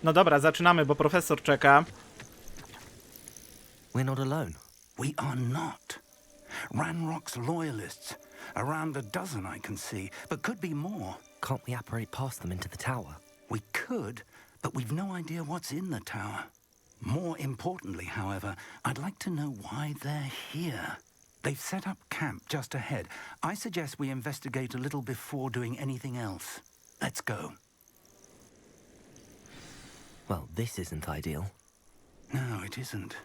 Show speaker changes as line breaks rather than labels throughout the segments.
No dobra, zaczynamy, bo profesor czeka.
We're not alone.
We are not. Ranrock's loyalists. Around a dozen I can see, but could be more.
Can't we apparate past them into the tower?
We could, but we've no idea what's in the tower. More importantly, however, I'd like to know why they're here. They've set up camp just ahead. I suggest we investigate a little before doing anything else. Let's go.
Well, this isn't ideal.
No, it isn't.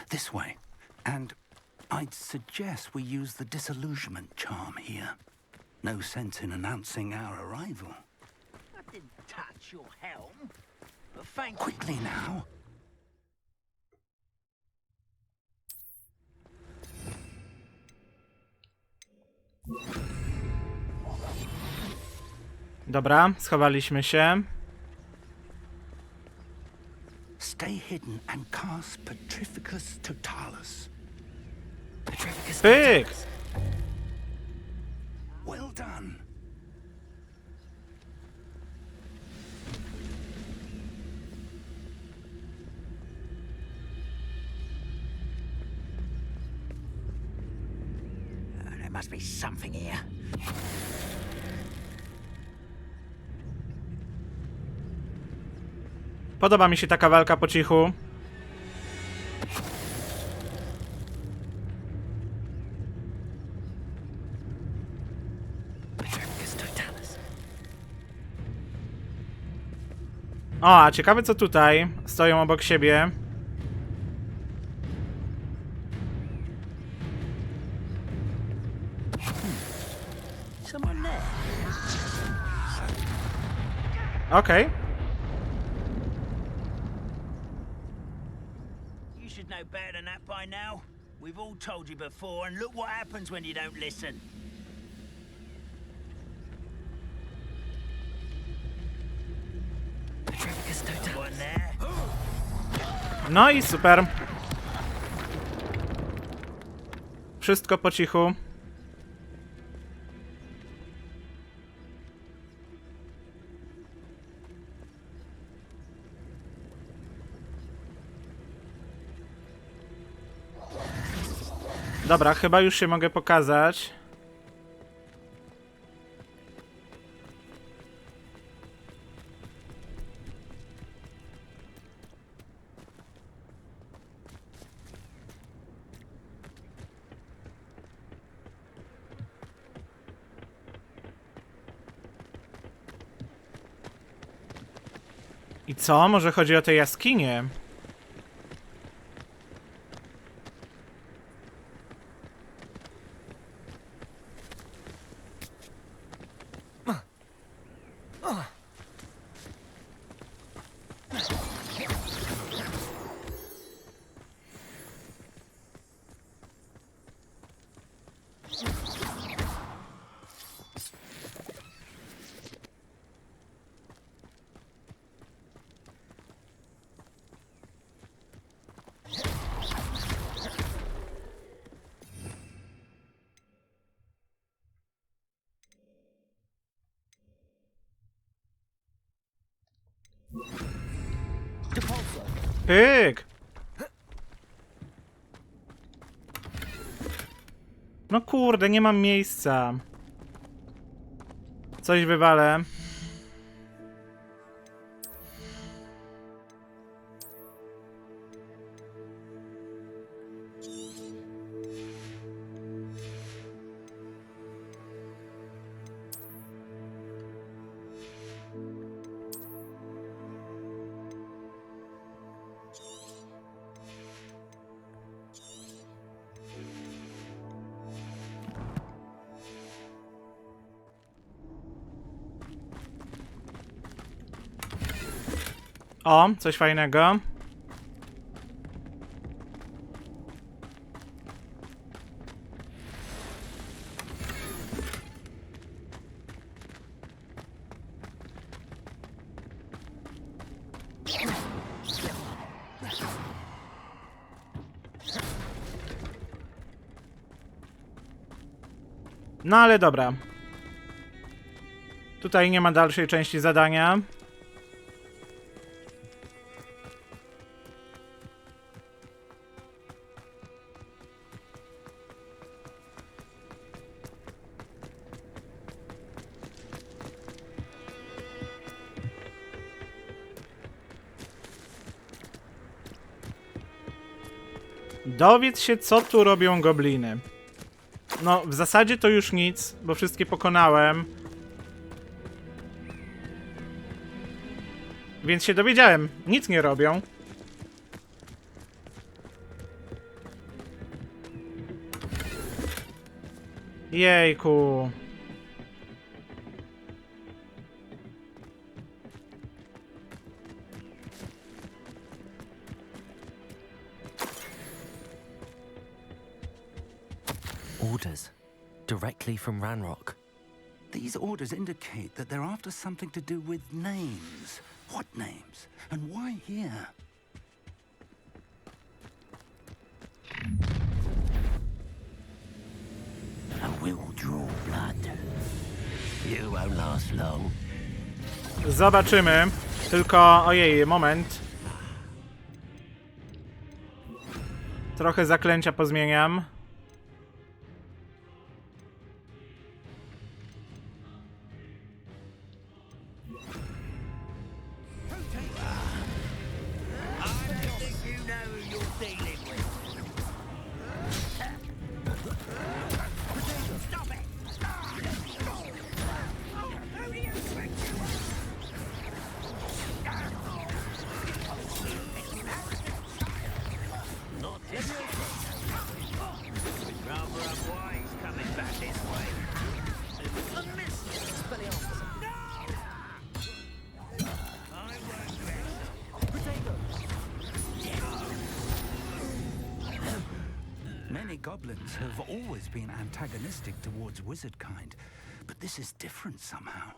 This way. And I'd suggest we use the disillusionment charm here. No sense in announcing our arrival.
I didn't touch your helm. But thank
Quickly now.
Dobra, schowaliśmy się.
Stay hidden and cast Petrificus Totalis.
Petrificus
Pyk!
Totalis.
Well done.
There must be something here.
Podoba mi się taka walka po cichu.
Petrificus Totalis.
O, a ciekawe co tutaj. Stoją obok siebie.
Someone there.
Okej.
You should know better than that by now. We've all told you before, and look what happens when you don't listen.
Petrificus Totalis.
Someone there.
No i super. Wszystko po cichu. Dobra, chyba już się mogę pokazać. I co? Może chodzi o tę jaskinię? Pyk! No kurde, nie mam miejsca. Coś wywalę. O, coś fajnego. No ale dobra. Tutaj nie ma dalszej części zadania. Dowiedz się, co tu robią gobliny. No, w zasadzie to już nic, bo wszystkie pokonałem. Więc się dowiedziałem. Nic nie robią. Jejku.
Orders. Directly from Ranrock.
These orders indicate that they're after something to do with names. What names? And why here?
I will draw blood. You won't last long.
Zobaczymy. Tylko, ojej, moment. Trochę zaklęcia pozmieniam.
Many goblins have always been antagonistic towards wizard kind, but this is different somehow.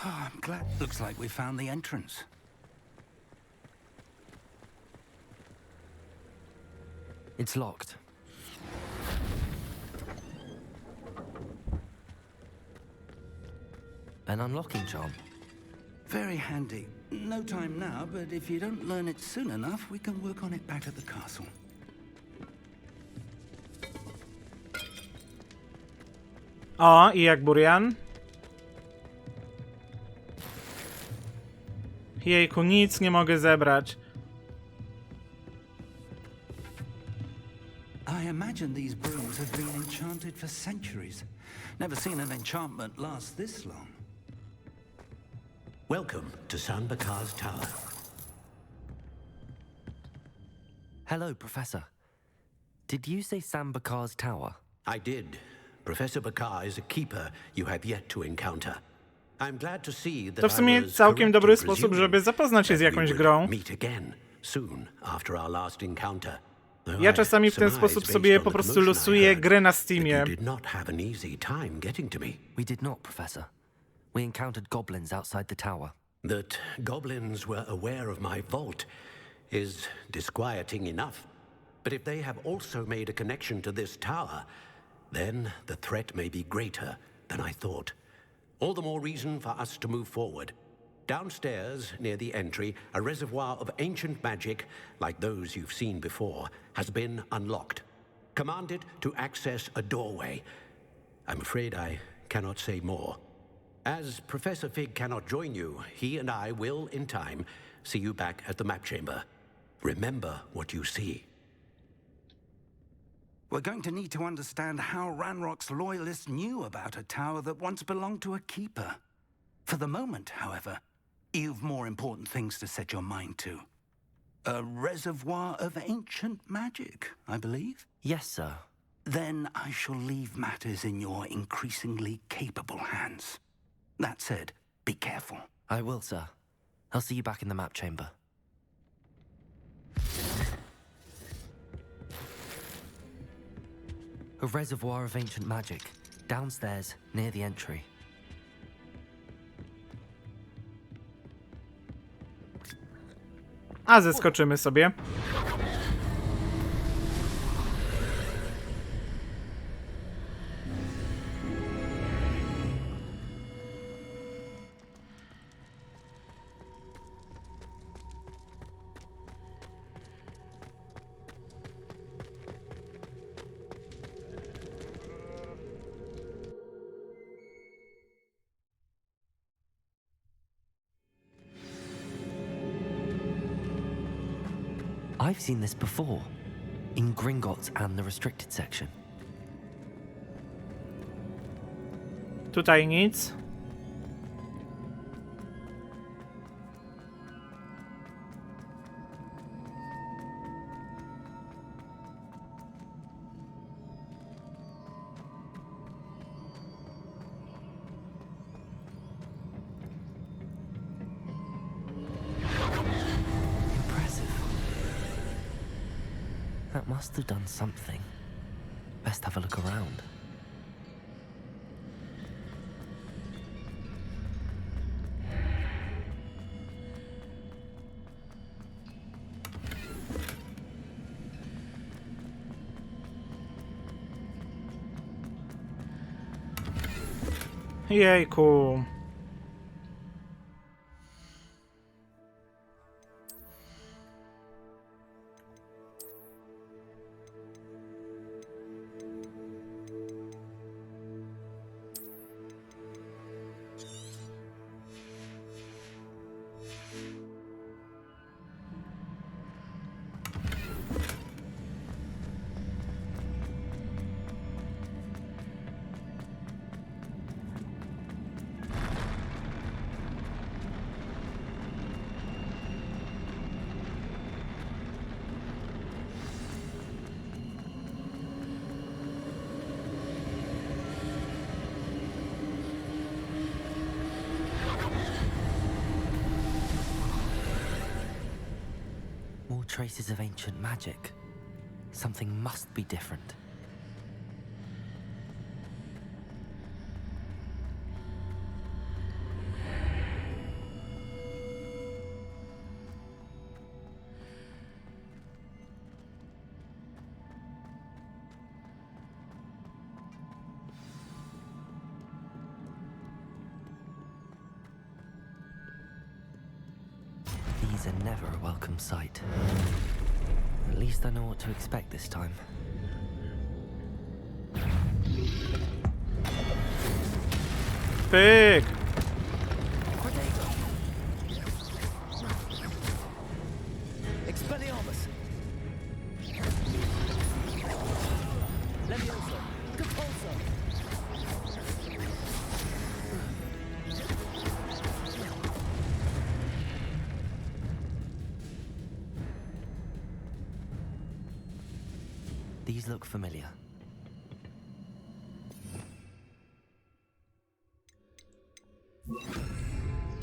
Oh, I'm glad. Looks like we found the entrance.
It's locked. An unlocking charm.
Very handy. No time now, but if you don't learn it soon enough, we can work on it back at the castle.
O, i jak burian? Jejku, nic nie mogę zebrać.
I imagine these brooms have been enchanted for centuries. Never seen an enchantment last this long.
Welcome to Sanbakar's Tower.
Hello, Professor. Did you say Sambakar's Tower?
I did. Professor Bakar is a keeper you have yet to encounter. I'm glad to see that
To w sumie
I was
całkiem
correct
dobry
in
sposób,
presuming
żeby zapoznać się z
that we
jakąś
would
grą.
meet again soon after our last encounter. Though
Ja
I
czasami w ten
surmise
sposób
based
sobie
on
po
the
prostu
commotion I
losuję
heard
gry na
that
Steamie.
you did not have an easy time getting to me.
We did not, Professor. We encountered goblins outside the tower.
That goblins were aware of my vault is disquieting enough. But if they have also made a connection to this tower, then the threat may be greater than I thought. All the more reason for us to move forward. Downstairs, near the entry, a reservoir of ancient magic, like those you've seen before, has been unlocked. Commanded to access a doorway. I'm afraid I cannot say more. As Professor Fig cannot join you, he and I will, in time, see you back at the map chamber. Remember what you see.
We're going to need to understand how Ranrock's loyalists knew about a tower that once belonged to a keeper. For the moment, however, you've more important things to set your mind to. A reservoir of ancient magic, I believe?
Yes, sir.
Then I shall leave matters in your increasingly capable hands. That said, be careful.
I will, sir. I'll see you back in the map chamber. A reservoir of ancient magic. Downstairs, near the entry.
A zeskoczymy sobie.
I've seen this before. In Gringotts and the restricted section.
Tutaj nic.
That must have done something. Best have a look around.
Jejku.
More traces of ancient magic. Something must be different. These are never a welcome sight. At least I know what to expect this time.
Pyk!
Expelliarmus! Leviosa! Compulso! These look familiar.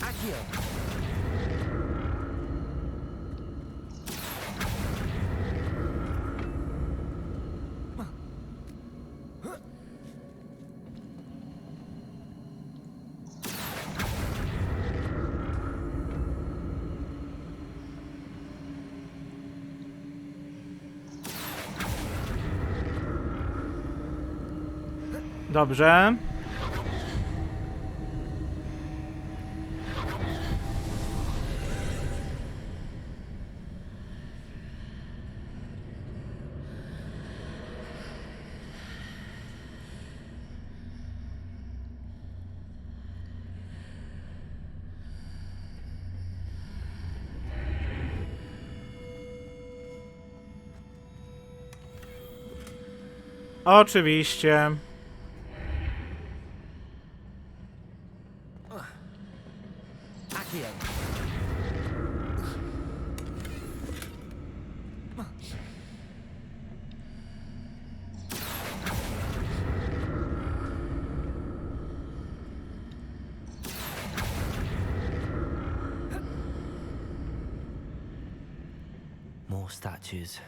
Accio!
Dobrze. Oczywiście.
Accio! More statues.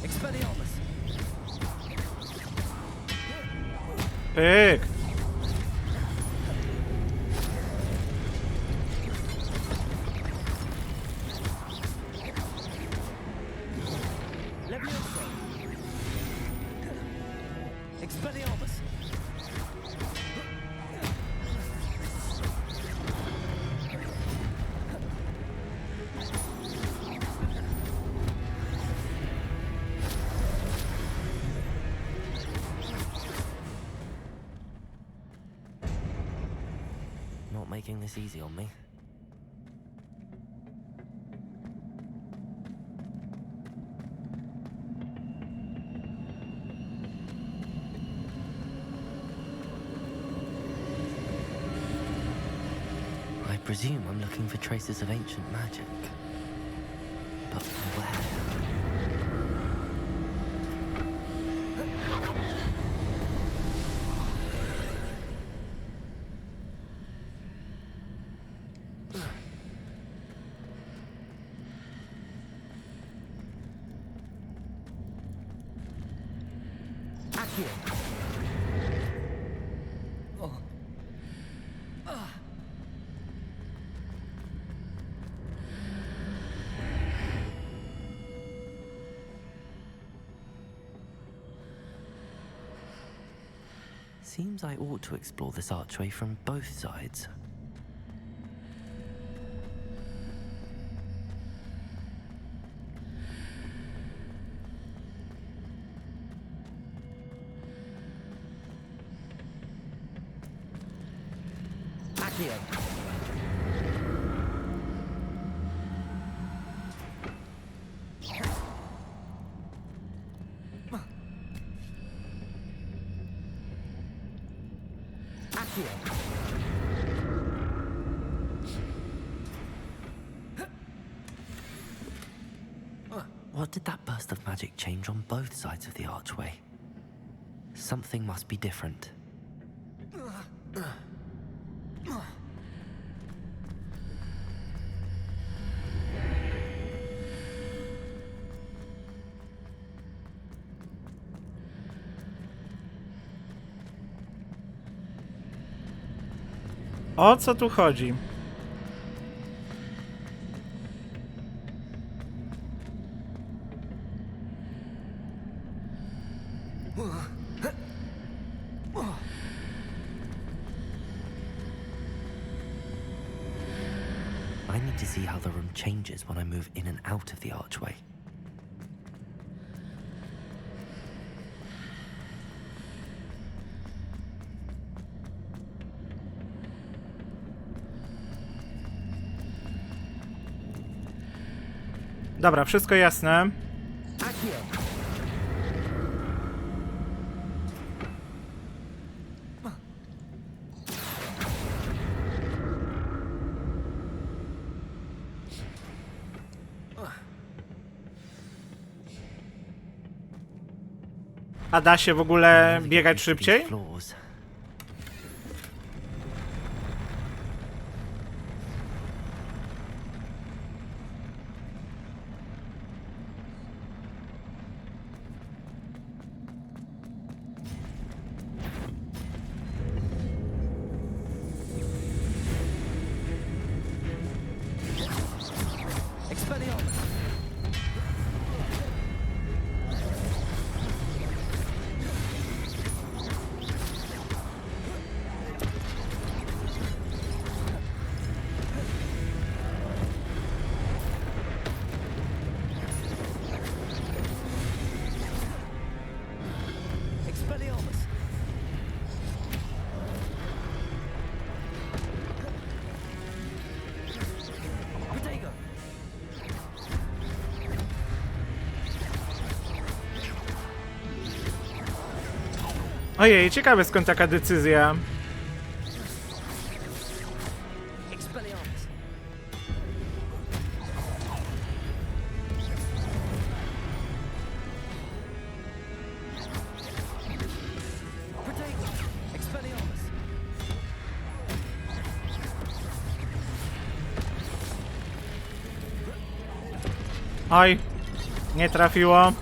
Expelliarmus!
Pyk!
Leviosa! Expelliarmus! not making this easy on me. I presume I'm looking for traces of ancient magic. But where? Seems I ought to explore this archway from both sides. What did that burst of magic change on both sides of the archway? Something must be different.
O co tu chodzi?
I need to see how the room changes when I move in and out of the archway.
Dobra, wszystko jasne. A da się w ogóle biegać szybciej? Ojej, ciekawe skąd taka decyzja. Oj, nie trafiło.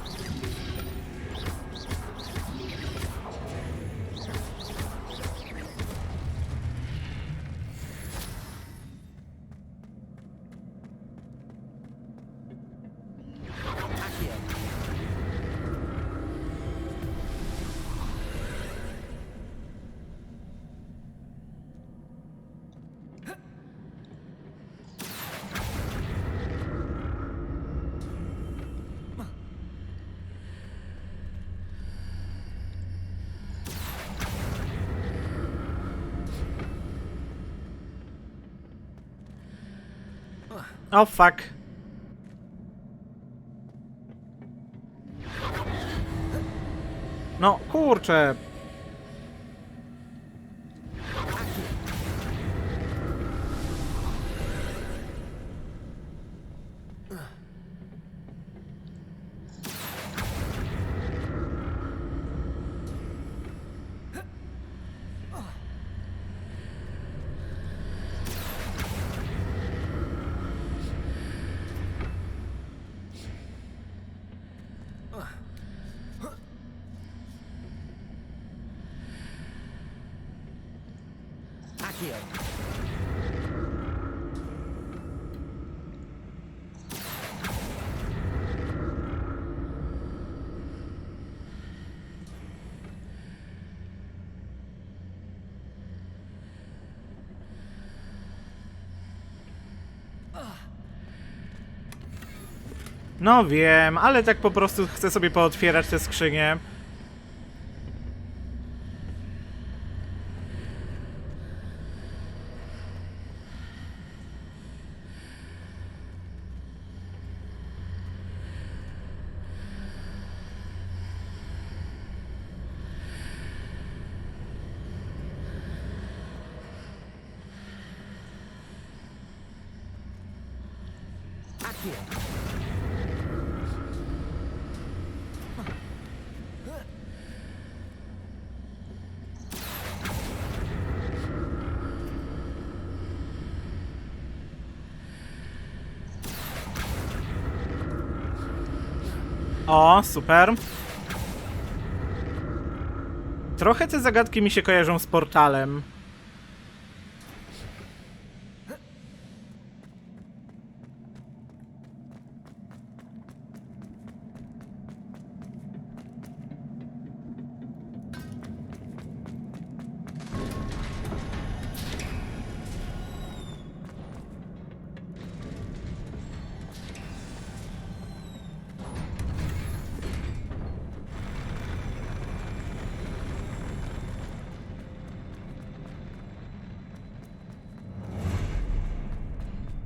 O, fuck. No, kurczę. No wiem, ale tak po prostu chcę sobie pootwierać te skrzynie. O, super. Trochę te zagadki mi się kojarzą z portalem.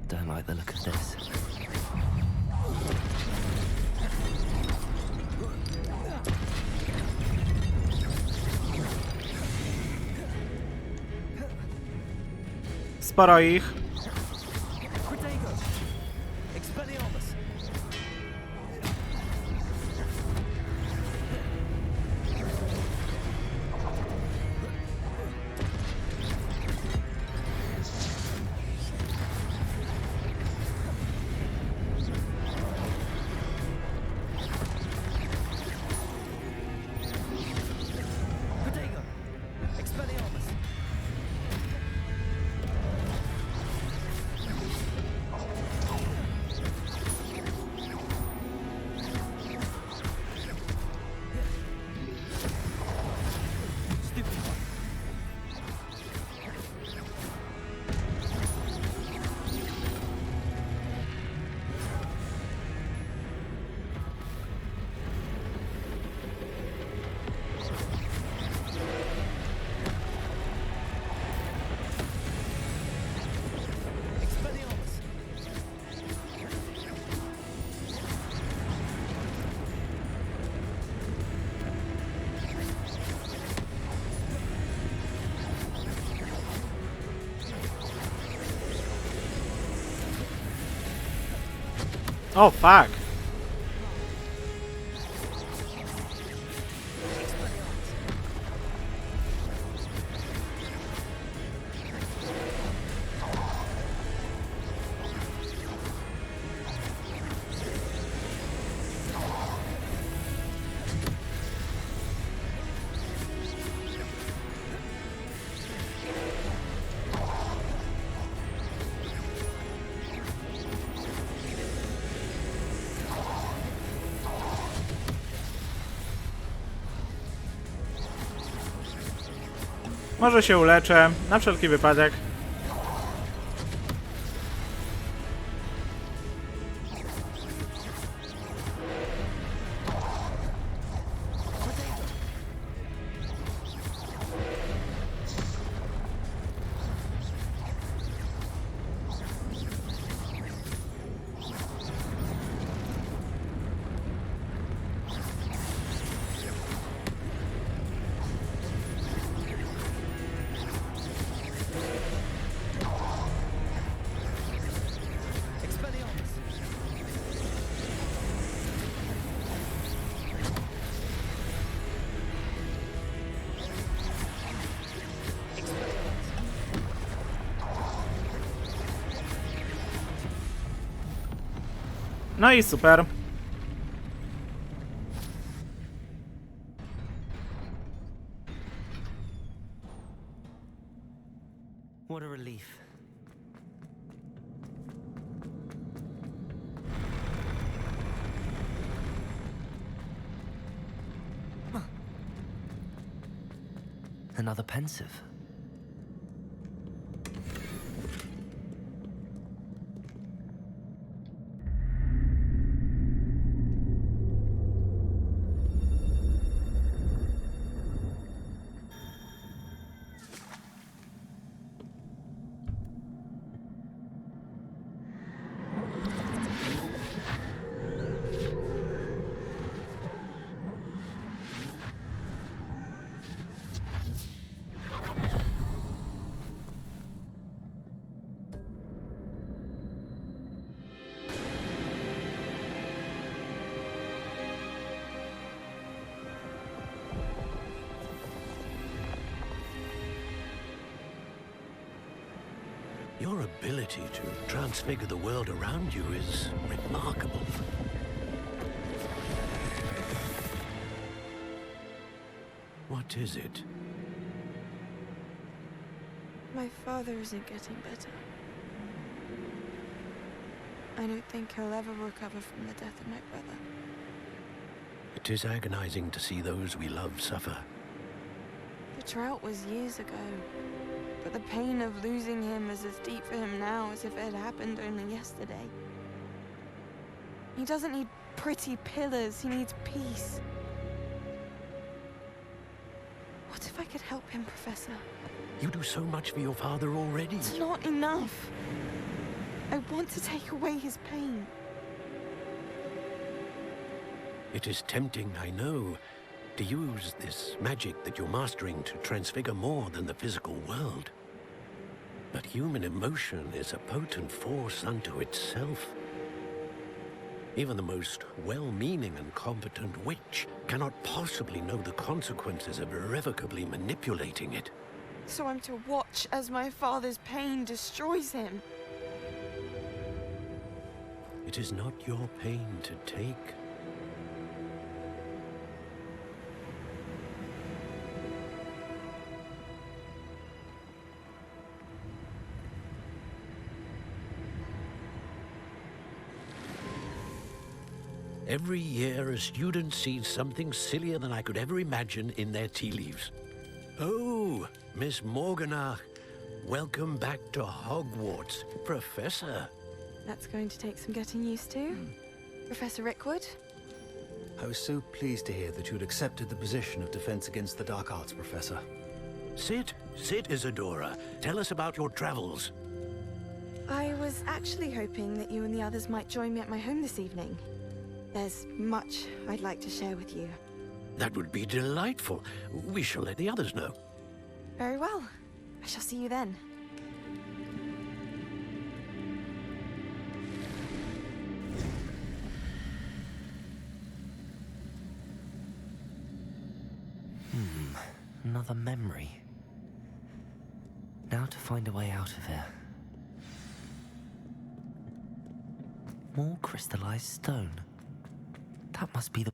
Don't like the look of this.
Sporo ich. O, fuck. Może się uleczę, na wszelki wypadek. No i super.
What a relief. Another pensive.
Your ability to transfigure the world around you is remarkable. What is it?
My father isn't getting better. I don't think he'll ever recover from the death of my brother.
It is agonizing to see those we love suffer.
The drought was years ago, but the pain of losing him is as deep for him now as if it had happened only yesterday. He doesn't need pretty pillars, he needs peace. What if I could help him, Professor?
You do so much for your father already.
It's not enough. I want to take away his pain.
It is tempting, I know, to use this magic that you're mastering to transfigure more than the physical world. But human emotion is a potent force unto itself. Even the most well-meaning and competent witch cannot possibly know the consequences of irrevocably manipulating it.
So I'm to watch as my father's pain destroys him.
It is not your pain to take. Every year, a student sees something sillier than I could ever imagine in their tea leaves. Oh, Miss Morganach, welcome back to Hogwarts, Professor.
That's going to take some getting used to. Professor Rickwood?
I was so pleased to hear that you had accepted the position of Defense Against the Dark Arts, Professor.
Sit, Isadora. Tell us about your travels.
I was actually hoping that you and the others might join me at my home this evening. There's much I'd like to share with you.
That would be delightful. We shall let the others know.
Very well. I shall see you then.
Another memory. Now to find a way out of here. More crystallized stone. That must be the...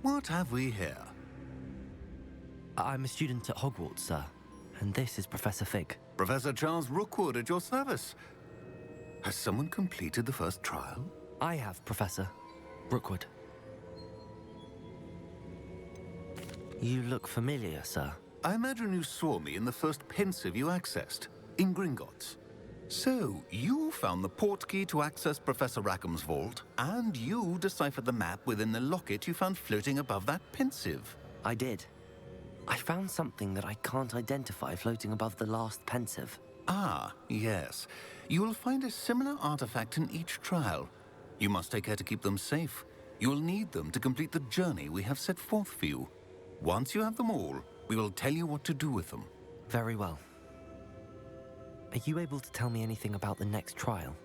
What have we here?
I'm a student at Hogwarts, sir. And this is Professor Fig.
Professor Charles Rookwood at your service. Has someone completed the first trial?
I have, Professor. Rookwood. You look familiar, sir.
I imagine you saw me in the first pensive you accessed, in Gringotts. So, you found the portkey to access Professor Rackham's vault, and you deciphered the map within the locket you found floating above that pensive.
I did. I found something that I can't identify floating above the last pensive.
Ah, yes. You will find a similar artifact in each trial. You must take care to keep them safe. You will need them to complete the journey we have set forth for you. Once you have them all, we will tell you what to do with them.
Very well. Are you able to tell me anything about the next trial?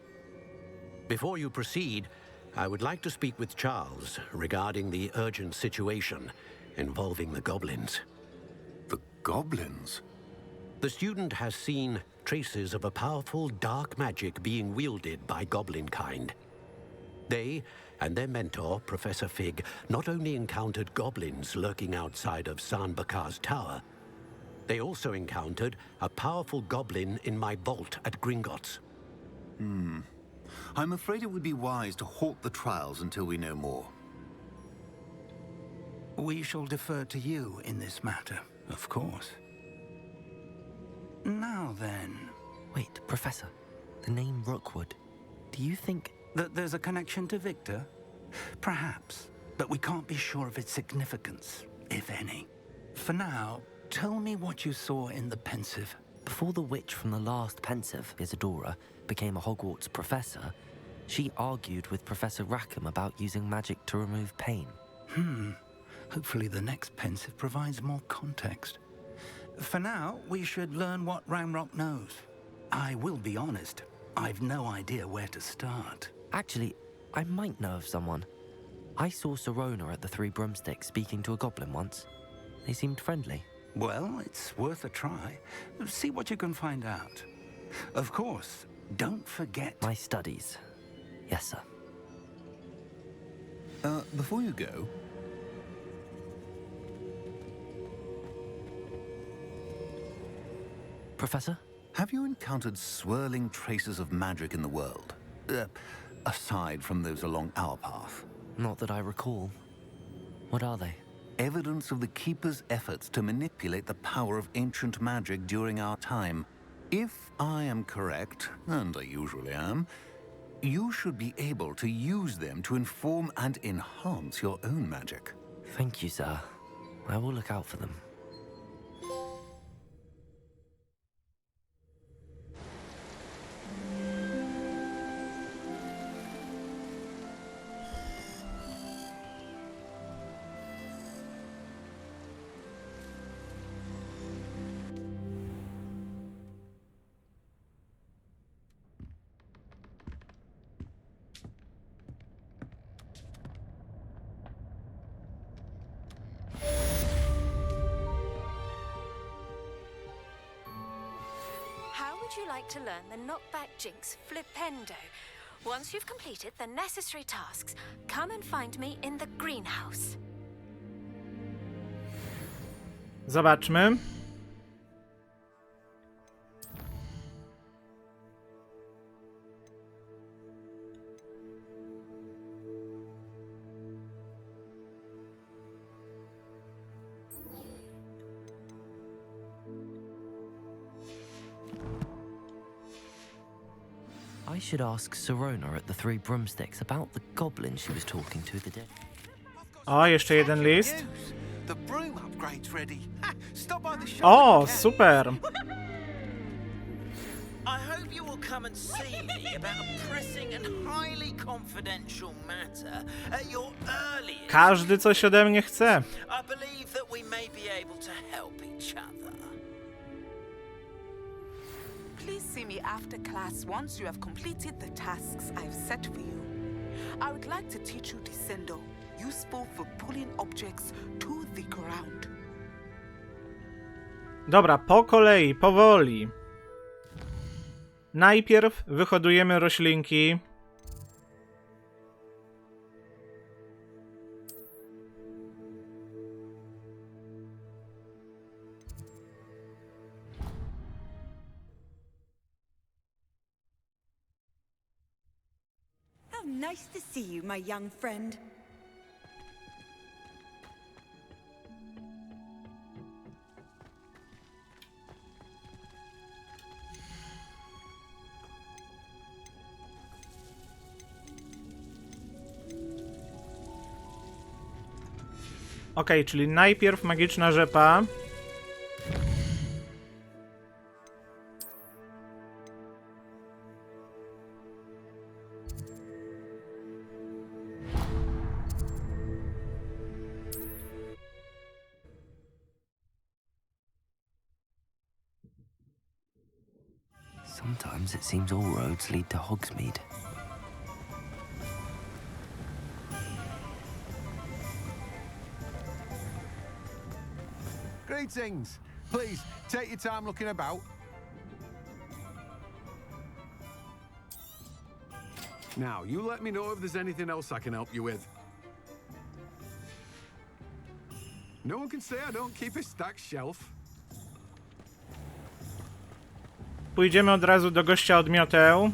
Before you proceed, I would like to speak with Charles regarding the urgent situation involving the goblins.
The goblins?
The student has seen traces of a powerful dark magic being wielded by goblin kind. They and their mentor, Professor Fig, not only encountered goblins lurking outside of San Bakar's tower, they also encountered a powerful goblin in my vault at Gringotts.
I'm afraid it would be wise to halt the trials until we know more.
We shall defer to you in this matter, of course. Now then,
Wait, Professor. The name Rookwood. Do you think...
that there's a connection to Victor? Perhaps, but we can't be sure of its significance, if any. For now, tell me what you saw in the pensive.
Before the witch from the last pensive, Isadora, became a Hogwarts professor, she argued with Professor Rackham about using magic to remove pain.
Hopefully the next pensive provides more context. For now, we should learn what Ranrock knows. I will be honest, I've no idea where to start.
Actually, I might know of someone. I saw Sirona at the Three Broomsticks speaking to a goblin once. They seemed friendly.
Well, it's worth a try. See what you can find out. Of course, don't forget...
My studies. Yes, sir.
Before you go,
Professor?
have you encountered swirling traces of magic in the world? Aside from those along our path.
Not that I recall. What are they?
Evidence of the Keeper's efforts to manipulate the power of ancient magic during our time. If I am correct, and I usually am, you should be able to use them to inform and enhance your own magic.
Thank you, sir. I will look out for them.
Would you like to learn the knockback jinx flipendo? Once you've completed the necessary tasks, come and find me in the greenhouse.
Zobaczmy.
I should ask Sirona at the Three Broomsticks about the goblin she was talking to the day.
O, jeszcze jeden list.
The broom upgrade's ready. Stop by the shop.
O, super.
I hope you will come and see me about a pressing and highly confidential matter at your earliest.
Każdy coś ode mnie chce.
I believe that we may be able to help each other.
Please see me after class once you have completed the tasks I've set for you. I would like to teach you Descendo, useful for pulling objects to the ground.
Dobra, po kolei, powoli. Najpierw wyhodujemy roślinki.
How nice to see you, my young friend.
Okej, czyli najpierw magiczna rzepa.
Sometimes it seems all roads lead to Hogsmeade.
Greetings. Please, take your time looking about. Now, you let me know if there's anything else I can help you with. No one can say I don't keep a stacked shelf.
Pójdziemy od razu do gościa od mioteł.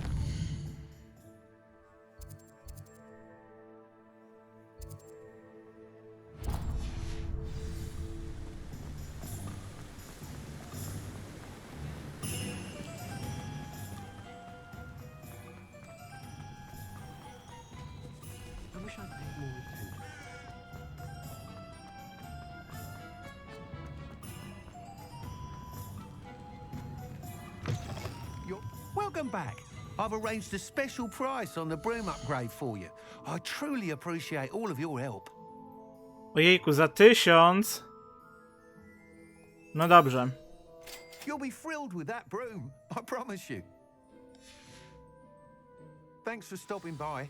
Welcome back. I've arranged a special price on the broom upgrade for you. I truly appreciate all of your help.
Ojejku, za 1000. No dobrze.
You'll be thrilled with that broom, I promise you. Thanks for stopping by.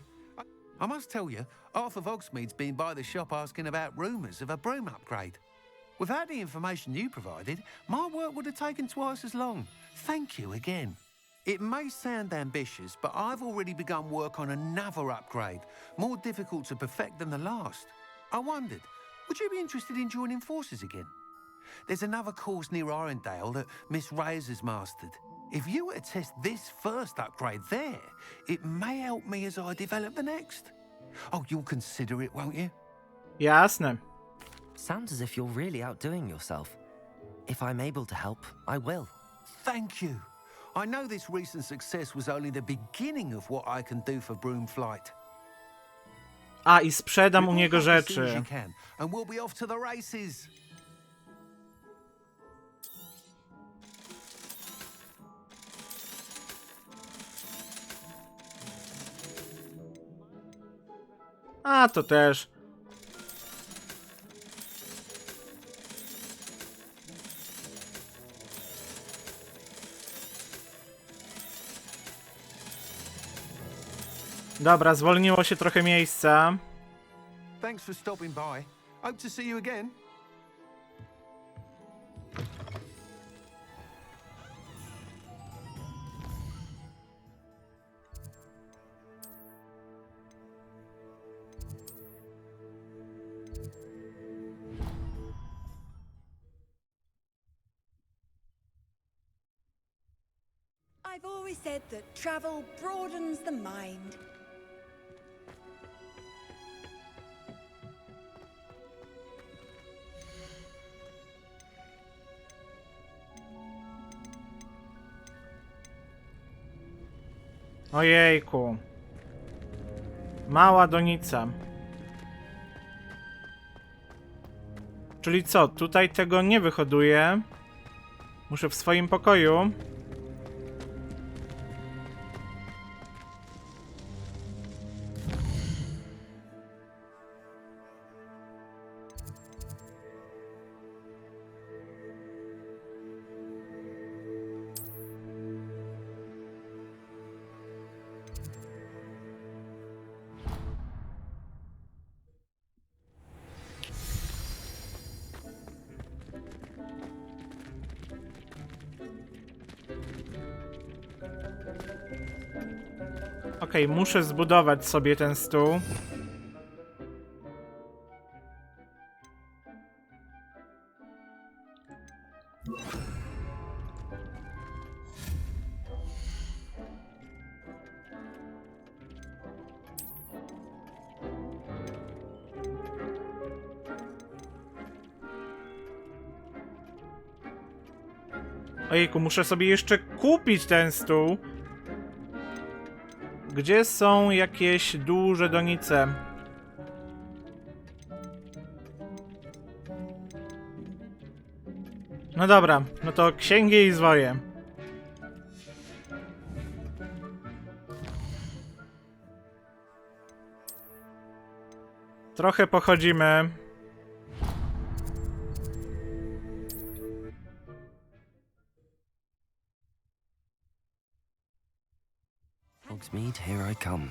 I must tell you, half of Hogsmeade's been by the shop asking about rumours of a broom upgrade. Without the information you provided, my work would have taken twice as long. Thank you again. It may sound ambitious, but I've already begun work on another upgrade, more difficult to perfect than the last. I wondered, would you be interested in joining forces again? There's another course near Arendale that Miss Reyes has mastered. If you were to test this first upgrade there, it may help me as I develop the next. Oh, you'll consider it, won't you?
Jasne.
Sounds as if you're really outdoing yourself. If I'm able to help, I will.
Thank you. I know this recent success was only the beginning of what I can do for broom flight.
A, i sprzedam u niego rzeczy.
And we'll be off to the races.
A, to też. Dobra, zwolniło się trochę miejsca.
Thanks for stopping by. Hope to see you again.
I've always said that travel broadens the mind.
Ojejku. Mała donica. Czyli co? Tutaj tego nie wyhoduję. Muszę w swoim pokoju. Okej, muszę zbudować sobie ten stół. Ojejku, muszę sobie jeszcze kupić ten stół. Gdzie są jakieś duże donice? No dobra, no to księgi i zwoje. Trochę pochodzimy.
Hogsmeade, here I come.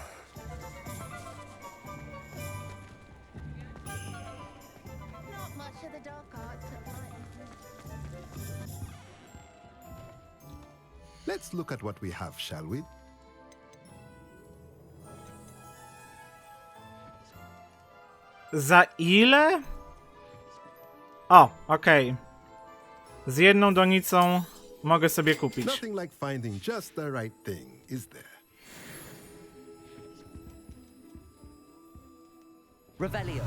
Not much of the dark arts at my end. Let's look at what we have, shall we?
Za ile? O, okej. Z jedną donicą mogę sobie kupić.
Nothing like finding just the right thing, is there?
Revelio.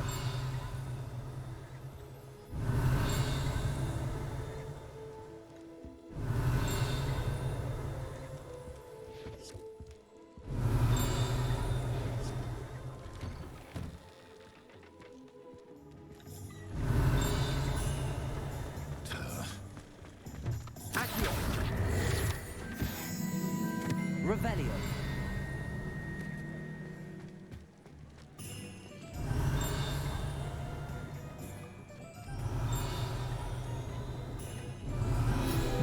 Revelio.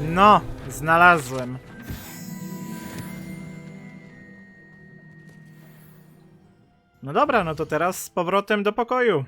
No, znalazłem. No dobra, no to teraz z powrotem do pokoju.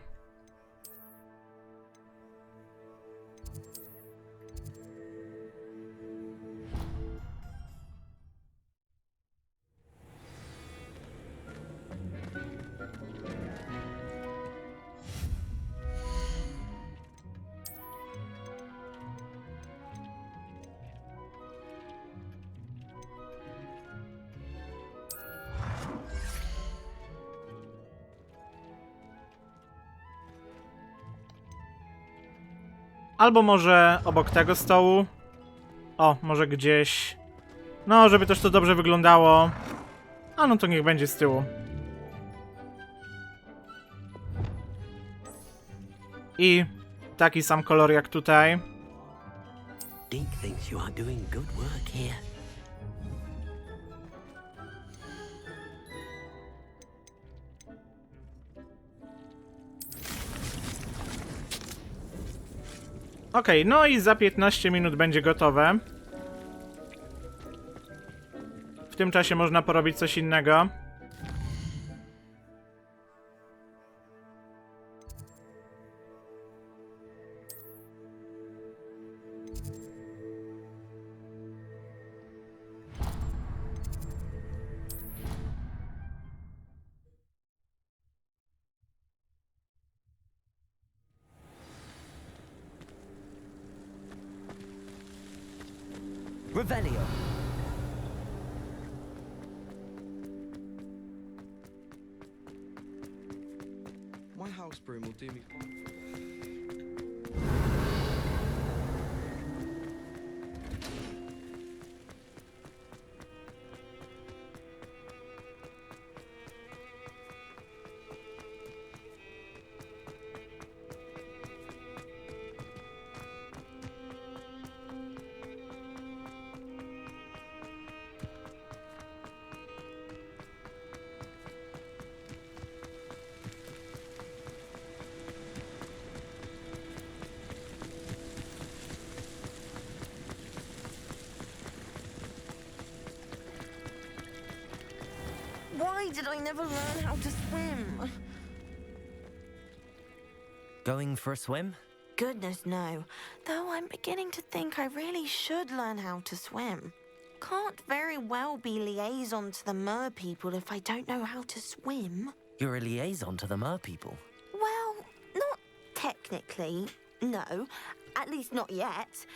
Albo może obok tego stołu. O, może gdzieś. No, żeby też to dobrze wyglądało. A no to niech będzie z tyłu. I taki sam kolor jak tutaj.
Deke thinks you are doing good work here.
Okej, no i za 15 minut będzie gotowe. W tym czasie można porobić coś innego.
Revelio.
My house broom will do me.
Why did I never learn how to swim?
Going for a swim?
Goodness, no. Though I'm beginning to think I really should learn how to swim. Can't very well be liaison to the mer people if I don't know how to swim.
You're a liaison to the mer people.
Well, not technically, no. At least not yet.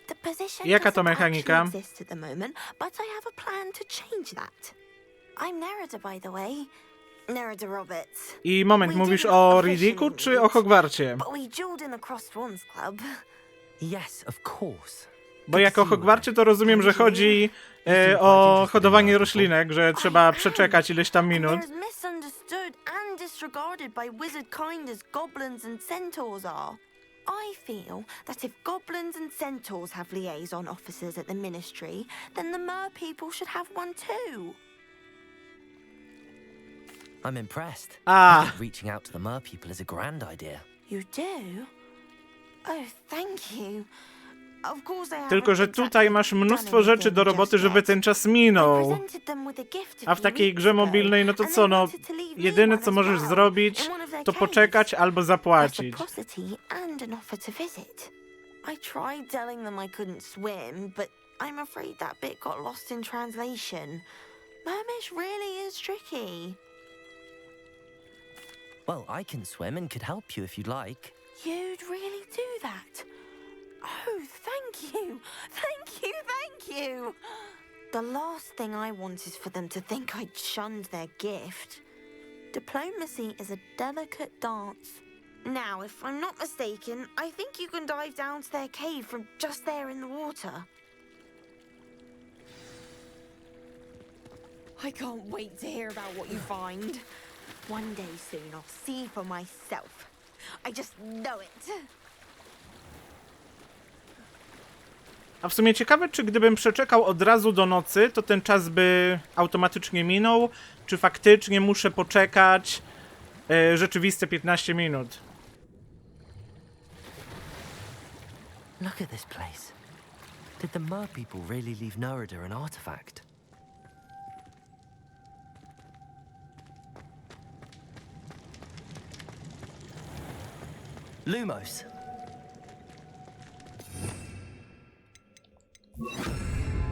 The position
Jaka to
doesn't
mechanika?
actually exist at the moment, but I have a plan to change that. I'm Nerida, by the way. Nerida Roberts.
I moment, mówisz o Riddicku czy o Hogwarcie?
But we dueled in the Crossed Swans Club.
Yes, of course.
Bo jak o Hogwarcie to rozumiem, że chodzi o hodowanie roślinek, że trzeba przeczekać ileś tam minut.
They're as misunderstood and disregarded by wizard kind as goblins and centaurs are. I feel that if goblins and centaurs have liaison officers at the ministry, then the mer people should have one too.
I'm impressed.
Ah.
I think reaching out to the mer people is a grand idea.
You do? Oh, thank you. Of course I haven't
Tylko, że tutaj masz mnóstwo rzeczy do roboty, żeby ten czas minął. A w takiej grze mobilnej, no to co, no, jedyne co możesz zrobić, to poczekać albo zapłacić.
I tried telling them I couldn't swim, but I'm afraid that bit got lost in translation. Mermish really is tricky.
Well, I can swim and could help you if you'd like.
You'd really do that? Oh, thank you! Thank you, thank you! The last thing I want is for them to think I'd shunned their gift. Diplomacy is a delicate dance. Now, if I'm not mistaken, I think you can dive down to their cave from just there in the water. I can't wait to hear about what you find. One day soon I'll see for myself. I just know it.
A w sumie ciekawe, czy gdybym przeczekał od razu do nocy, to ten czas by automatycznie minął, czy faktycznie muszę poczekać rzeczywiste 15 minut.
Look at this place. Did the Mer people really leave Nerida an artifact? Lumos.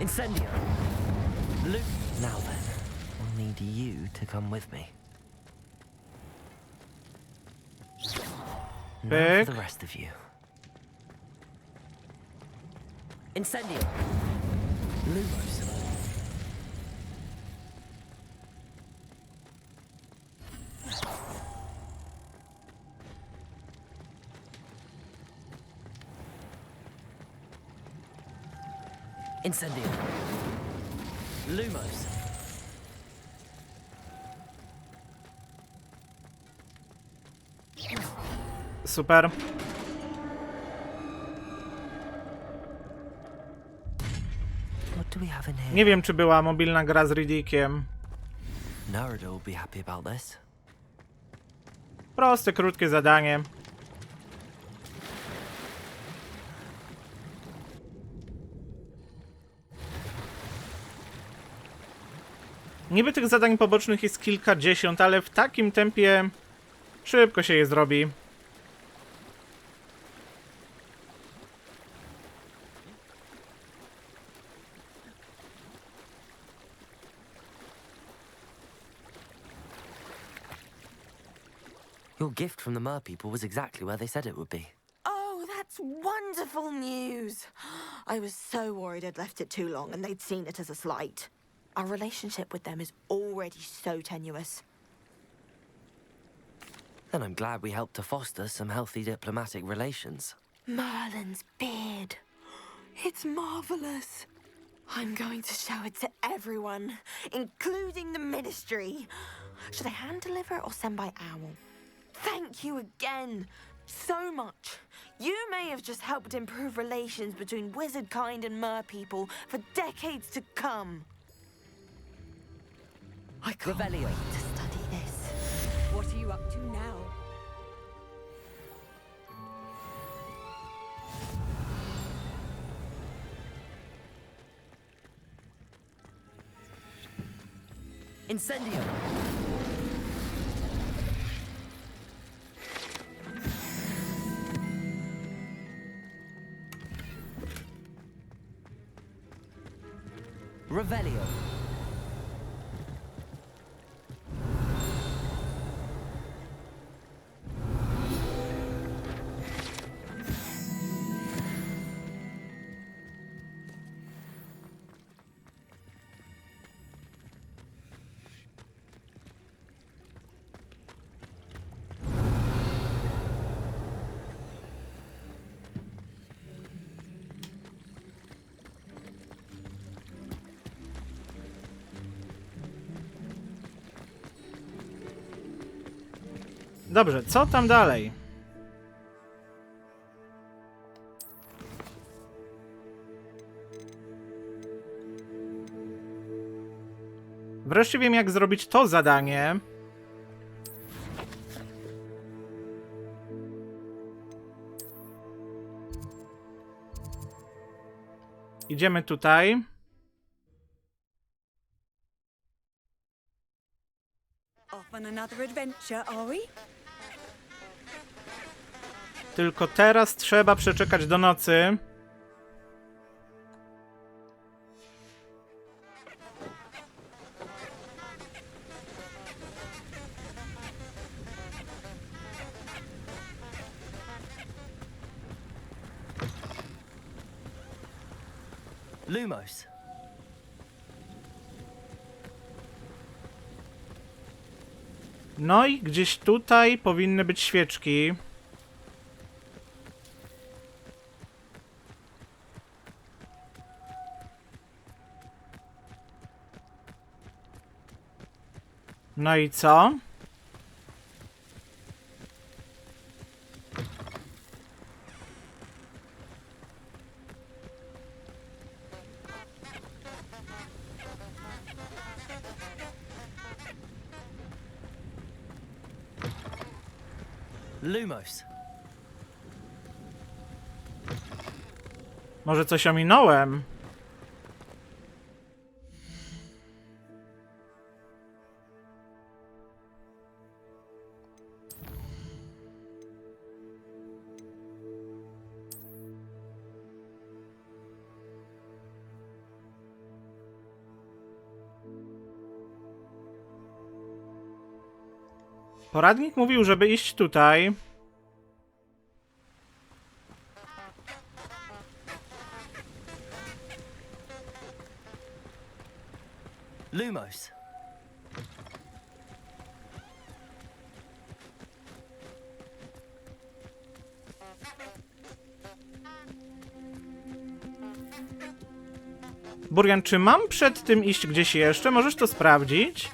Incendio. Now then, I'll need you to come with me. Now for the rest of you. Incendio. Lumos. Incendio. Lumos.
Super.
What do we have in here?
Nie wiem, czy była mobilna gra z Riddickiem.
Nerida will be happy about this.
Proste, krótkie zadanie. Niby tych zadań pobocznych jest kilkadziesiąt, ale w takim tempie szybko się je zrobi.
Your gift from the Mer people was exactly where they said it would be.
Oh, that's wonderful news. I was so worried I'd left it too long and they'd seen it as a slight. Our relationship with them is already so tenuous.
Then I'm glad we helped to foster some healthy diplomatic relations.
Merlin's beard. It's marvelous. I'm going to show it to everyone, including the Ministry. Should I hand deliver it or send by owl? Thank you again. So much. You may have just helped improve relations between wizard kind and mer people for decades to come. I can't wait to study this.
What are you up to now?
Incendio! Revelio.
Dobrze, co tam dalej? Wreszcie wiem, jak zrobić to zadanie. Idziemy tutaj.
Off on another adventure, are we?
Tylko teraz trzeba przeczekać do nocy.
Lumos.
No i gdzieś tutaj powinny być świeczki. No i co?
Lumos.
Może coś ominąłem? Poradnik mówił, żeby iść tutaj.
Lumos.
Burjan, czy mam przed tym iść gdzieś jeszcze? Możesz to sprawdzić?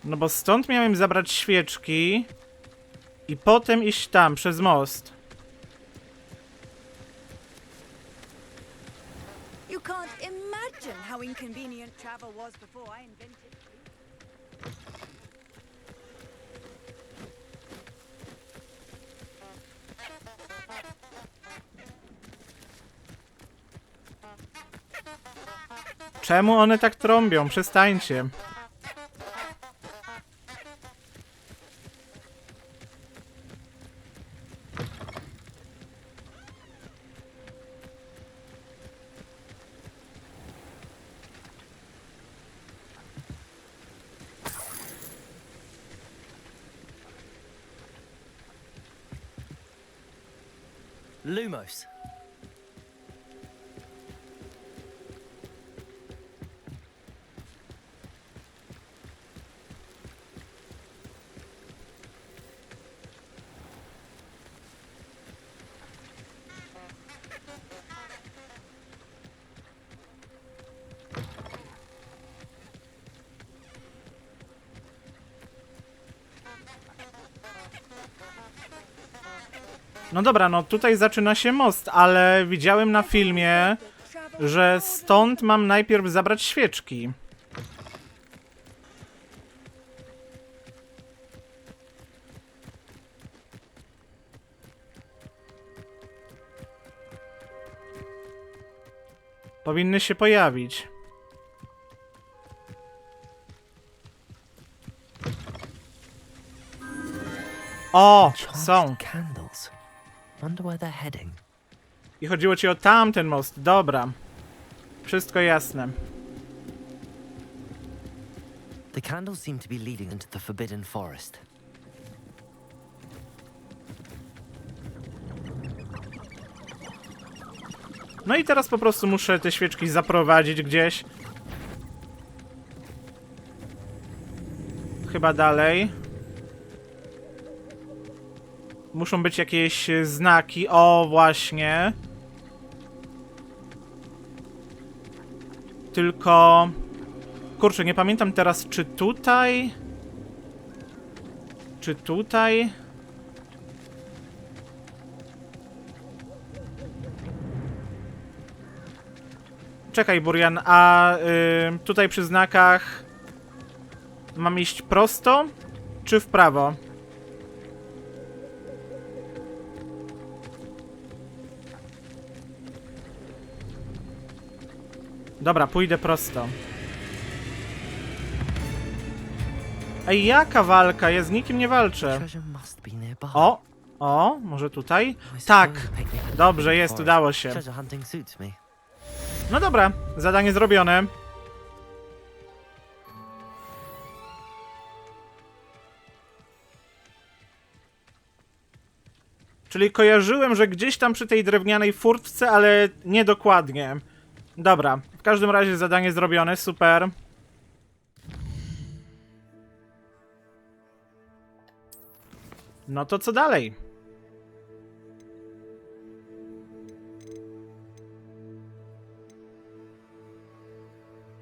No bo stąd miałem zabrać świeczki i potem iść tam, przez most.
You can't imagine how inconvenient travel was before I invented it.
Czemu one tak trąbią? Przestańcie.
Lumos.
No dobra, no tutaj zaczyna się most, ale widziałem na filmie, że stąd mam najpierw zabrać świeczki. Powinny się pojawić. O, są.
Candles. Wonder where they're heading.
I chodziło ci o tamten most. Dobra. Wszystko jasne.
The candles seem to be leading into the Forbidden Forest.
No i teraz po prostu muszę te świeczki zaprowadzić gdzieś. Chyba dalej. Muszą być jakieś znaki. O, właśnie. Tylko... Kurczę, nie pamiętam teraz, czy tutaj... Czy tutaj... Czekaj, Burjan, a tutaj przy znakach mam iść prosto, czy w prawo? Dobra, pójdę prosto. Ej, jaka walka? Ja z nikim nie walczę. O! O, może tutaj? Tak! Dobrze, jest, udało się. No dobra, zadanie zrobione. Czyli kojarzyłem, że gdzieś tam przy tej drewnianej furtce, ale nie dokładnie. Dobra, w każdym razie zadanie zrobione, super. No to co dalej?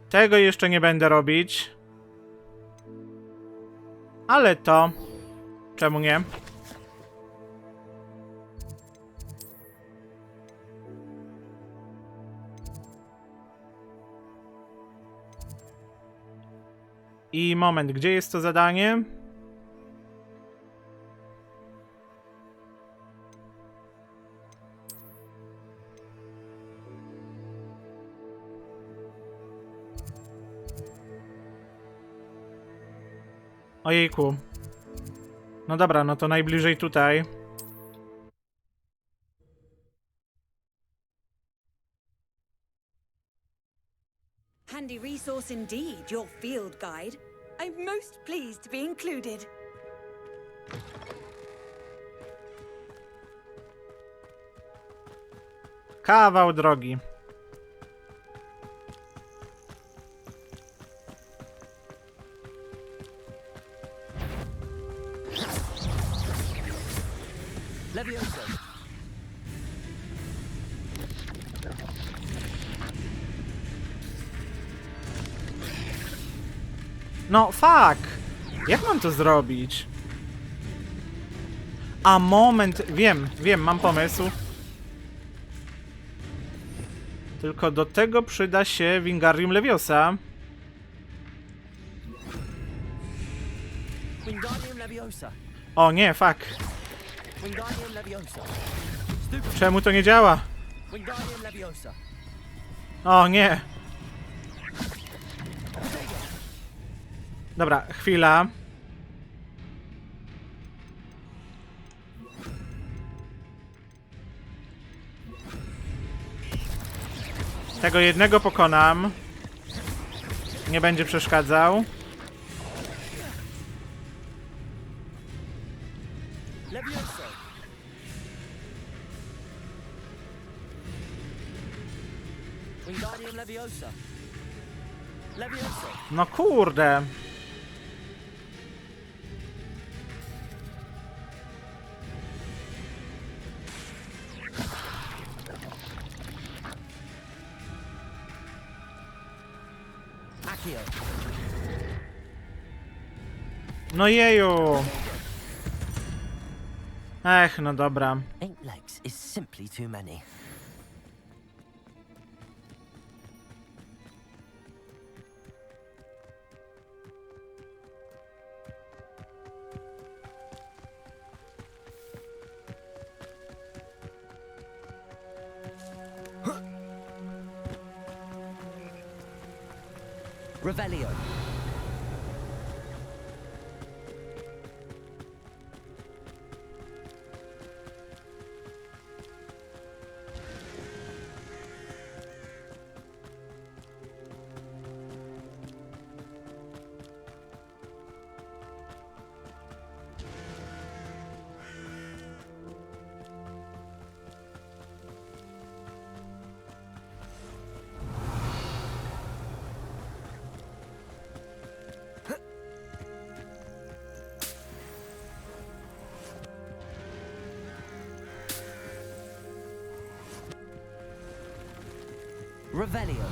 Tego jeszcze nie będę robić. Ale to... Czemu nie? I moment, gdzie jest to zadanie? Ojejku. No dobra, no to najbliżej tutaj.
Handy resource indeed, your field guide. I'm most pleased to be included.
Kawał drogi.
Levioso.
No, fuck! Jak mam to zrobić? A moment, wiem, mam pomysł. Tylko do tego przyda się Wingardium Leviosa.
Wingardium Leviosa.
O nie, fuck.
Wingardium Leviosa.
Czemu to nie działa?
Wingardium Leviosa.
O nie. Dobra, chwila. Tego jednego pokonam. Nie będzie przeszkadzał.
Levioso. Wingardium Leviosa. Levioso.
No kurde.
Accio.
No jeju. Ech, no dobra.
8 legs is simply too many. Revelio. Revelio.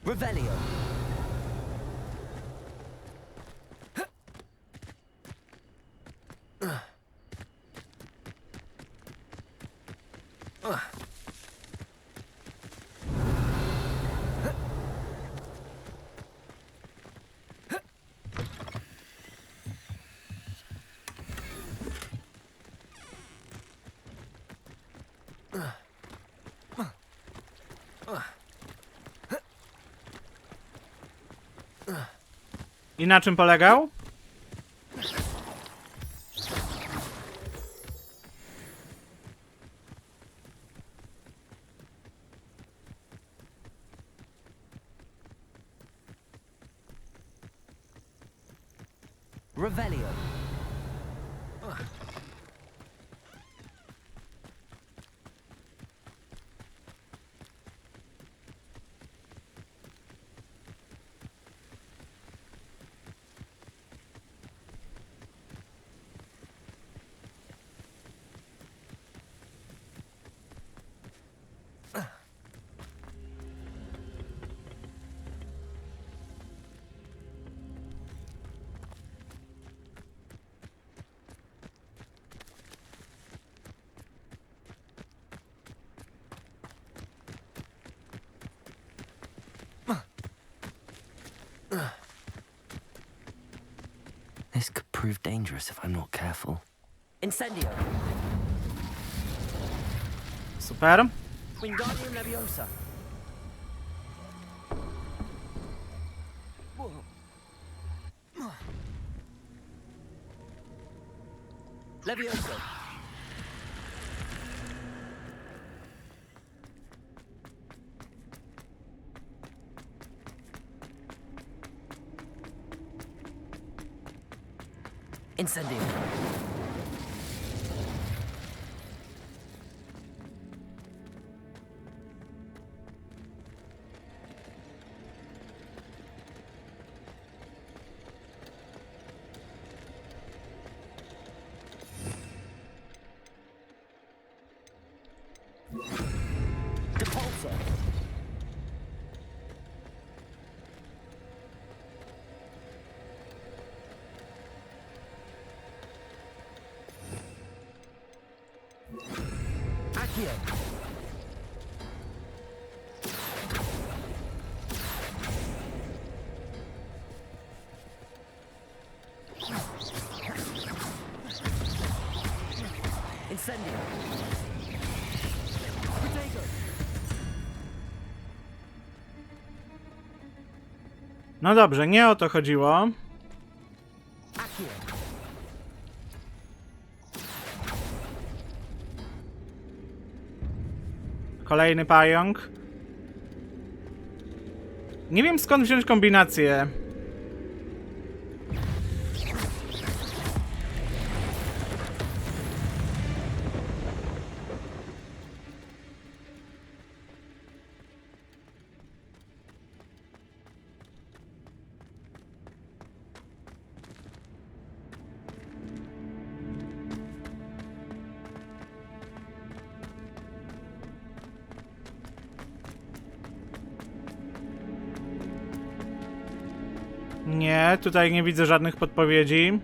Revelio.
I na czym polegał?
Revelio. This could prove dangerous if I'm not careful. Incendio.
Super.
Wingardium Leviosa. Leviosa. Incendio. Depulso. Accio. Incendio. Protego.
No dobrze, nie o to chodziło.
Accio.
Kolejny pająk. Nie wiem skąd wziąć kombinację. Nie, tutaj nie widzę żadnych podpowiedzi.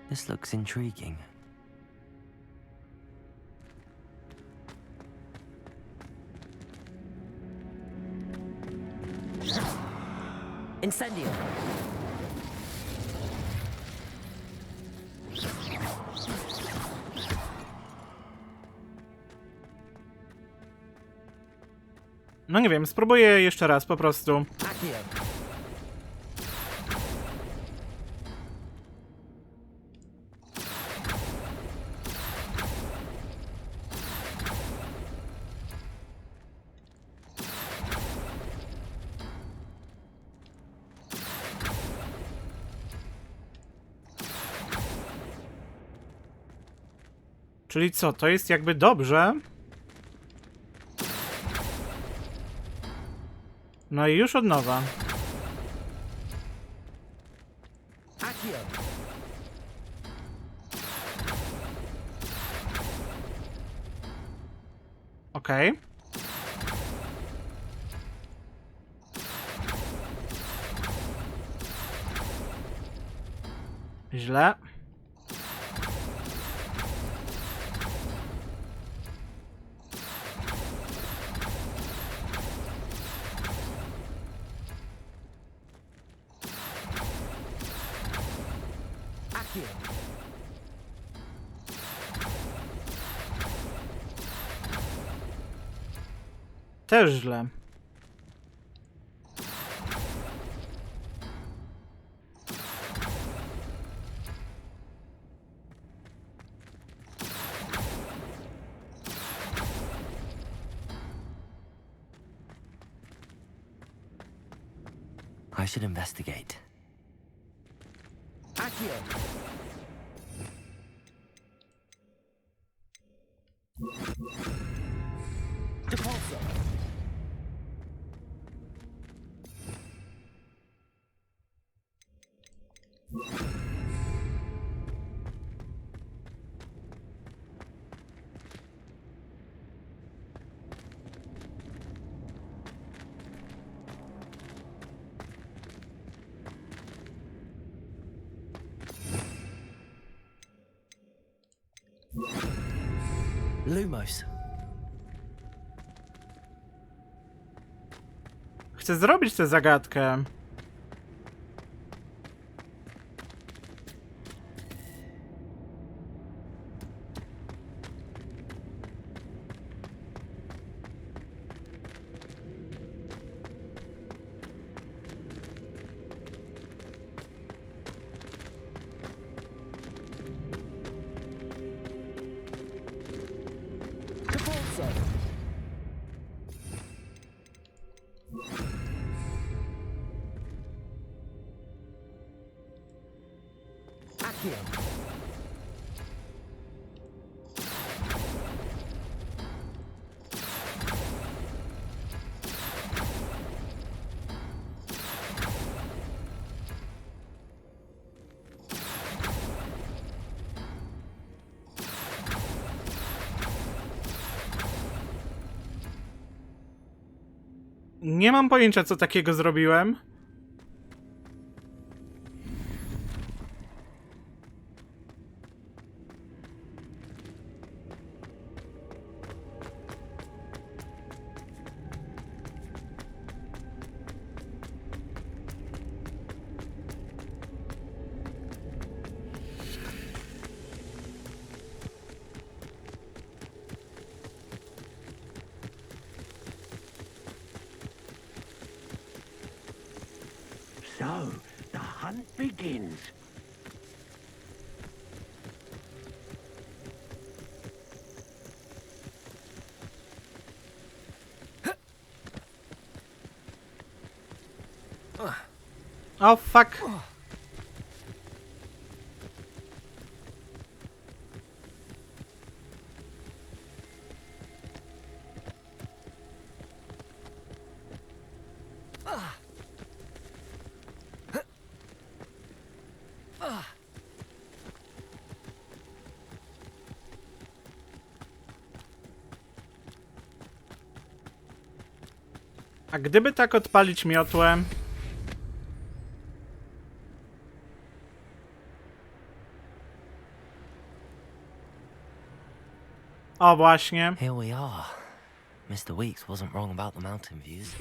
This looks intriguing. Incendio.
No nie wiem, spróbuję jeszcze raz po prostu.
Accio.
Czyli co, to jest jakby dobrze? No i już od nowa.
Accio.
Okej. Źle. Też źle.
I should investigate. Lumos.
Chcę zrobić tę zagadkę. Nie mam pojęcia, co takiego zrobiłem.
So, the hunt begins.
Oh, fuck. A gdyby tak odpalić miotłę? O, właśnie.
Here we are. Mr. Weeks wasn't wrong about the mountain views.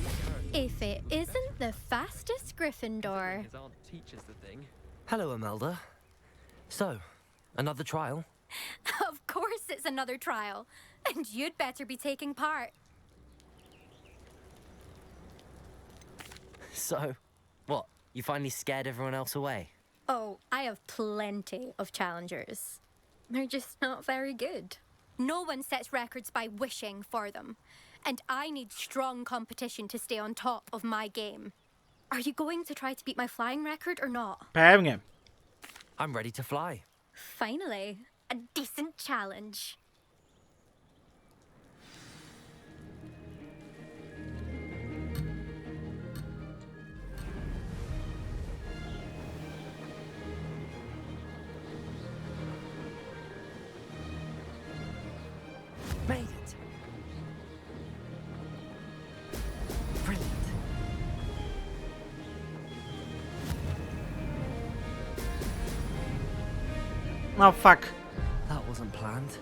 If it isn't the fastest Gryffindor.
Hello, Imelda. So, another trial?
Of course it's another trial. And you'd better be taking part.
So, what? You finally scared everyone else away?
Oh, I have plenty of challengers. They're just not very good. No one sets records by wishing for them. And I need strong competition to stay on top of my game. Are you going to try to beat my flying record or not?
Pewnie.
I'm ready to fly.
Finally, a decent challenge.
Made it. Brilliant.
Oh, fuck.
That wasn't planned.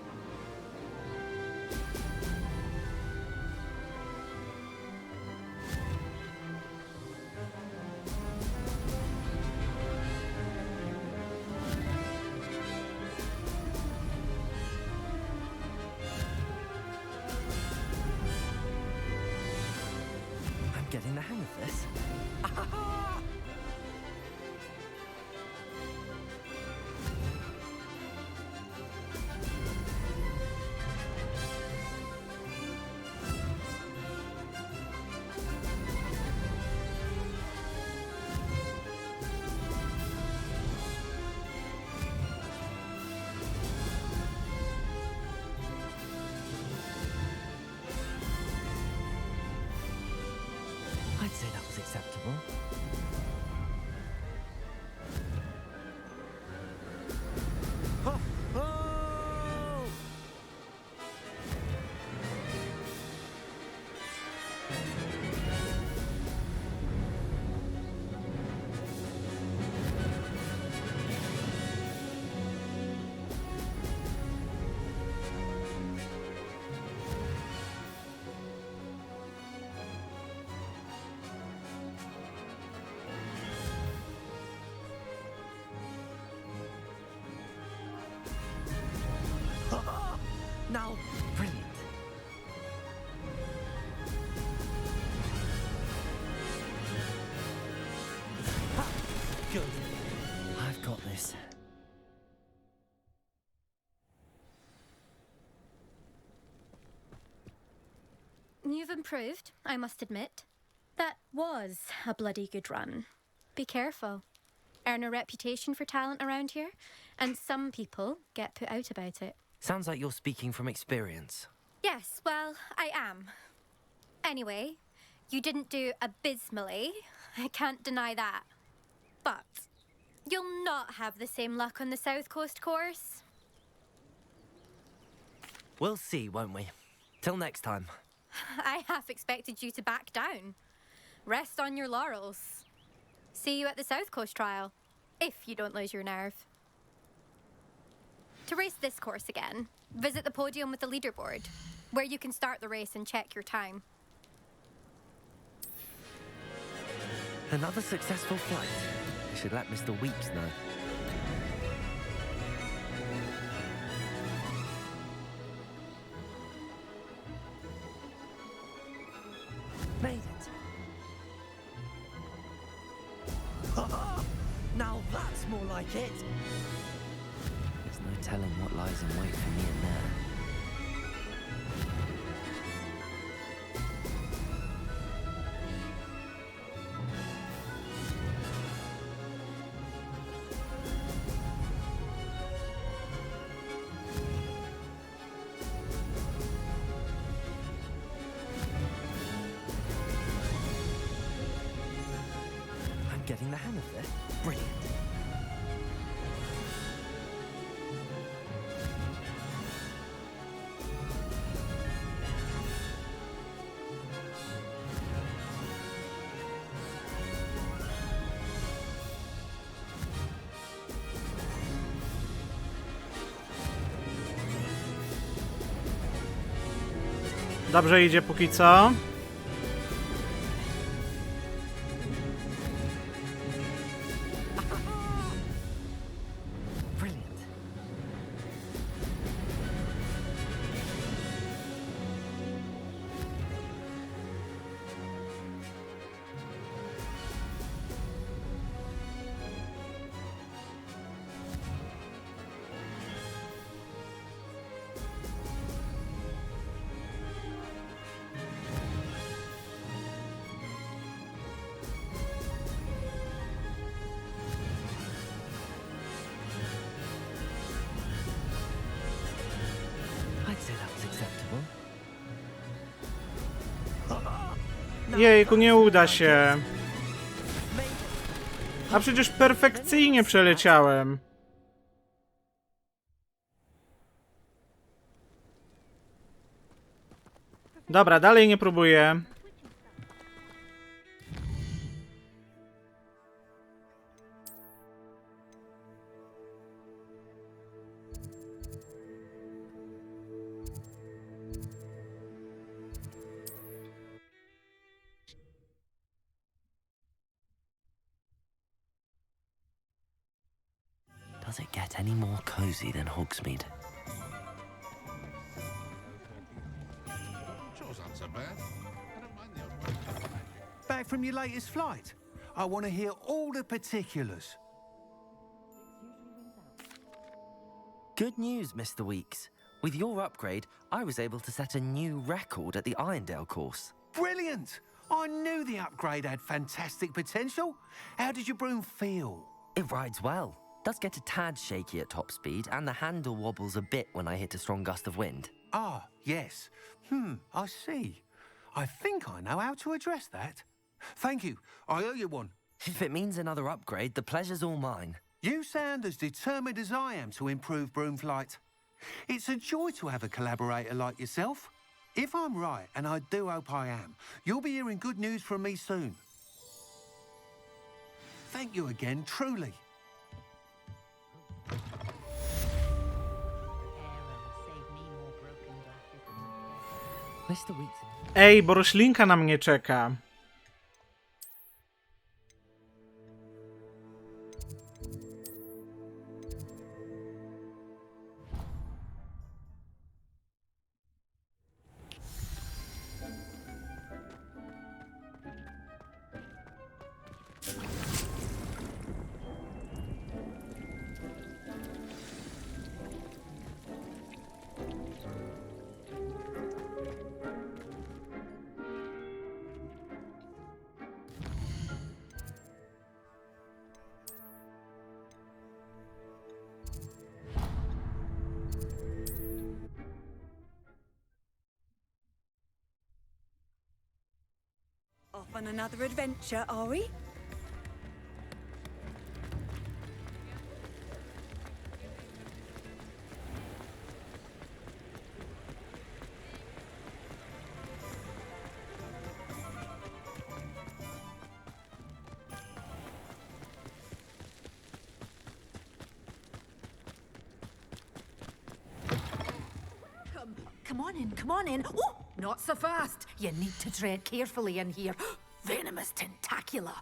getting the hang of this. I'd say that was acceptable. Oh, oh! Now, brilliant. Ha! Good. I've got this.
You've improved, I must admit. That was a bloody good run. Be careful. Earn a reputation for talent around here, and some people get put out about it.
Sounds like you're speaking from experience.
Yes, well, I am. Anyway, you didn't do abysmally. I can't deny that. But you'll not have the same luck on the South Coast course.
We'll see, won't we? Till next time.
I half expected you to back down. Rest on your laurels. See you at the South Coast trial, if you don't lose your nerve. To race this course again, visit the podium with the leaderboard, where you can start the race and check your time.
Another successful flight. I should let Mr. Weeps know. Made it. Now that's more like it. There's no telling what lies in wait for me in there. I'm getting the hang of this. Brilliant.
Dobrze idzie póki co.
Brilliant. I'd say that was acceptable.
Jejku, nie uda się. A przecież perfekcyjnie przeleciałem. Dobra, dalej nie próbuję.
Does it get any more cozy than Hogsmeade?
back from your latest flight? I want to hear all the particulars.
Good news, Mr. Weeks. With your upgrade, I was able to set a new record at the Irondale course.
Brilliant! I knew the upgrade had fantastic potential. How did your broom feel?
It rides well. Does get a tad shaky at top speed, and the handle wobbles a bit when I hit a strong gust of wind.
Ah, yes. I see. I think I know how to address that. Thank you. I owe you one.
If it means another upgrade, the pleasure's all mine.
You sound as determined as I am to improve broom flight. It's a joy to have a collaborator like yourself. If I'm right, and I do hope I am, you'll be hearing good news from me soon. Thank you again, truly.
Mr. Weeks.
Ej, bo roślinka na mnie czeka.
Off on another adventure, are we?
Come on in. Oh, not so fast. You need to tread carefully in here. Venomous tentacula.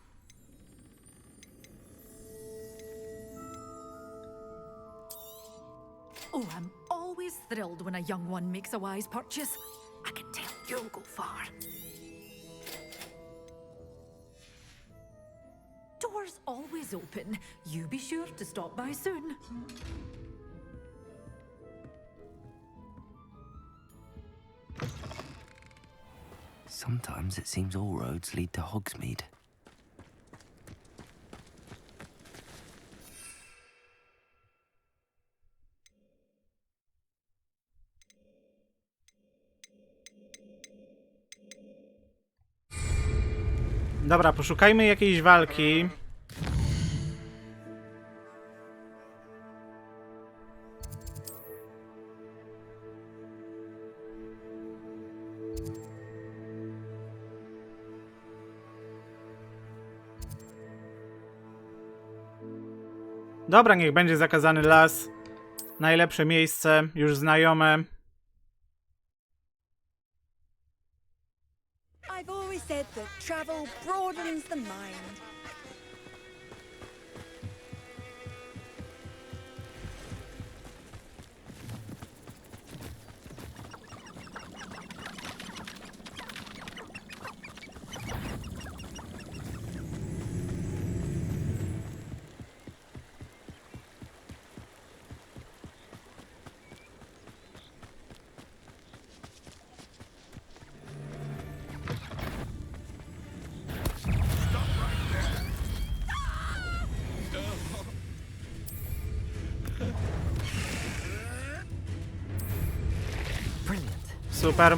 Oh, I'm always thrilled when a young one makes a wise purchase. I can tell you'll go far. Doors always open. You be sure to stop by soon.
Sometimes it seems all roads lead to Hogsmeade.
Dobra, poszukajmy jakiejś walki. Dobra, niech będzie zakazany las. Najlepsze miejsce, już znajome.
I've always said that travel broadens the mind.
Super.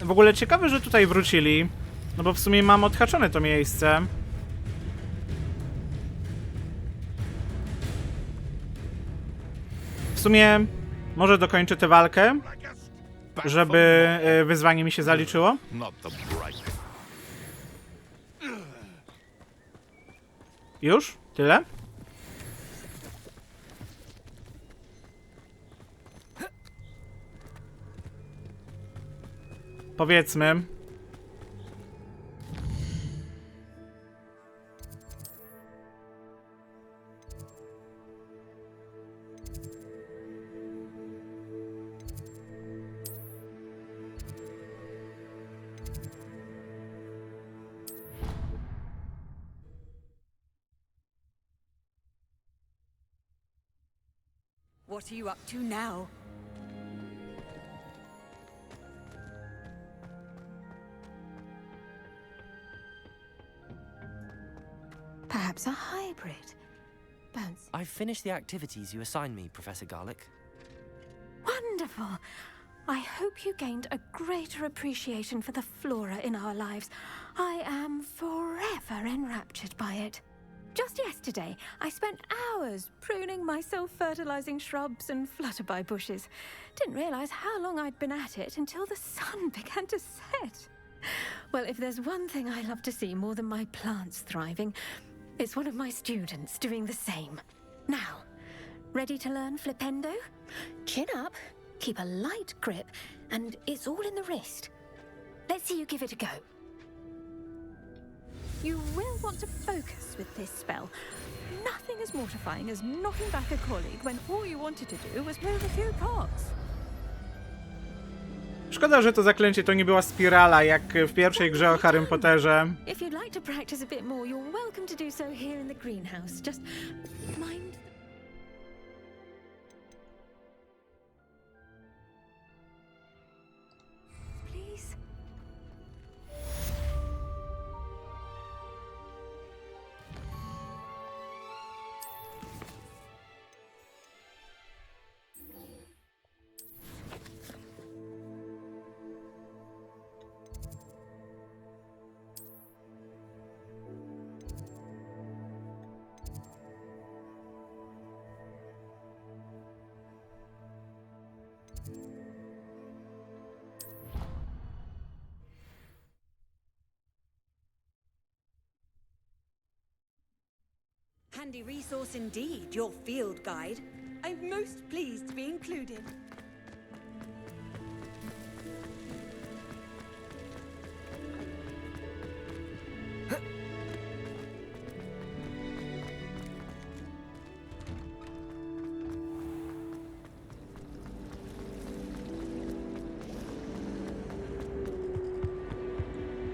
W ogóle ciekawe, że tutaj wrócili. No bo w sumie mam odhaczone to miejsce. W sumie może dokończę tę walkę, żeby wyzwanie mi się zaliczyło. Już? Tyle? Powiedzmy.
What are you up to now?
Perhaps a hybrid. Bounce.
I've finished the activities you assigned me, Professor Garlick.
Wonderful. I hope you gained a greater appreciation for the flora in our lives. I am forever enraptured by it. Just yesterday, I spent hours pruning my self-fertilizing shrubs and flutterby bushes. Didn't realize how long I'd been at it until the sun began to set. Well, if there's one thing I love to see more than my plants thriving, it's one of my students doing the same. Now, ready to learn Flipendo? Chin up, keep a light grip, and it's all in the wrist. Let's see you give it a go. You will want to focus with this spell. Nothing as mortifying as knocking back a colleague when all you wanted to do was move a few pots.
Szkoda, że to zaklęcie to nie była spirala, jak w pierwszej grze o Harrym Potterze.
If you'd like to practice a bit more, you're welcome to do so here in the greenhouse. Just mind. Please.
Handy resource indeed, your field guide. I'm most pleased to be included.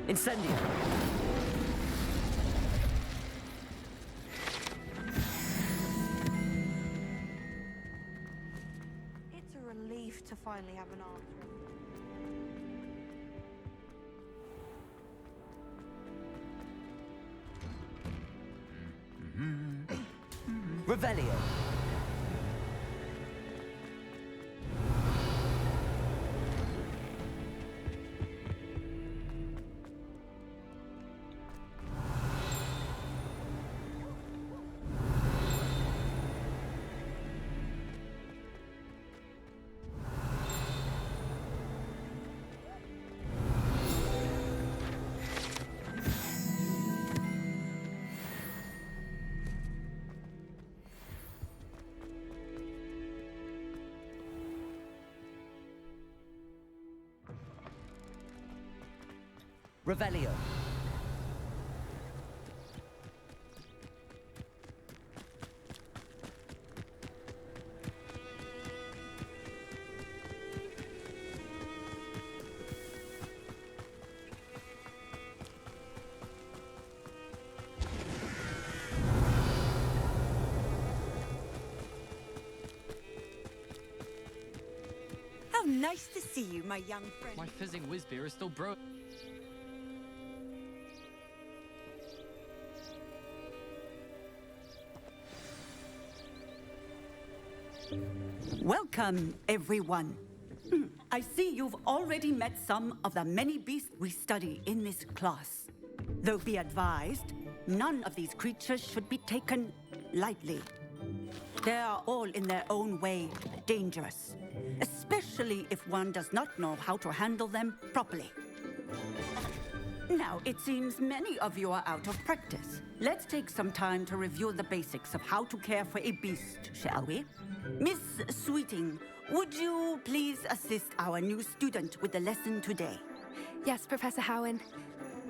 Incendio!
It's a relief to finally have an answer.
Revelio! Revelio.
How nice to see you, my young friend.
My fizzing whiz beer is still broke.
Welcome, everyone. I see you've already met some of the many beasts we study in this class. Though be advised, none of these creatures should be taken lightly. They are all in their own way dangerous, especially if one does not know how to handle them properly. Now, it seems many of you are out of practice. Let's take some time to review the basics of how to care for a beast, shall we? Miss Sweeting, would you please assist our new student with the lesson today?
Yes, Professor Howen.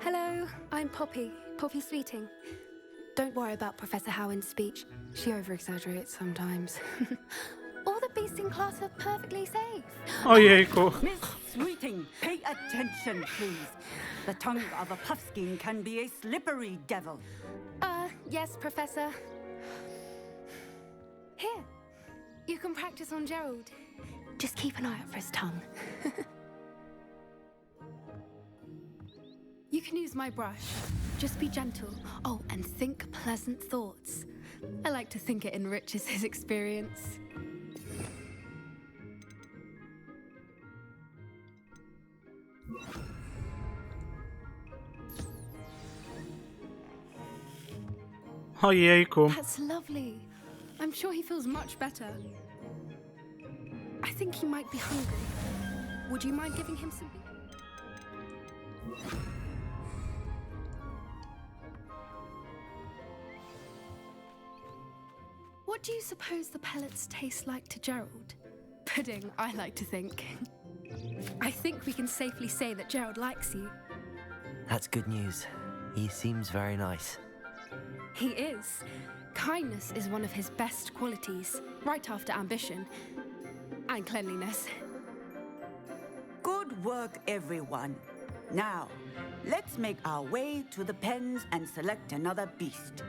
Hello, I'm Poppy Sweeting. Don't worry about Professor Howen's speech. She over-exaggerates sometimes. All the beasts in class are perfectly safe.
Ojejku.
Miss Sweeting, pay attention, please. The tongue of a puffskein can be a slippery devil.
Yes, Professor. Here, you can practice on Gerald. Just keep an eye out for his tongue. You can use my brush. Just be gentle. Oh, and think pleasant thoughts. I like to think it enriches his experience.
Ojejku.
That's lovely. I'm sure he feels much better. I think he might be hungry. Would you mind giving him some... What do you suppose the pellets taste like to Gerald? Pudding, I like to think. I think we can safely say that Gerald likes you.
That's good news. He seems very nice.
He is. Kindness is one of his best qualities, right after ambition and cleanliness.
Good work, everyone. Now, let's make our way to the pens and select another beast.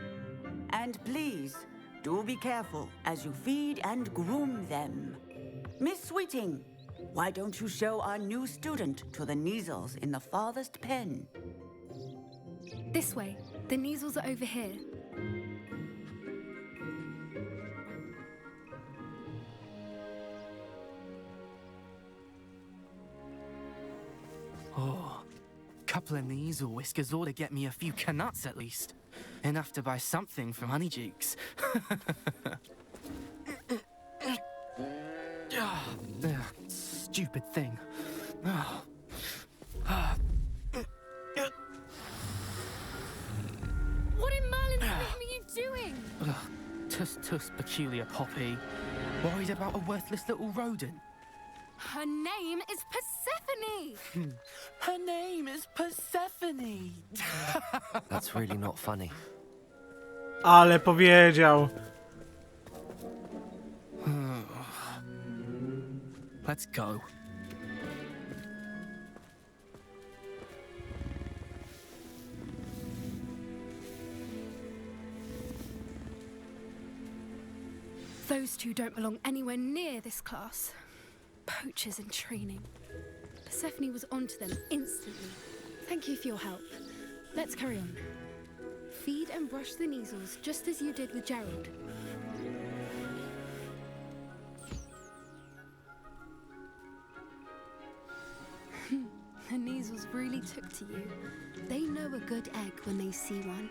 And please, do be careful as you feed and groom them. Miss Sweeting, why don't you show our new student to the Neasels in the farthest pen?
This way. The Neasels are over here.
Oh, couple of Neasel whiskers ought to get me a few canuts at least. Enough to buy something from Honeydukes. Stupid thing.
What in Merlin's name are you doing?
Tuss, peculiar Poppy. Worried about a worthless little rodent.
Her name is Persephone!
Her name is Persephone!
That's really not funny.
Ale powiedział.
Let's go.
Those two don't belong anywhere near this class. Poachers in training. Persephone was onto them instantly. Thank you for your help. Let's carry on. Feed and brush the Neasels just as you did with Gerald. The Neasels really took to you. They know a good egg when they see one.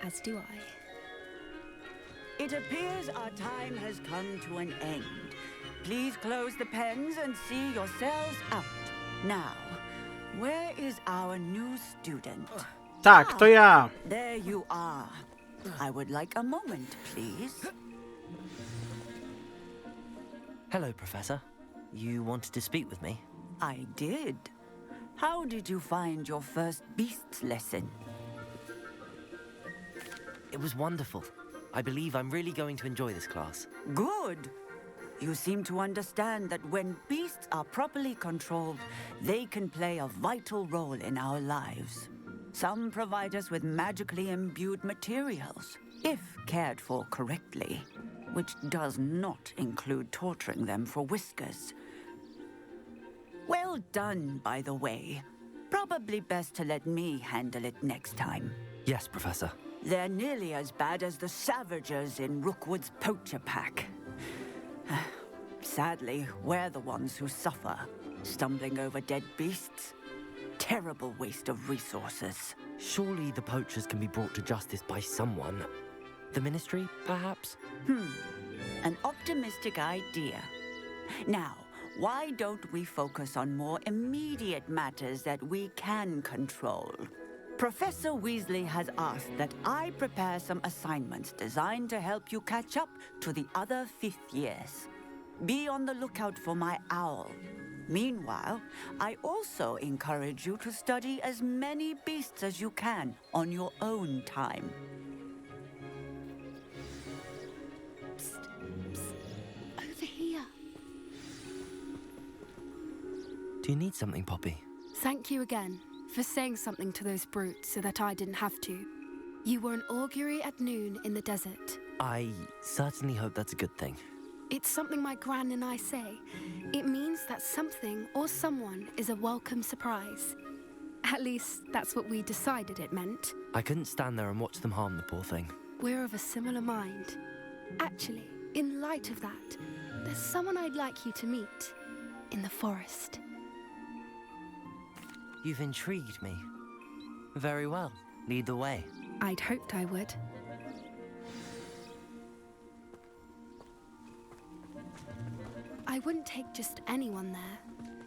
As do I.
It appears our time has come to an end. Please close the pens and see yourselves out. Now, where is our new student?
Tak, to ja.
There you are. I would like a moment, please.
Hello, Professor. You wanted to speak with me?
I did. How did you find your first beasts lesson?
It was wonderful. I believe I'm really going to enjoy this class.
Good. You seem to understand that when beasts are properly controlled, they can play a vital role in our lives. Some provide us with magically imbued materials, if cared for correctly, which does not include torturing them for whiskers. Well done, by the way. Probably best to let me handle it next time.
Yes, Professor.
They're nearly as bad as the Savagers in Rookwood's poacher pack. Sadly, we're the ones who suffer, stumbling over dead beasts. Terrible waste of resources.
Surely the poachers can be brought to justice by someone. The Ministry, perhaps?
An optimistic idea. Now, why don't we focus on more immediate matters that we can control? Professor Weasley has asked that I prepare some assignments designed to help you catch up to the other 5th years. Be on the lookout for my owl. Meanwhile, I also encourage you to study as many beasts as you can on your own time.
Over here.
Do you need something, Poppy?
Thank you again for saying something to those brutes so that I didn't have to. You were an augury at noon in the desert.
I certainly hope that's a good thing.
It's something my gran and I say. It means that something or someone is a welcome surprise. At least, that's what we decided it meant.
I couldn't stand there and watch them harm the poor thing.
We're of a similar mind. Actually, in light of that, there's someone I'd like you to meet in the forest.
You've intrigued me. Very well. Lead the way.
I'd hoped I would. I wouldn't take just anyone there.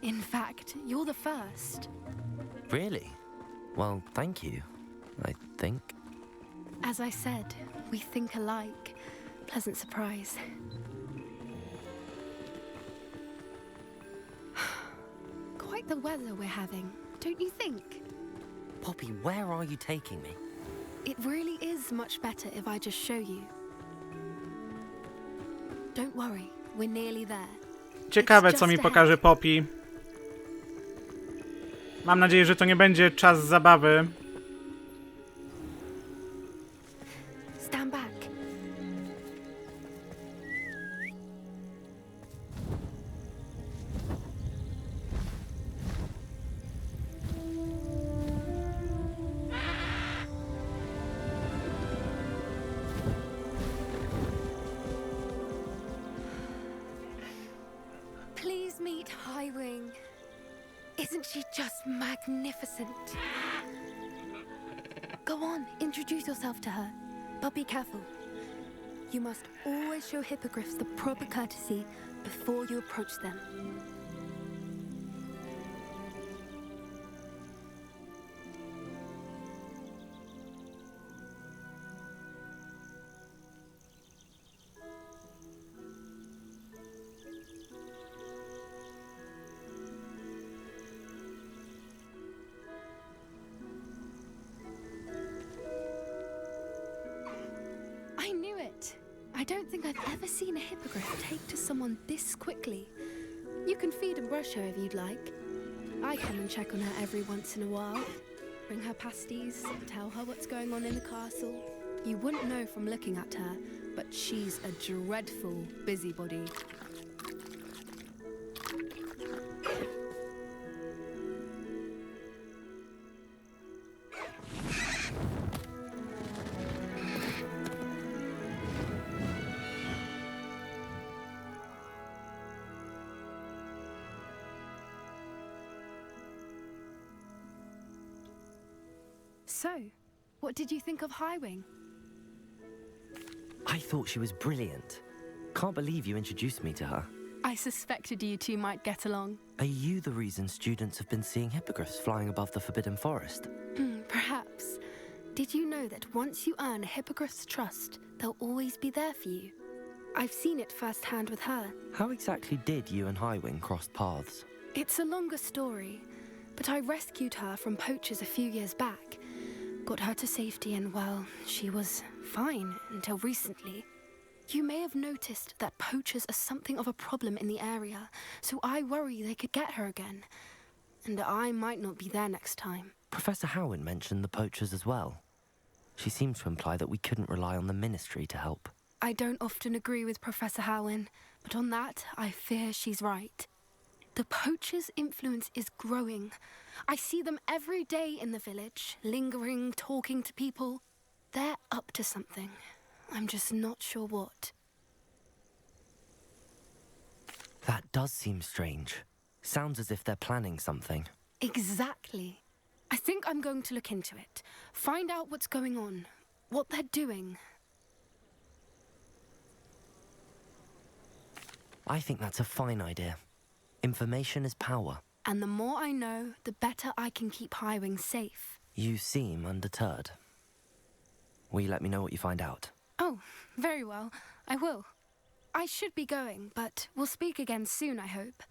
In fact, you're the first.
Really? Well, thank you, I think.
As I said, we think alike. Pleasant surprise. Quite the weather we're having, don't you think?
Poppy, where are you taking me?
It really is much better if I just show you. Don't worry, we're nearly there.
Ciekawe, co mi pokaże Poppy. Mam nadzieję, że to nie będzie czas zabawy.
Stand back. Please meet Highwing. Isn't she just magnificent? Go on, introduce yourself to her. But be careful. You must always show hippogriffs the proper courtesy before you approach them. I knew it. I don't think I've ever seen a hippogriff take to someone this quickly. You can feed and brush her if you'd like. I come and check on her every once in a while. Bring her pasties, tell her what's going on in the castle. You wouldn't know from looking at her, but she's a dreadful busybody. So, what did you think of Highwing?
I thought she was brilliant. Can't believe you introduced me to her.
I suspected you two might get along.
Are you the reason students have been seeing hippogriffs flying above the Forbidden Forest?
Perhaps. Did you know that once you earn a hippogriff's trust, they'll always be there for you? I've seen it firsthand with her.
How exactly did you and Highwing cross paths?
It's a longer story, but I rescued her from poachers a few years back. Got her to safety and, well, she was fine until recently. You may have noticed that poachers are something of a problem in the area, so I worry they could get her again. And I might not be there next time.
Professor Howin mentioned the poachers as well. She seemed to imply that we couldn't rely on the Ministry to help.
I don't often agree with Professor Howin, but on that, I fear she's right. The poachers' influence is growing. I see them every day in the village, lingering, talking to people. They're up to something. I'm just not sure what.
That does seem strange. Sounds as if they're planning something.
Exactly. I think I'm going to look into it. Find out what's going on, what they're doing.
I think that's a fine idea. Information is power.
And the more I know, the better I can keep Highwing safe.
You seem undeterred. Will you let me know what you find out?
Oh, very well. I will. I should be going, but we'll speak again soon, I hope.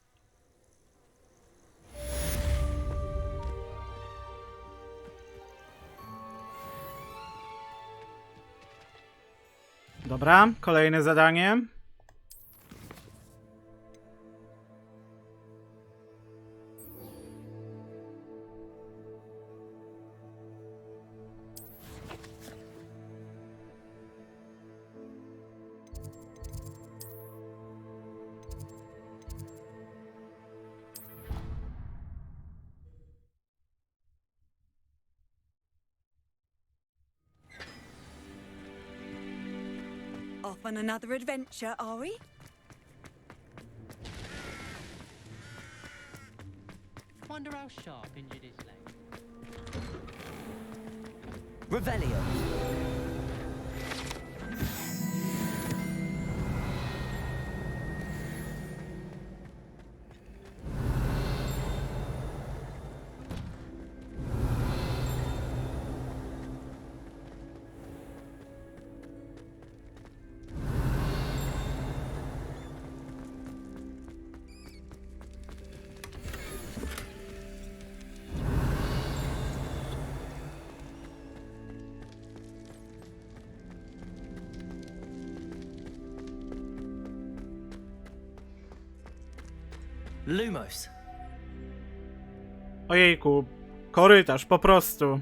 Dobra, kolejne zadanie.
Off on another adventure, are we?
Wonder how sharp injured his leg.
Revelio. Lumos.
Ojejku, korytarz, po prostu.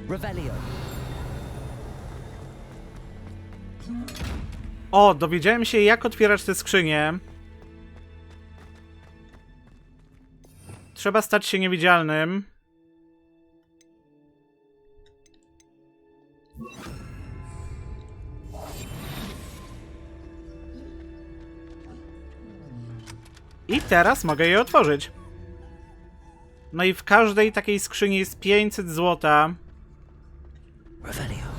Revelio.
O, dowiedziałem się, jak otwierać te skrzynie. Trzeba stać się niewidzialnym. I teraz mogę je otworzyć. No i w każdej takiej skrzyni jest 500 złota.
Revelio.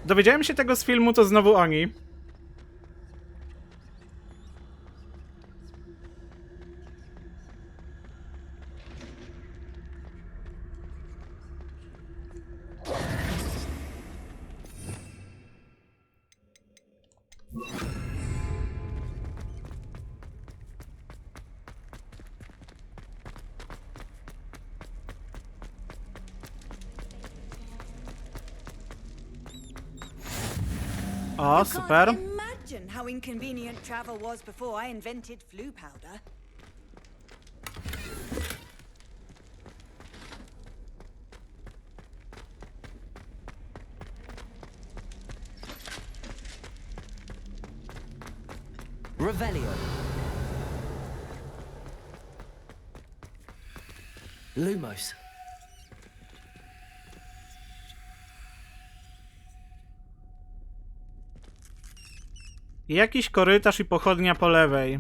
Dowiedziałem się tego z filmu, to znowu oni. O, super.
Imagine how inconvenient travel was before I invented flu powder.
Revelio. Lumos.
Jakiś korytarz i pochodnia po lewej.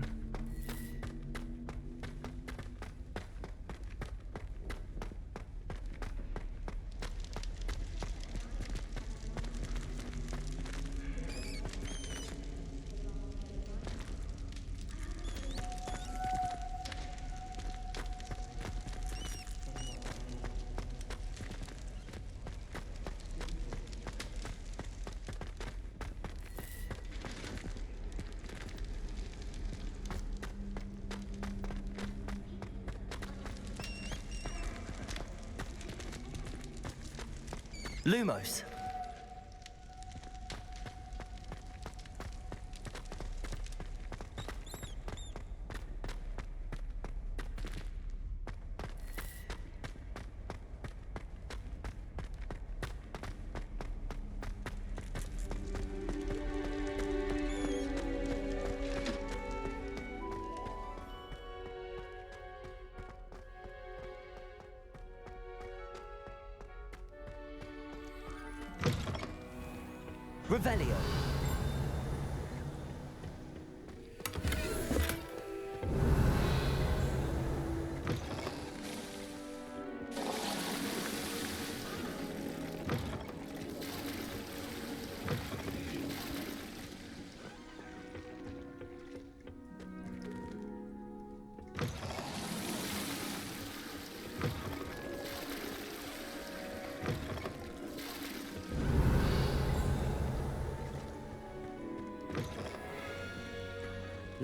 Lumos. Revelio.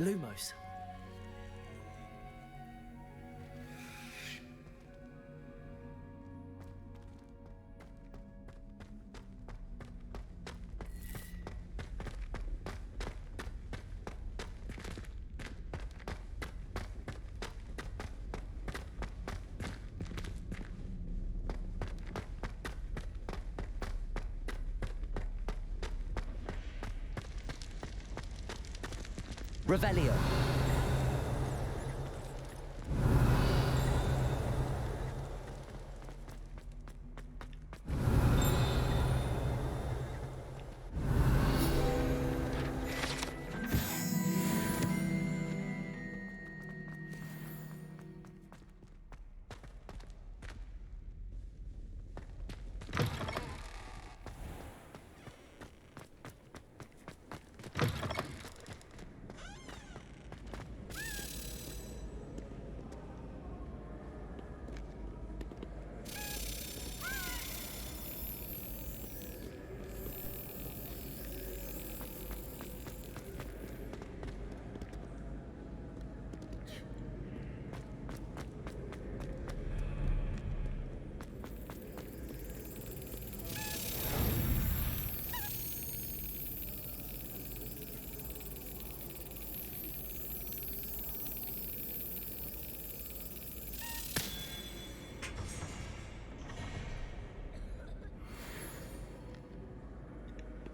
Lumos. Revelio.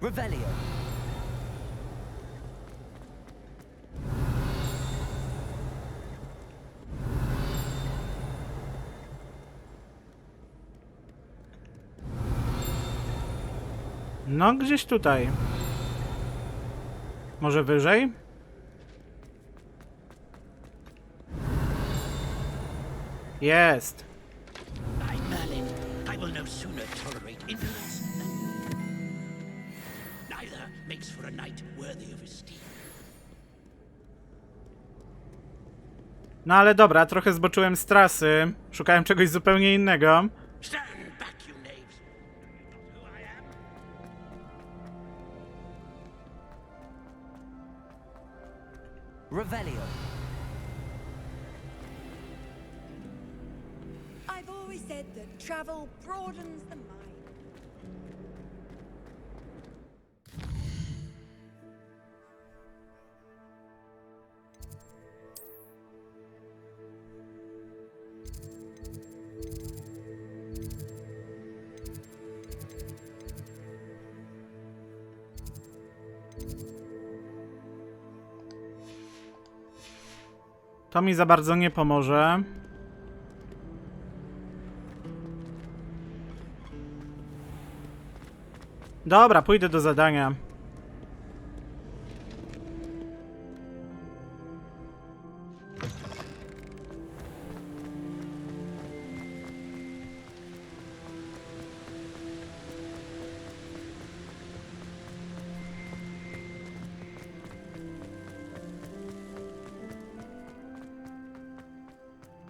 Revelio.
No, gdzieś tutaj. Może wyżej? Jest.
I'm Merlin. I will no sooner tolerate indolence than... Neither makes for a knight worthy of esteem.
No ale dobra, trochę zboczyłem z trasy. Szukałem czegoś zupełnie innego.
Stand back, you knaves. Not who I am.
Revelio.
I've always said that travel broadens the mind.
To mi za bardzo nie pomoże. Dobra, pójdę do zadania.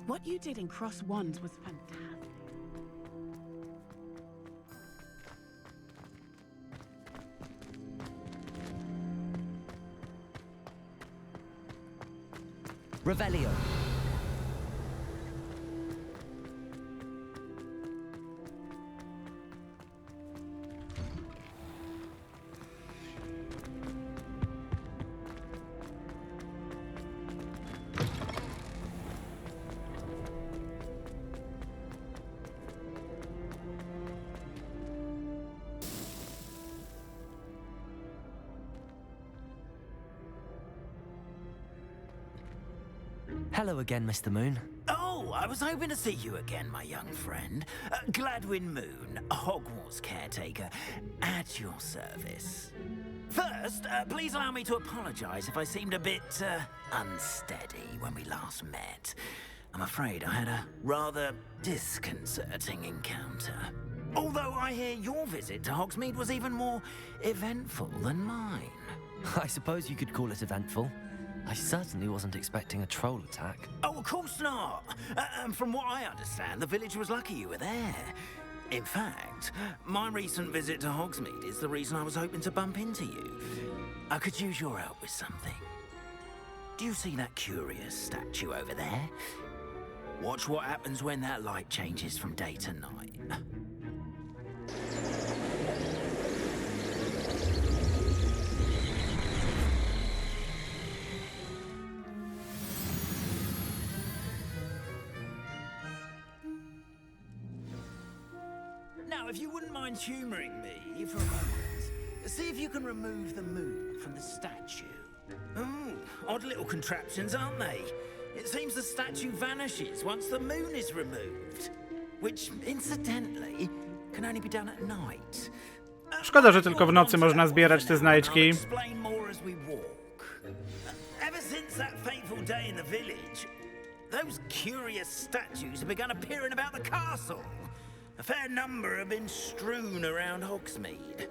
What you did in Cross Wands was fantastic.
Revelio. Hello again, Mr. Moon.
Oh, I was hoping to see you again, my young friend. Gladwin Moon, Hogwarts caretaker, at your service. First, please allow me to apologize if I seemed a bit, unsteady when we last met. I'm afraid I had a rather disconcerting encounter. Although I hear your visit to Hogsmeade was even more eventful than mine.
I suppose you could call it eventful. I certainly wasn't expecting a troll attack.
Oh, of course not. And from what I understand, the village was lucky you were there. In fact, my recent visit to Hogsmeade is the reason I was hoping to bump into you. I could use your help with something. Do you see that curious statue over there? Watch what happens when that light changes from day to night. Now, if you wouldn't mind humouring me for a moment, see if you can remove the moon from the statue. Oh, odd little contraptions, aren't they? It seems the statue vanishes once the moon is removed, which, incidentally, can only be done at night.
Szkoda, że tylko w nocy można zbierać te znajdźki.
Explain more as we walk. Ever since that fateful day in the village, those curious statues have begun appearing about the castle. A fair number have been strewn around Hogsmeade.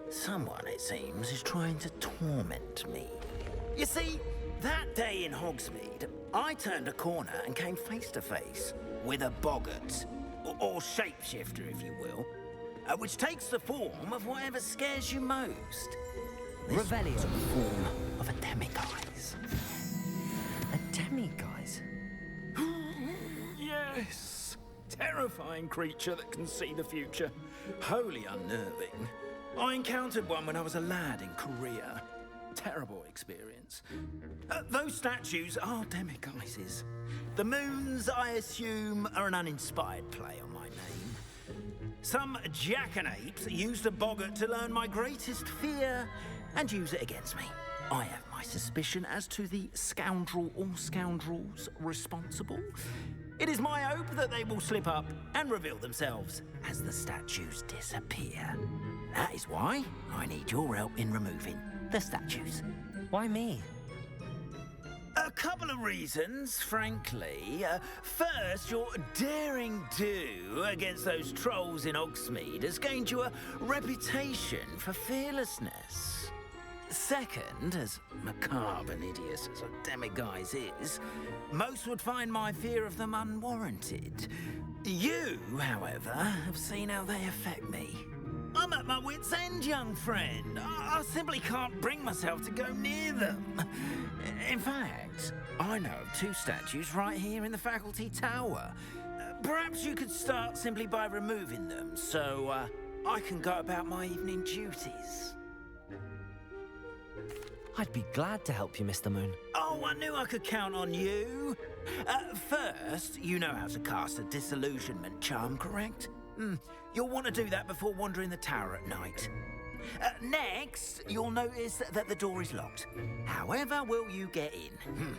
Someone, it seems, is trying to torment me. You see, that day in Hogsmeade, I turned a corner and came face to face with a boggart, or shapeshifter, if you will, which takes the form of whatever scares you most.
Revelio.
This was the form of a demiguise.
A demiguise?
Yes. Terrifying creature that can see the future. Wholly unnerving. I encountered one when I was a lad in Korea. Terrible experience. Those statues are demiguises. The moons, I assume, are an uninspired play on my name. Some jackanapes used a boggart to learn my greatest fear and use it against me. I have my suspicion as to the scoundrel or scoundrels responsible. It is my hope that they will slip up and reveal themselves as the statues disappear. That is why I need your help in removing the statues.
Why me?
A couple of reasons, frankly. First, your daring do against those trolls in Hogsmeade has gained you a reputation for fearlessness. Second, as macabre and hideous as a demiguise is, most would find my fear of them unwarranted. You, however, have seen how they affect me. I'm at my wit's end, young friend. I simply can't bring myself to go near them. In fact, I know of two statues right here in the faculty tower. Perhaps you could start simply by removing them, so I can go about my evening duties.
I'd be glad to help you, Mr. Moon.
Oh, I knew I could count on you. First, you know how to cast a disillusionment charm, correct? You'll want to do that before wandering the tower at night. Next, you'll notice that the door is locked. However will you get in?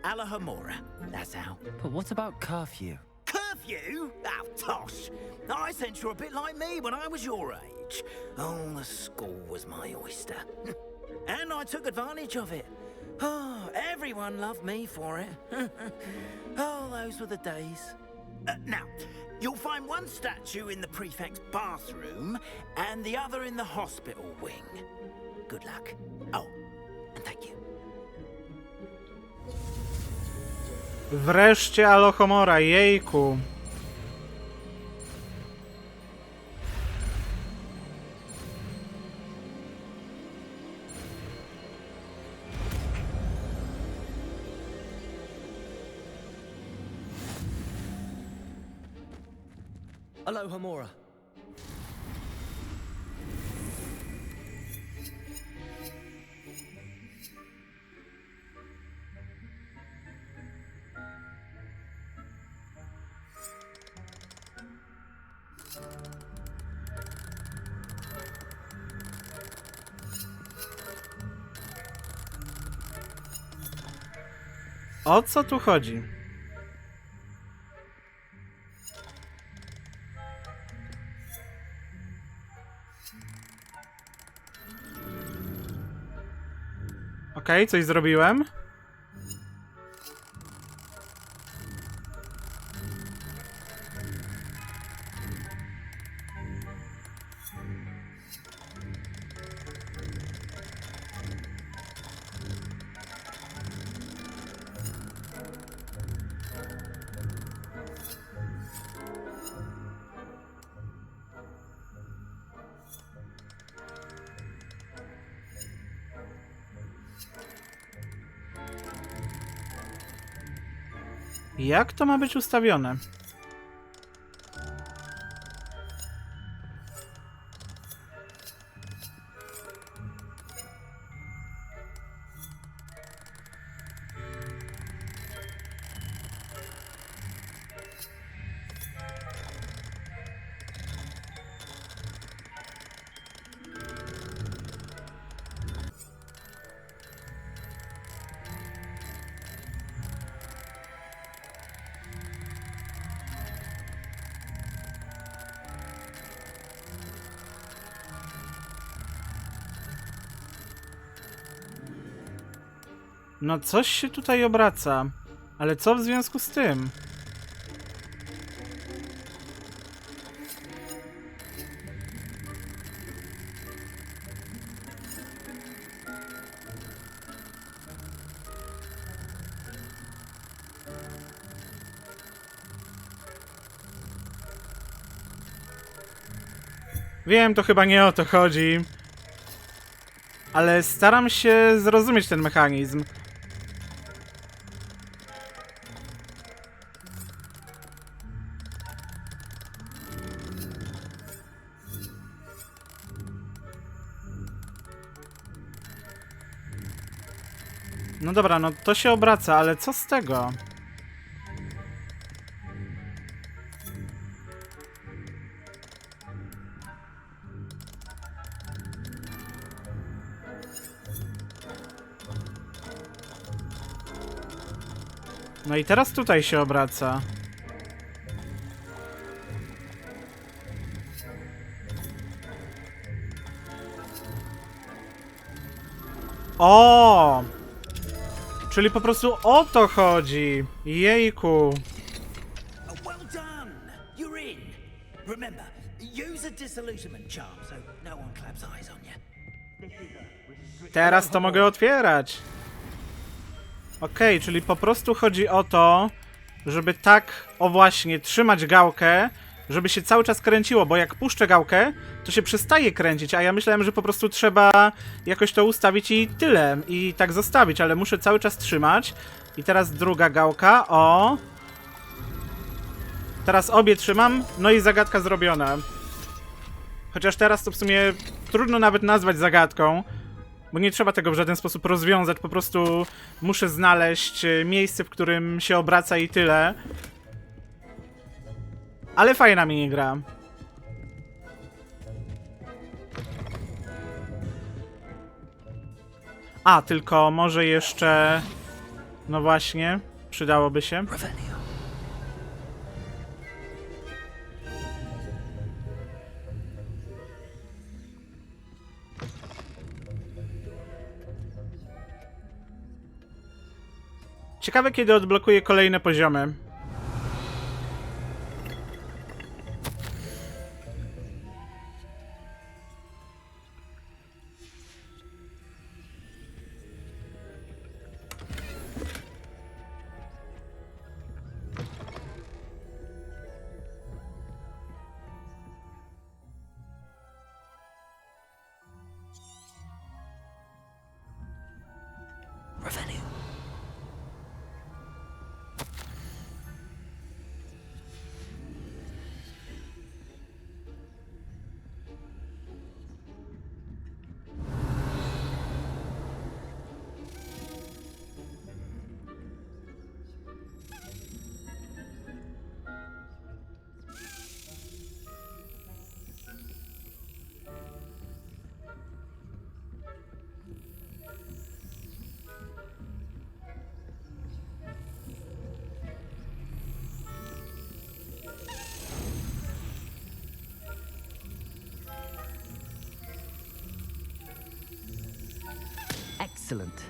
Alahomora, that's how.
But what about curfew?
Curfew? Oh, tosh. I sense you're a bit like me when I was your age. Oh, the school was my oyster. And I took advantage of it. Oh, everyone loved me for it. Oh, those were the days. Now, you'll find one statue in the prefect's bathroom and the other in the hospital wing. Good luck. Oh, and thank you.
Wreszcie Alohomora, jejku.
Alohomora.
O co tu chodzi? Okej, coś zrobiłem. Jak to ma być ustawione? No coś się tutaj obraca. Ale co w związku z tym? Wiem, to chyba nie o to chodzi. Ale staram się zrozumieć ten mechanizm. No dobra, no to się obraca, ale co z tego? No i teraz tutaj się obraca. O! Czyli po prostu o to chodzi. Jejku.
Well done. You're in. Remember, use a disillusionment charm so no one claps eyes on you.
Teraz to mogę otwierać. Okej, czyli po prostu chodzi o to, żeby tak, o właśnie, trzymać gałkę, żeby się cały czas kręciło, bo jak puszczę gałkę, to się przestaje kręcić, a ja myślałem, że po prostu trzeba jakoś to ustawić i tyle, i tak zostawić, ale muszę cały czas trzymać. I teraz druga gałka, o. Teraz obie trzymam, no i zagadka zrobiona. Chociaż teraz to w sumie trudno nawet nazwać zagadką. Bo nie trzeba tego w żaden sposób rozwiązać, po prostu muszę znaleźć miejsce, w którym się obraca i tyle. Ale fajna minigra. A, tylko może jeszcze... No właśnie, przydałoby się. Ciekawe, kiedy odblokuję kolejne poziomy.
Excellent.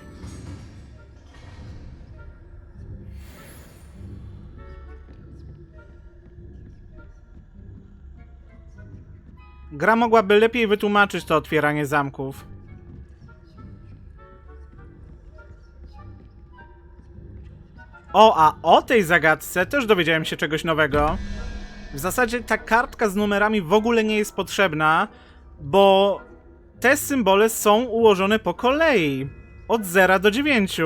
Gra mogłaby lepiej wytłumaczyć to otwieranie zamków. O, a o tej zagadce też dowiedziałem się czegoś nowego. W zasadzie ta kartka z numerami w ogóle nie jest potrzebna, bo te symbole są ułożone po kolei. od 0 do 9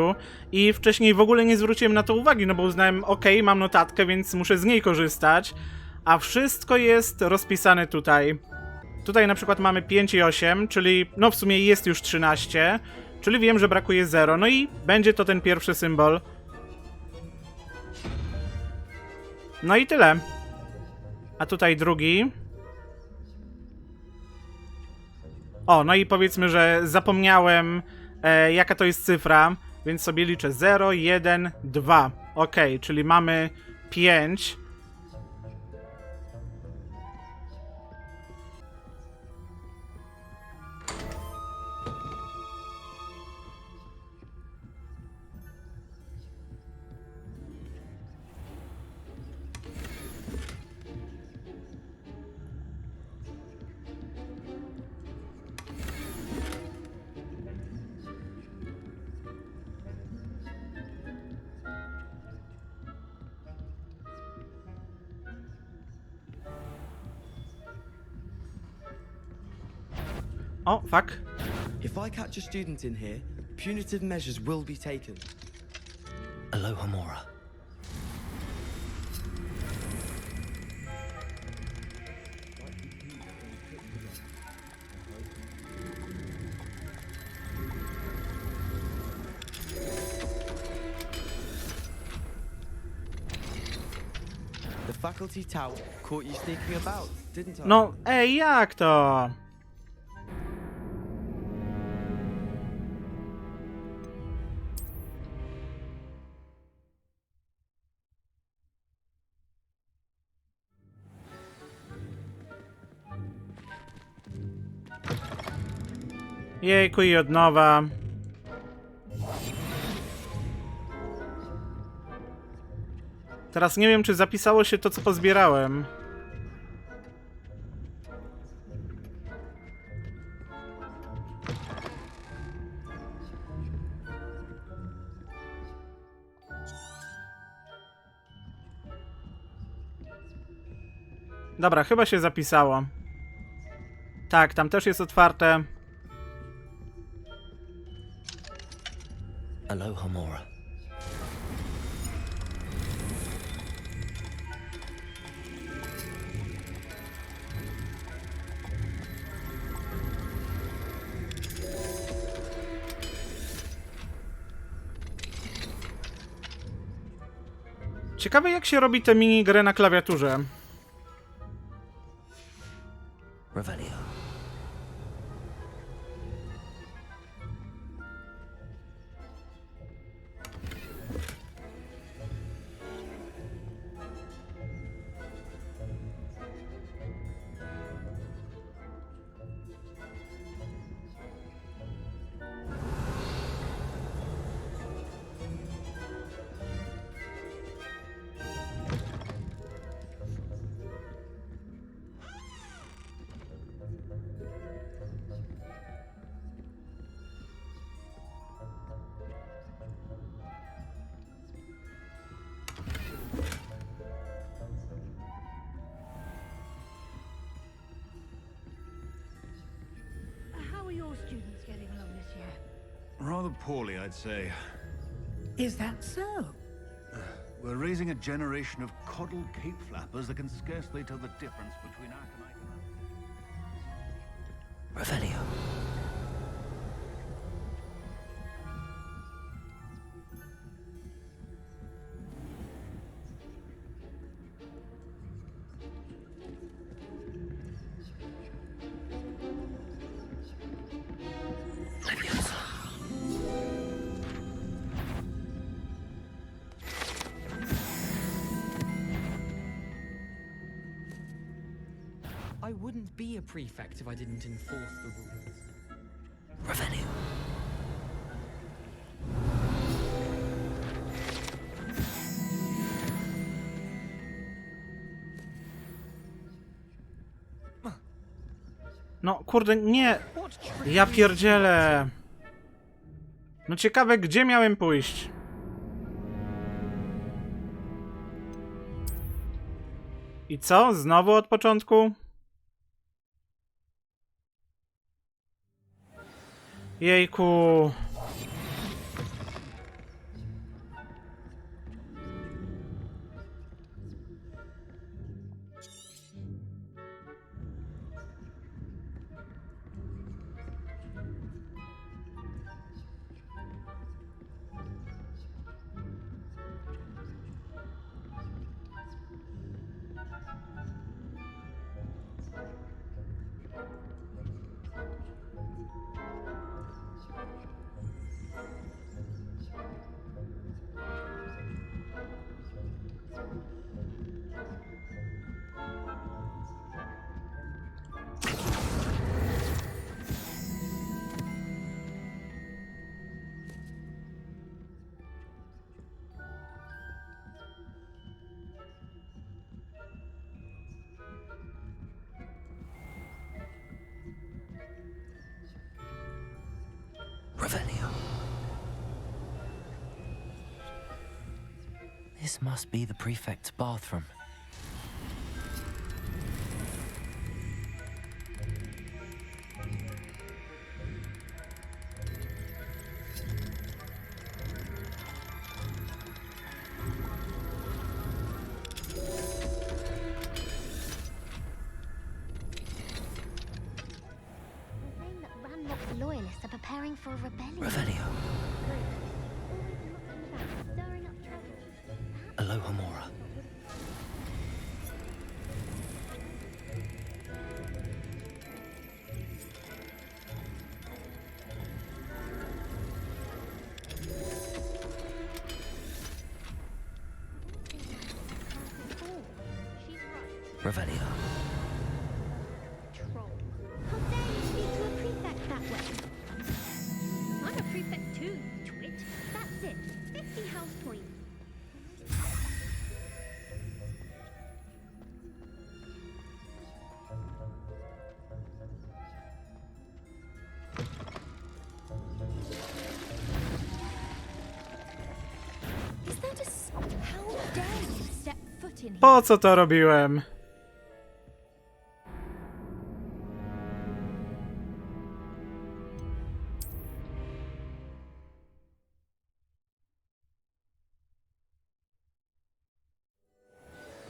i wcześniej w ogóle nie zwróciłem na to uwagi, no bo uznałem, okej, mam notatkę, więc muszę z niej korzystać, a wszystko jest rozpisane tutaj. Tutaj na przykład mamy 5 i 8, czyli no w sumie jest już 13, czyli wiem, że brakuje 0, no i będzie to ten pierwszy symbol. No i tyle. A tutaj drugi. O, no i powiedzmy, że zapomniałem jaka to jest cyfra, więc sobie liczę 0, 1, 2. Ok, czyli mamy 5. Oh, fuck.
If I catch a student in here, punitive measures will be taken.
Alohomora.
The faculty tout caught you sneaking about, didn't I?
No, ej, jak to? Jejku, i od nowa. Teraz nie wiem, czy zapisało się to, co pozbierałem. Dobra, chyba się zapisało. Tak, tam też jest otwarte.
Alohomora.
Ciekawe, jak się robi tę minigrę na klawiaturze.
Revelio.
How are your students getting along this year?
Rather poorly, I'd say.
Is that so?
We're raising a generation of coddled cape flappers that can scarcely tell the difference between aconite and...
Revelio.
I wouldn't be a prefect if I didn't enforce the rules.
Revelio.
No, kurde, nie. Ja pierdzielę. No ciekawe, gdzie miałem pójść. I co? Znowu od początku? Jejku.
This must be the prefect's bathroom.
Loyalists are preparing for a rebellion.
Revelio. Aloha Mora. Revelio.
I'm a prefect too, twit. That's it. 50 house points.
Is that a... How dare you step foot in here?
Po co to robiłem?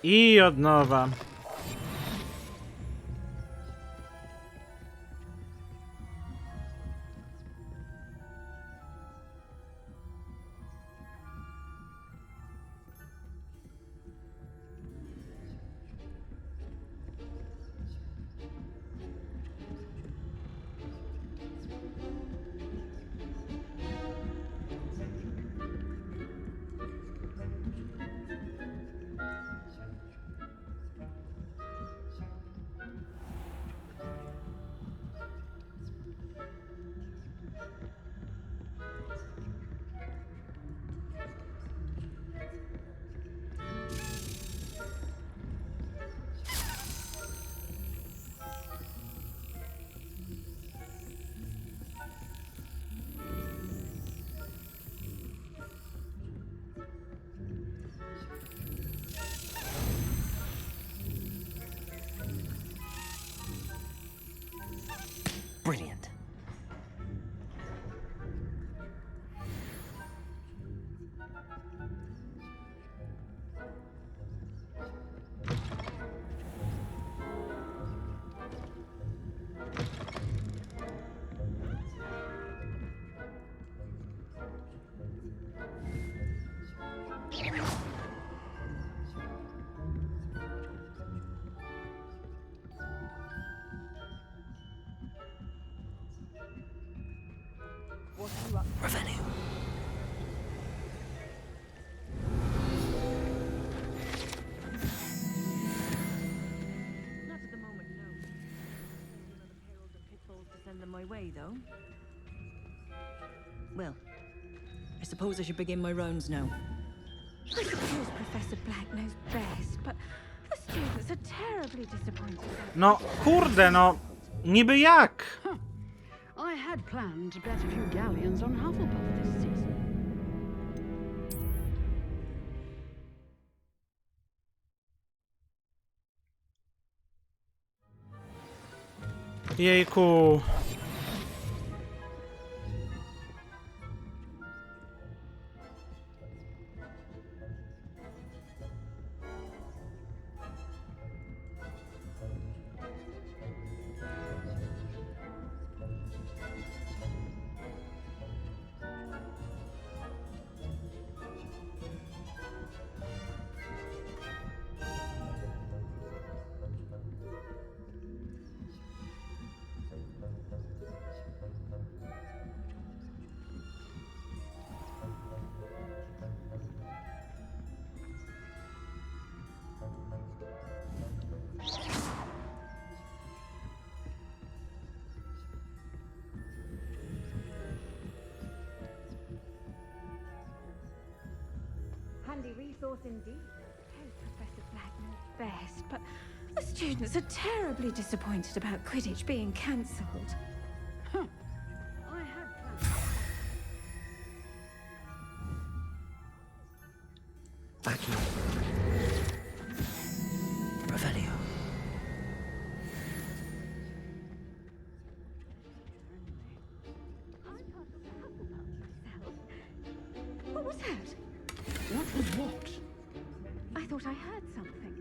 I od nowa.
Brilliant. Revenue.
Not at the moment, no. Other perils and pitfalls to send them my way, though. Well, I suppose I should begin my rounds now.
I suppose Professor Black knows best, but the students are terribly disappointed.
No, kurde, no. Niby jak?
I had planned to bet a few galleons on Hufflepuff this season.
Jejku.
Handy resource indeed. Professor Black knows best, but the students are terribly disappointed about Quidditch being cancelled.
I had planned.
Back in
thought I heard something.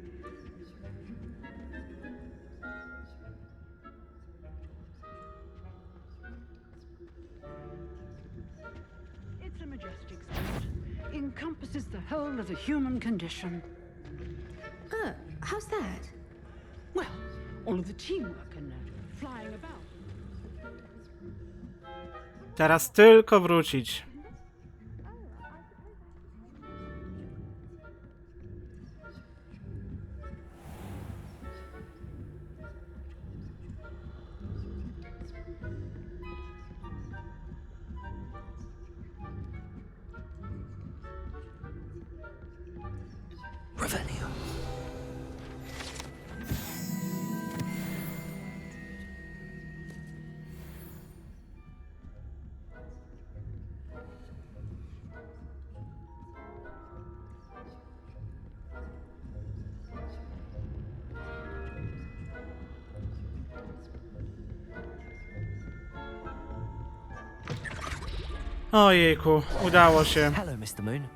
It's a majestic spirit. Encompasses the whole of the human condition.
Oh, how's that?
Well, all of the teamwork and flying about.
Teraz tylko wrócić. Ojejku, udało się.
Hello, Mr. Moon.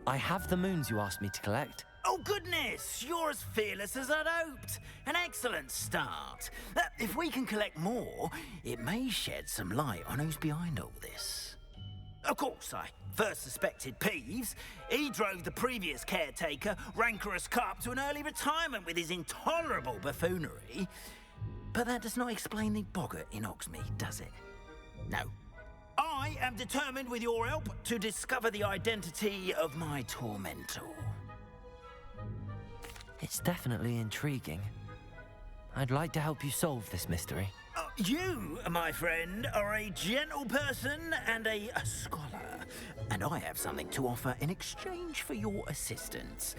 I have the moons you asked me to collect.
Oh, goodness! You're as fearless as I'd hoped. An excellent start. If we can collect more, it may shed some light on who's behind all this. Of course, I first suspected Peeves. He drove the previous caretaker, Rancorous Carp, to an early retirement with his intolerable buffoonery. But that does not explain the boggart in Hogsmeade, does it? No. I am determined, with your help, to discover the identity of my tormentor.
It's definitely intriguing. I'd like to help you solve this mystery.
You, my friend, are a gentle person and a scholar, and I have something to offer in exchange for your assistance.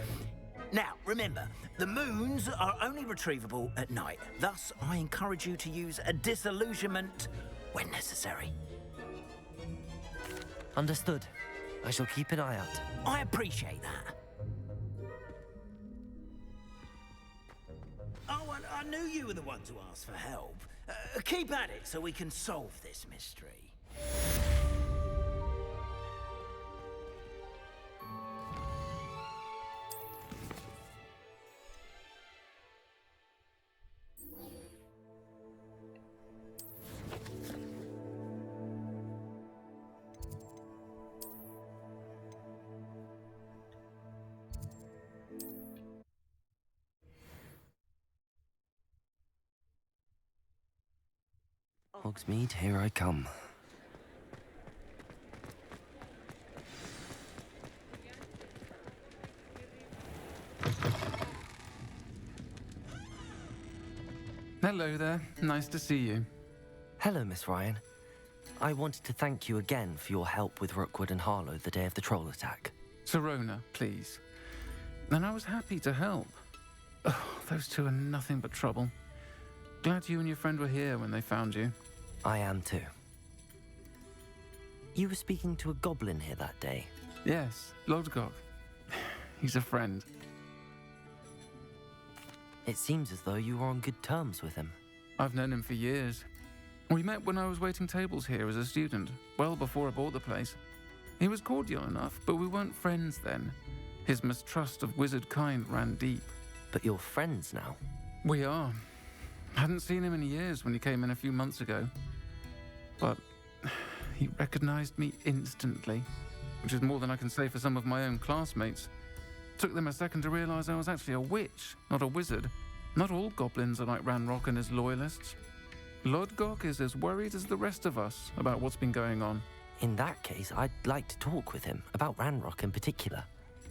Now, remember, the moons are only retrievable at night. Thus, I encourage you to use a disillusionment when necessary.
Understood. I shall keep an eye out.
I appreciate that. Oh, and I knew you were the one to ask for help. Keep at it so we can solve this mystery.
Hogsmeade, here I come.
Hello there. Nice to see you.
Hello, Miss Ryan. I wanted to thank you again for your help with Rookwood and Harlow the day of the troll attack.
Sirona, please. And I was happy to help. Oh, those two are nothing but trouble. Glad you and your friend were here when they found you.
I am too. You were speaking to a goblin here that day.
Yes, Lodgok. He's a friend.
It seems as though you were on good terms with him.
I've known him for years. We met when I was waiting tables here as a student, well before I bought the place. He was cordial enough, but we weren't friends then. His mistrust of wizard kind ran deep.
But you're friends now?
We are. Hadn't seen him in years when he came in a few months ago. But he recognized me instantly, which is more than I can say for some of my own classmates. Took them a second to realize I was actually a witch, not a wizard. Not all goblins are like Ranrock and his loyalists. Lodgok is as worried as the rest of us about what's been going on.
In that case, I'd like to talk with him, about Ranrock in particular.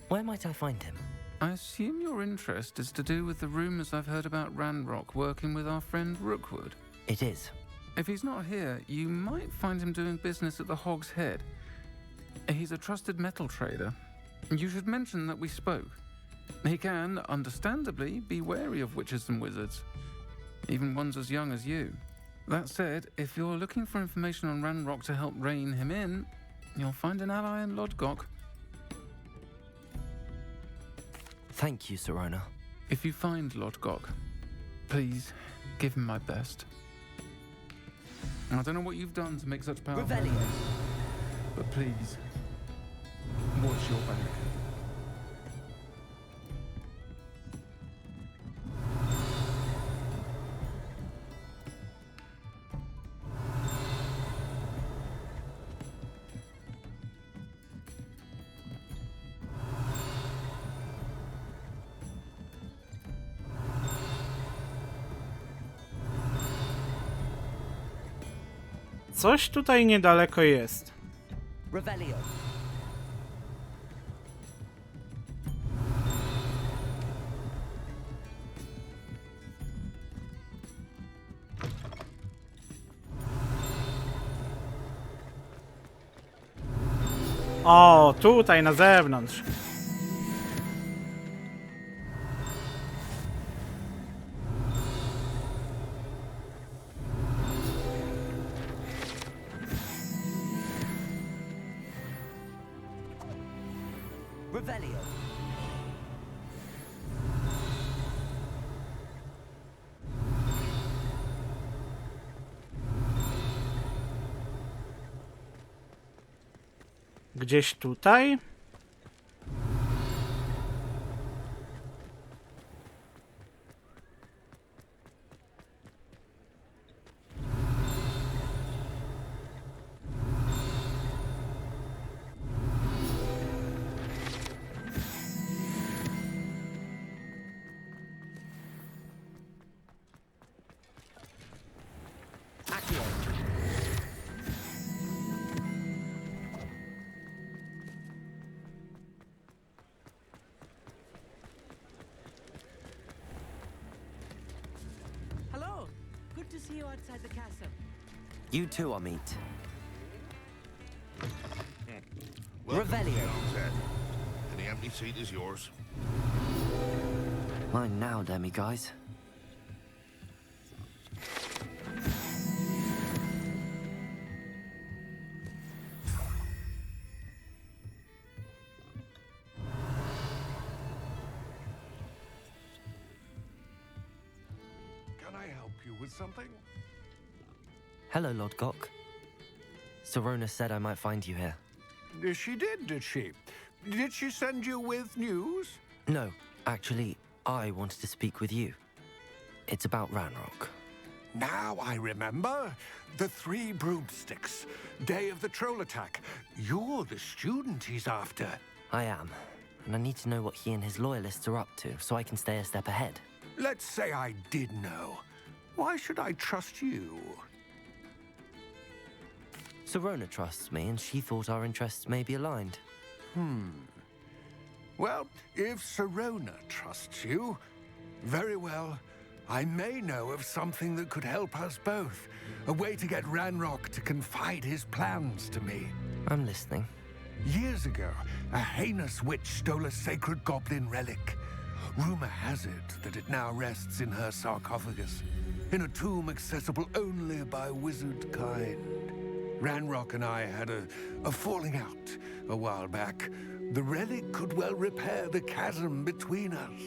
Where might I find him?
I assume your interest is to do with the rumors I've heard about Ranrock working with our friend Rookwood.
It is.
If he's not here, you might find him doing business at the Hog's Head. He's a trusted metal trader. You should mention that we spoke. He can, understandably, be wary of witches and wizards, even ones as young as you. That said, if you're looking for information on Ranrock to help rein him in, you'll find an ally in Lodgok.
Thank you, Sirona.
If you find Lodgok, please give him my best. I don't know what you've done to make such powerful...
Revelio.
But please, watch your back.
Coś tutaj niedaleko jest.
Revelio.
O, tutaj na zewnątrz.
Revelio.
Gdzieś tutaj?
Hello. Good to see you outside the castle.
You two are meet.
Welcome,
Revelio.
young Ted. And the empty seat is yours.
Mine now, demi guys.
Can I help you with something?
Hello, Lord Gok. Serona said I might find you here.
She did she? Did she send you with news?
No, actually, I wanted to speak with you. It's about Ranrock.
Now I remember. The 3 broomsticks. Day of the troll attack. You're the student he's after.
I am, and I need to know what he and his loyalists are up to so I can stay a step ahead.
Let's say I did know. Why should I trust you?
Serona trusts me, and she thought our interests may be aligned.
Well, if Serona trusts you, very well. I may know of something that could help us both. A way to get Ranrock to confide his plans to me.
I'm listening.
Years ago, a heinous witch stole a sacred goblin relic. Rumor has it that it now rests in her sarcophagus, in a tomb accessible only by wizard kind. Ranrock and I had a falling out a while back. The relic could well repair the chasm between us.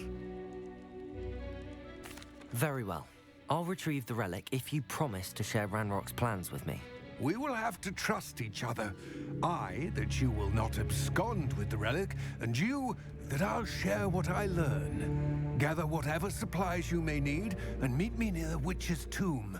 Very well. I'll retrieve the relic if you promise to share Ranrock's plans with me.
We will have to trust each other. I, that you will not abscond with the relic, and you, that I'll share what I learn. Gather whatever supplies you may need, and meet me near the witch's tomb.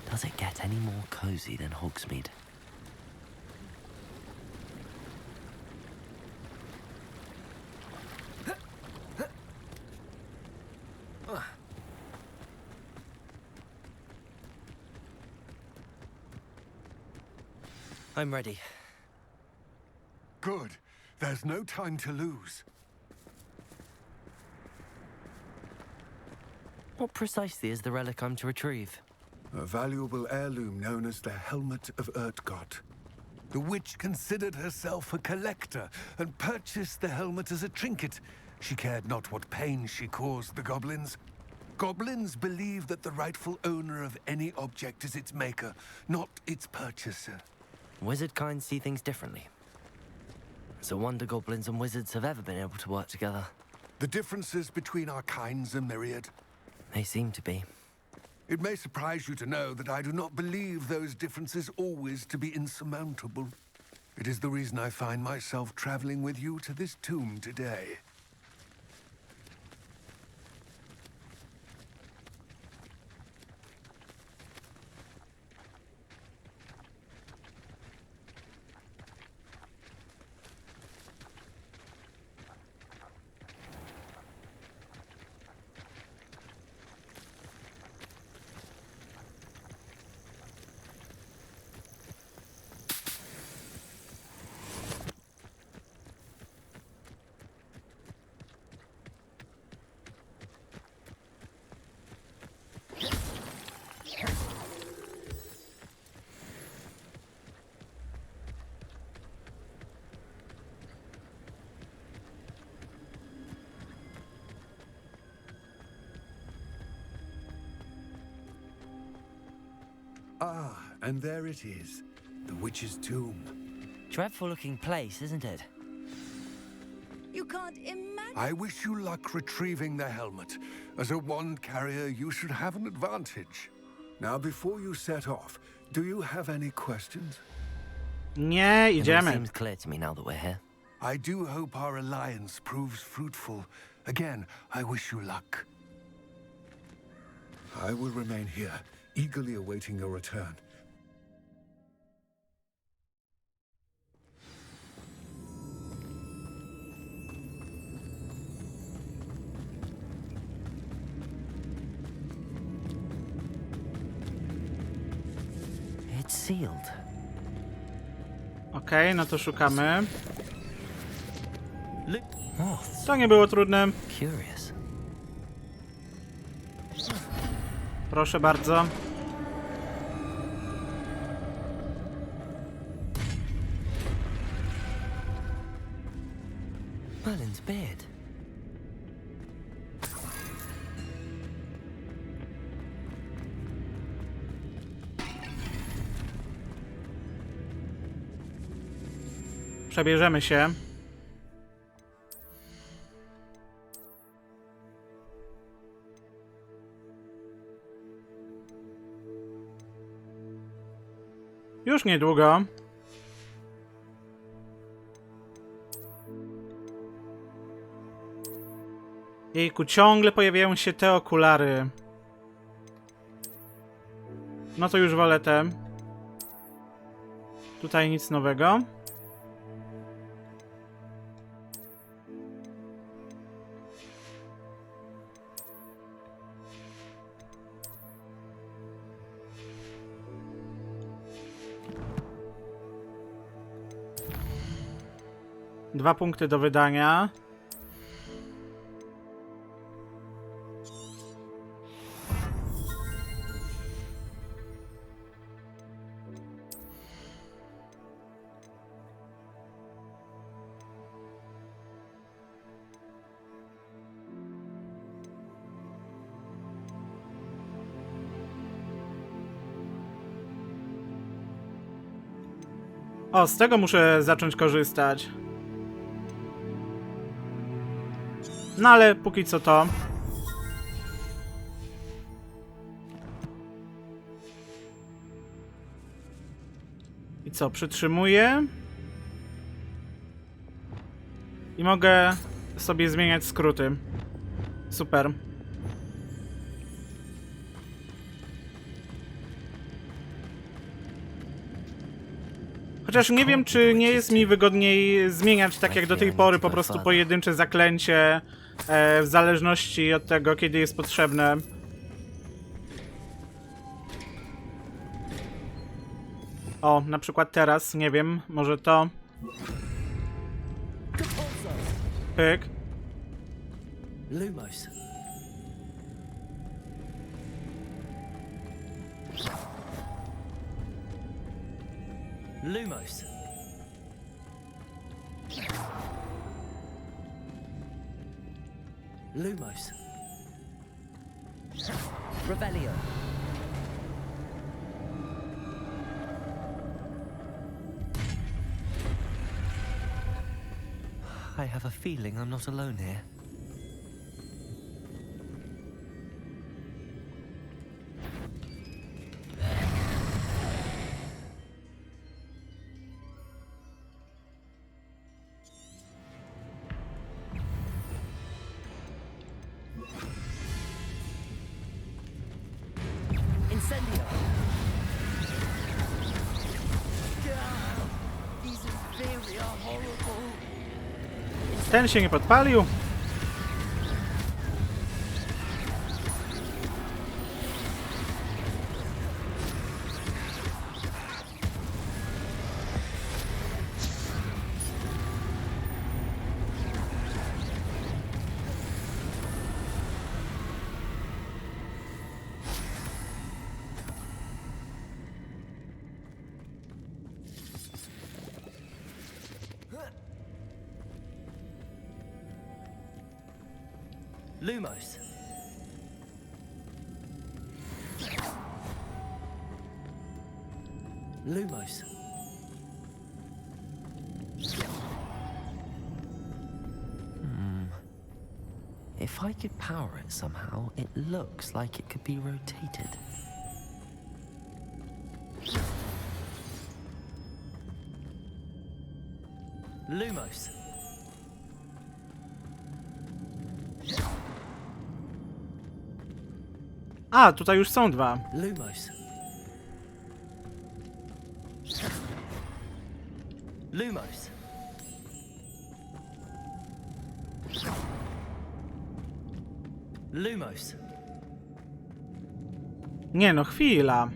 Does it get any more cozy than Hogsmeade? I'm ready.
Good. There's no time to lose.
What precisely is the relic I'm to retrieve?
A valuable heirloom known as the Helmet of Urtgott. The witch considered herself a collector and purchased the helmet as a trinket. She cared not what pain she caused the goblins. Goblins believe that the rightful owner of any object is its maker, not its purchaser.
Wizard kind see things differently. It's a wonder goblins and wizards have ever been able to work together.
The differences between our kinds are myriad.
They seem to be.
It may surprise you to know that I do not believe those differences always to be insurmountable. It is the reason I find myself traveling with you to this tomb today.
And there it is, the witch's tomb.
Dreadful looking place, isn't it?
You can't imagine.
I wish you luck retrieving the helmet. As a wand carrier, you should have an advantage. Now, before you set off, do you have any questions?
Nie,
It all
idziemy.
seems clear to me now that we're here.
I do hope our alliance proves fruitful. Again, I wish you luck. I will remain here, eagerly awaiting your return.
It's sealed.
Okej, no to szukamy.
Moths.
To nie było trudne.
Curious.
Proszę bardzo.
Merlin's beard.
Przebierzemy się. Już niedługo. Jejku, ciągle pojawiają się te okulary. No to już wolę te. Tutaj nic nowego. Dwa punkty do wydania. O, z tego muszę zacząć korzystać. No ale póki co to. I co, przytrzymuję. I mogę sobie zmieniać skróty. Super. Chociaż nie wiem, czy nie jest mi wygodniej zmieniać tak jak do tej pory po prostu pojedyncze zaklęcie w zależności od tego, kiedy jest potrzebne. O, na przykład teraz, nie wiem, może to. Pyk.
Lumos. Lumos. Lumos. Revelio. I have a feeling I'm not alone here. Incendio. These are very horrible.
Ten się nie podpalił.
Lumos. Lumos. If I could power it somehow, it looks like it could be rotated. Lumos.
A, tutaj już są dwa.
Lumos. Lumos. Lumos.
Nie no, chwila.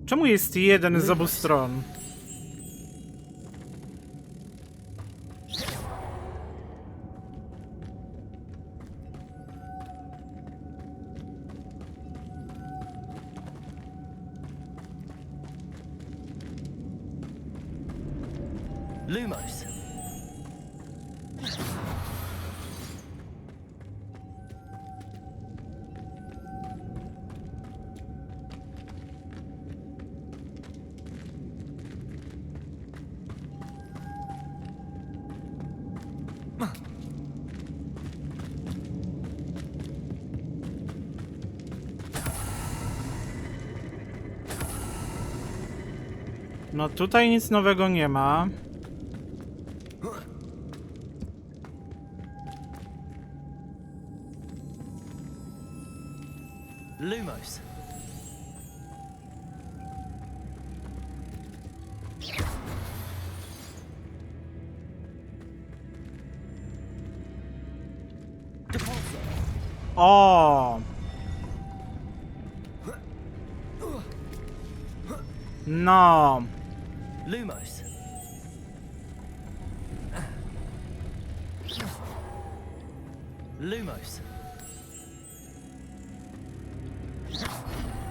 Czemu jest jeden z obu stron?
Lumos.
No tutaj nic nowego nie ma.
Lumos.
O! No.
Lumos. Lumos.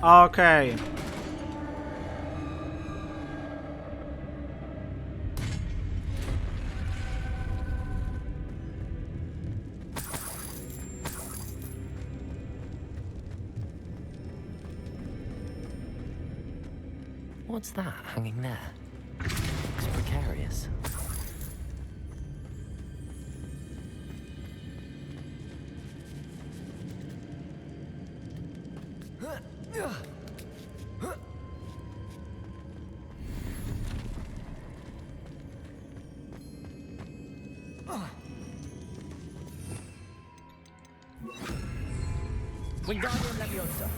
Okej.
What's that hanging there? Looks precarious.
Wingardium Leviosa.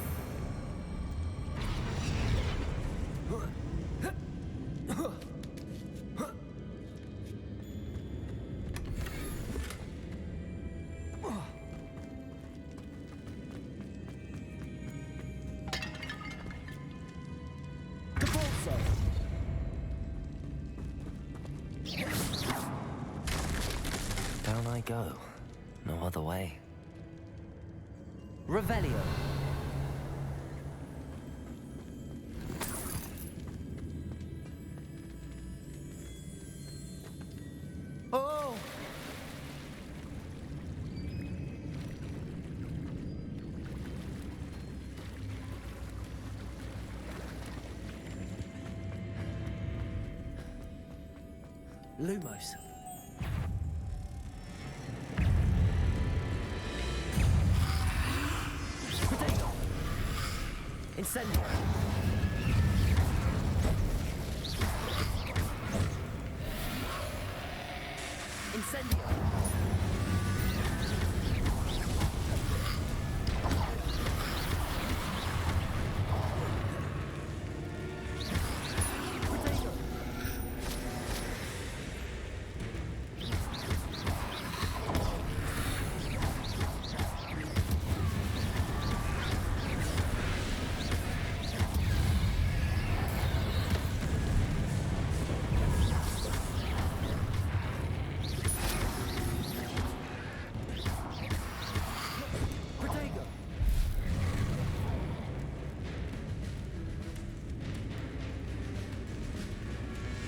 Down I go. No other way. Revelio. Oh! Lumos. Incendio. Incendio.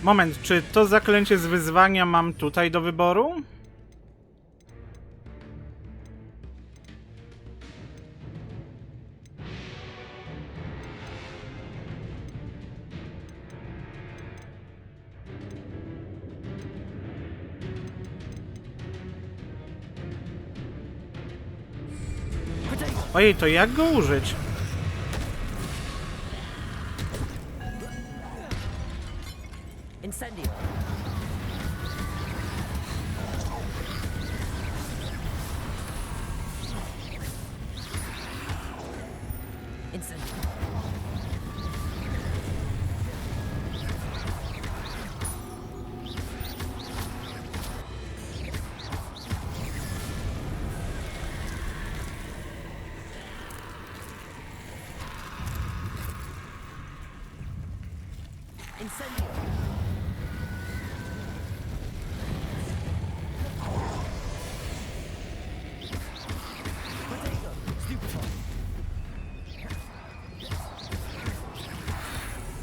Moment, czy to zaklęcie z wyzwania mam tutaj do wyboru? Ojej, to jak go użyć?
Incendio. Incendio. Incendio.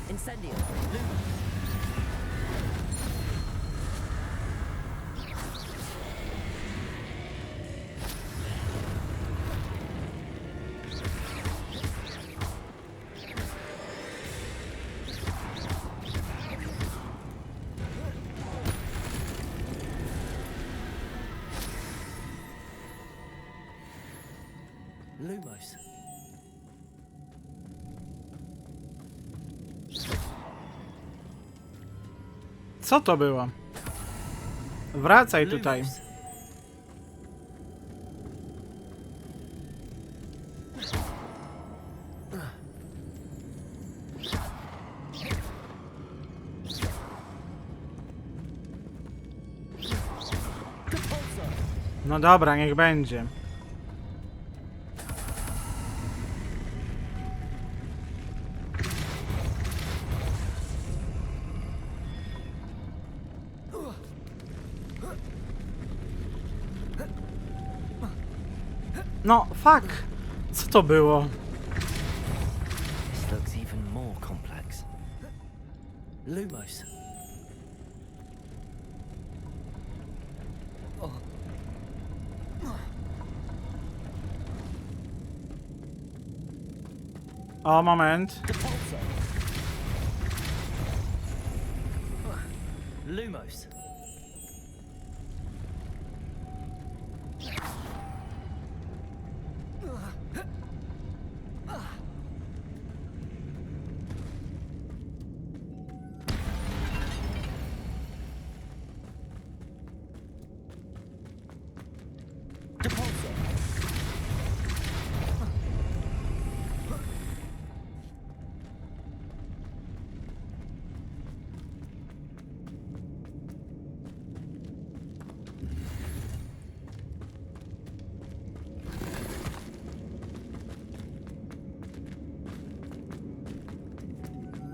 Incendio. Lumos.
Co to było? Wracaj tutaj. No dobra, niech będzie. No, fuck! Co to było?
This looks even more complex. Lumos.
O, moment.
Lumos.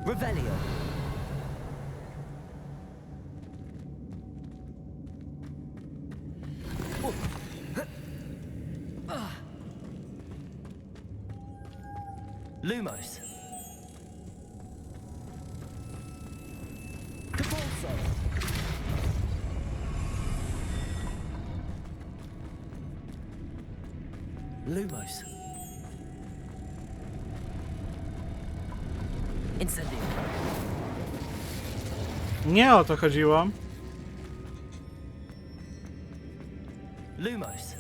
Revelio. Lumos. Capulso. Lumos. Incendio.
Nie o to chodziło.
Lumos.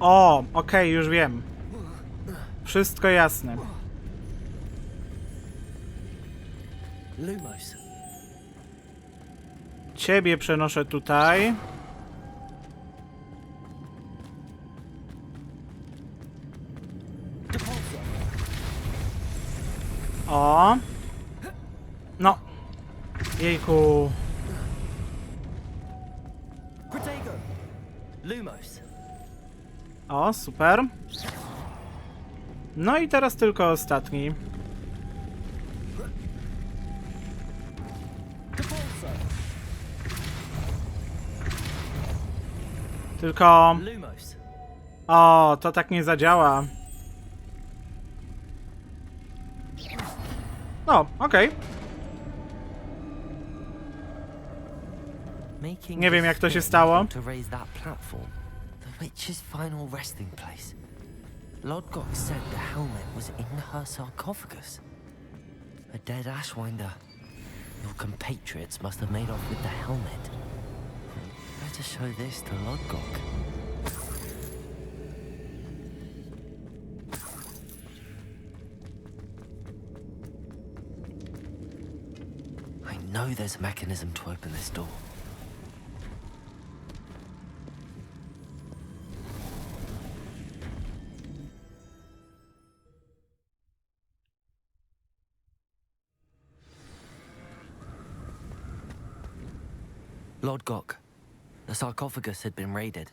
O, okej, już wiem. Wszystko jasne.
Lumos.
Ciebie przenoszę tutaj. O. No. Jejku.
Lumos.
O, super. No i teraz tylko ostatni. Tylko...
Lumos.
O, to tak nie zadziała. No, okej. Nie wiem, jak to się stało.
To raise that platform, the witch's final resting place. Lodgok said the helmet was in her sarcophagus. A dead Ashwinder. Your compatriots must have made off with the helmet. Better show this to Lodgok. I know there's a mechanism to open this door. Lodgok, the sarcophagus had been raided.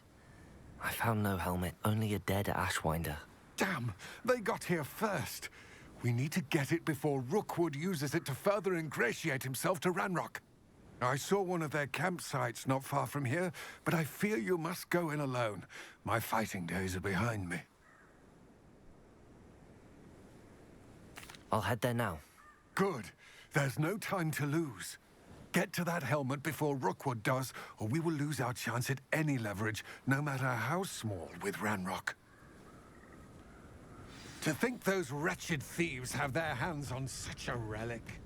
I found no helmet, only a dead Ashwinder.
Damn! They got here first. We need to get it before Rookwood uses it to further ingratiate himself to Ranrock. I saw one of their campsites not far from here, but I fear you must go in alone. My fighting days are behind me.
I'll head there now.
Good. There's no time to lose. Get to that helmet before Rookwood does, or we will lose our chance at any leverage, no matter how small, with Ranrock. To think those wretched thieves have their hands on such a relic.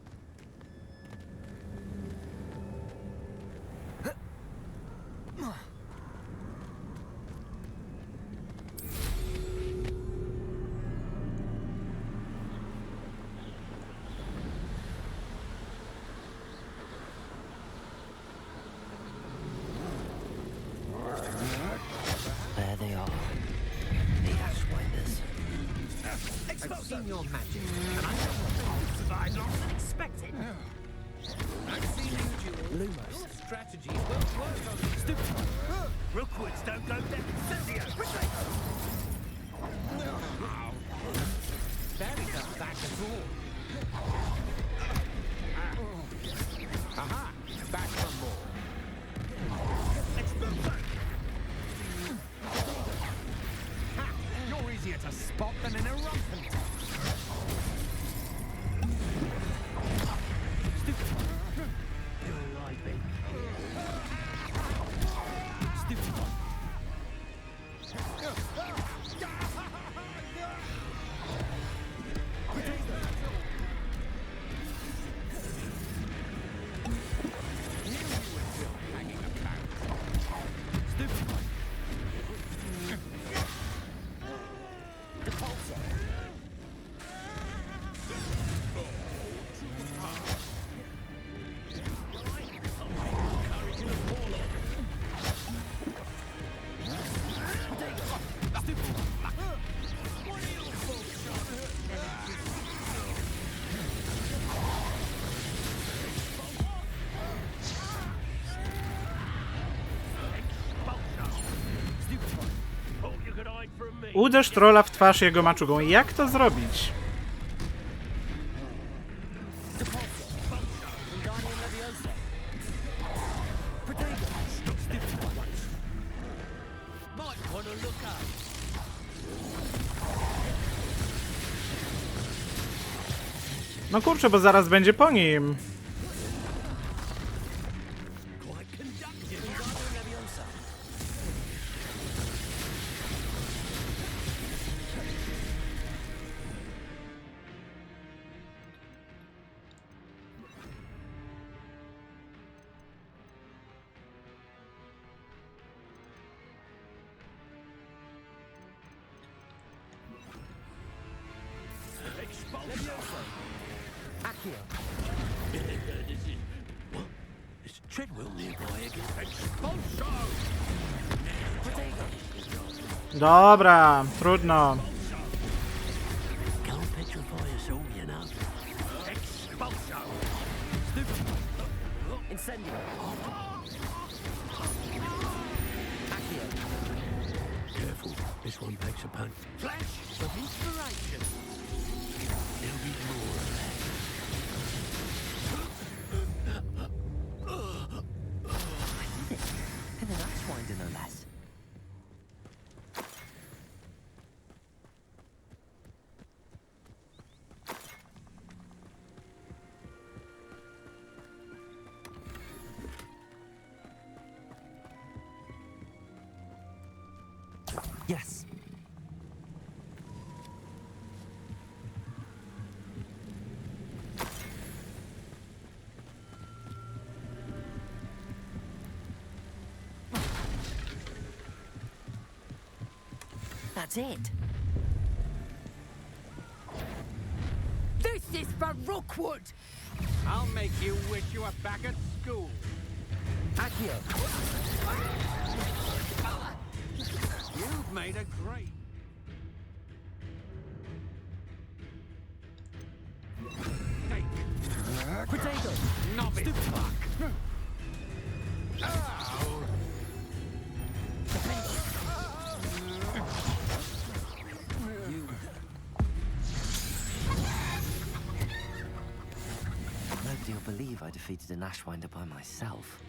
There they are. The Ashwinders.
I've seen your magic, and I have survived longer than expected. I've seen you duel. Lumos. Your strategies won't work on these stupid. Rookwoods don't go there. Incendio! Very not back at all. Aha! Back one more. Expulso! Ha! You're easier to spot than an eruption. Stupid. You're right, baby. Stupid one.
Uderz trolla w twarz jego maczugą. Jak to zrobić? No kurczę, bo zaraz będzie po nim. Dobra, trudno.
upon flash of inspiration. There'll be more of
And then that's winder no less. Yes. That's it.
This is for Rookwood!
I'll make you wish you were back at school.
Accio.
You've made a great...
Potato.
Novice fuck.
Ow. You. Nobody will believe I defeated an Ashwinder by myself.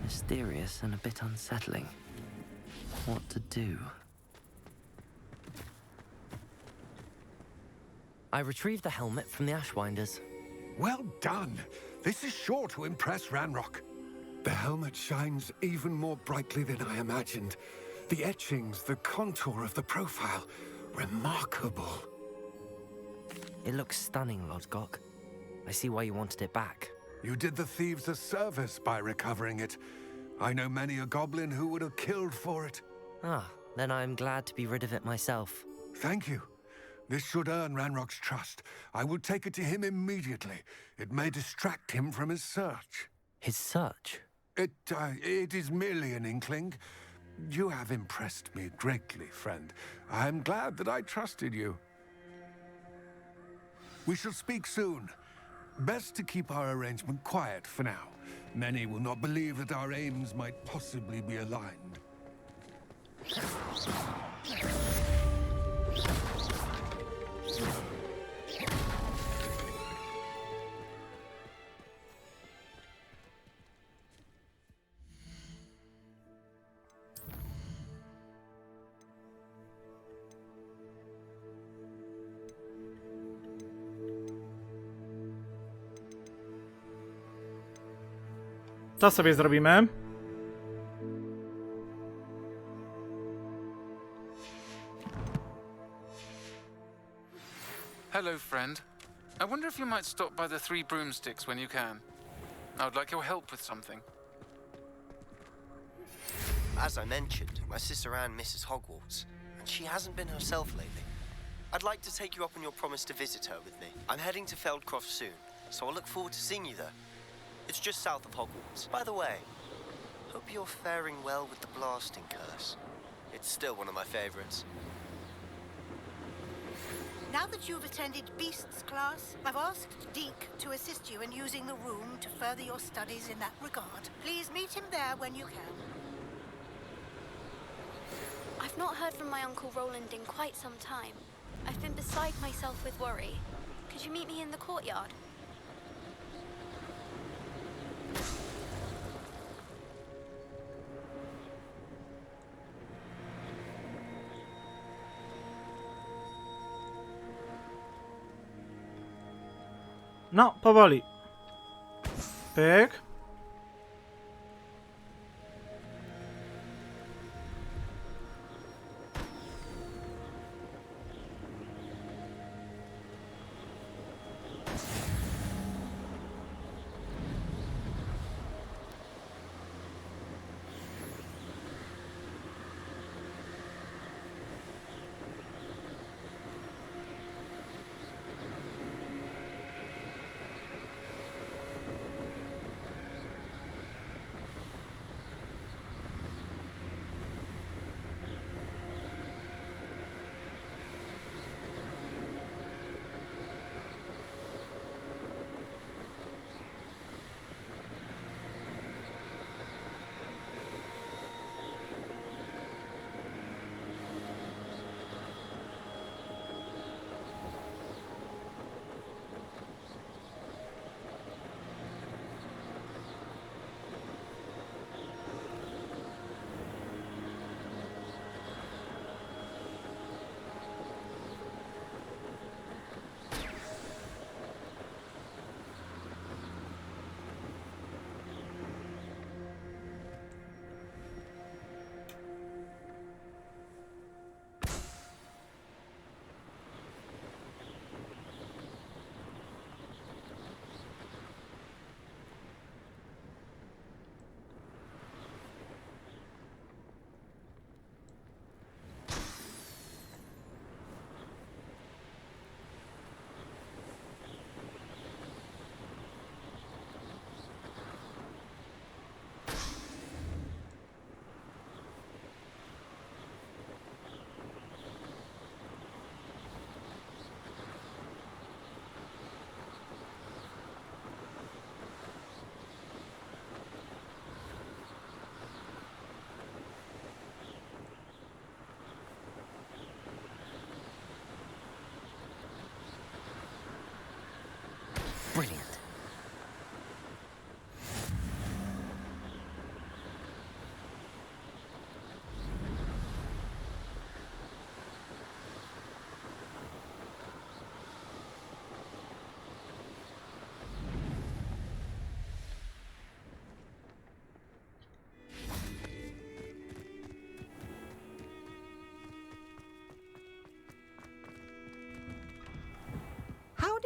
Mysterious and a bit unsettling. What to do? I retrieved the helmet from the Ashwinders.
Well done. This is sure to impress Ranrock. The helmet shines even more brightly than I imagined. The etchings, the contour of the profile, remarkable.
It looks stunning, Lodgok. I see why you wanted it back.
You did the thieves a service by recovering it. I know many a goblin who would have killed for it.
Ah, then I'm glad to be rid of it myself.
Thank you. This should earn Ranrock's trust. I will take it to him immediately. It may distract him from his search.
His search?
It is merely an inkling. You have impressed me greatly, friend. I am glad that I trusted you. We shall speak soon. Best to keep our arrangement quiet for now. Many will not believe that our aims might possibly be aligned.
To sobie zrobimy.
Hello, friend. I wonder if you might stop by the Three Broomsticks when you can. I would like your help with something.
As I mentioned, my sister Anne misses Hogwarts, and she hasn't been herself lately. I'd like to take you up on your promise to visit her with me. I'm heading to Feldcroft soon, so I'll look forward to seeing you there. It's just south of Hogwarts. By the way, hope you're faring well with the blasting curse. It's still one of my favorites.
Now that you've attended Beasts class, I've asked Deke to assist you in using the room to further your studies in that regard. Please meet him there when you can.
I've not heard from my Uncle Roland in quite some time. I've been beside myself with worry. Could you meet me in the courtyard?
No, powoli. Pyk.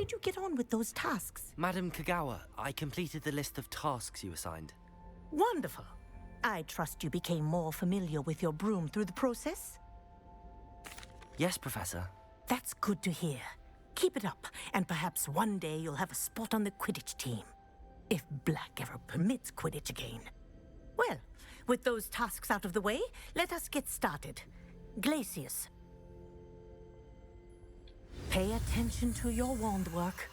did you get on with those tasks?
Madam Kagawa, I completed the list of tasks you assigned.
Wonderful. I trust you became more familiar with your broom through the process?
Yes, Professor.
That's good to hear. Keep it up, and perhaps one day you'll have a spot on the Quidditch team. If Black ever permits Quidditch again. Well, with those tasks out of the way, let us get started. Glacius. Pay attention to your wand work.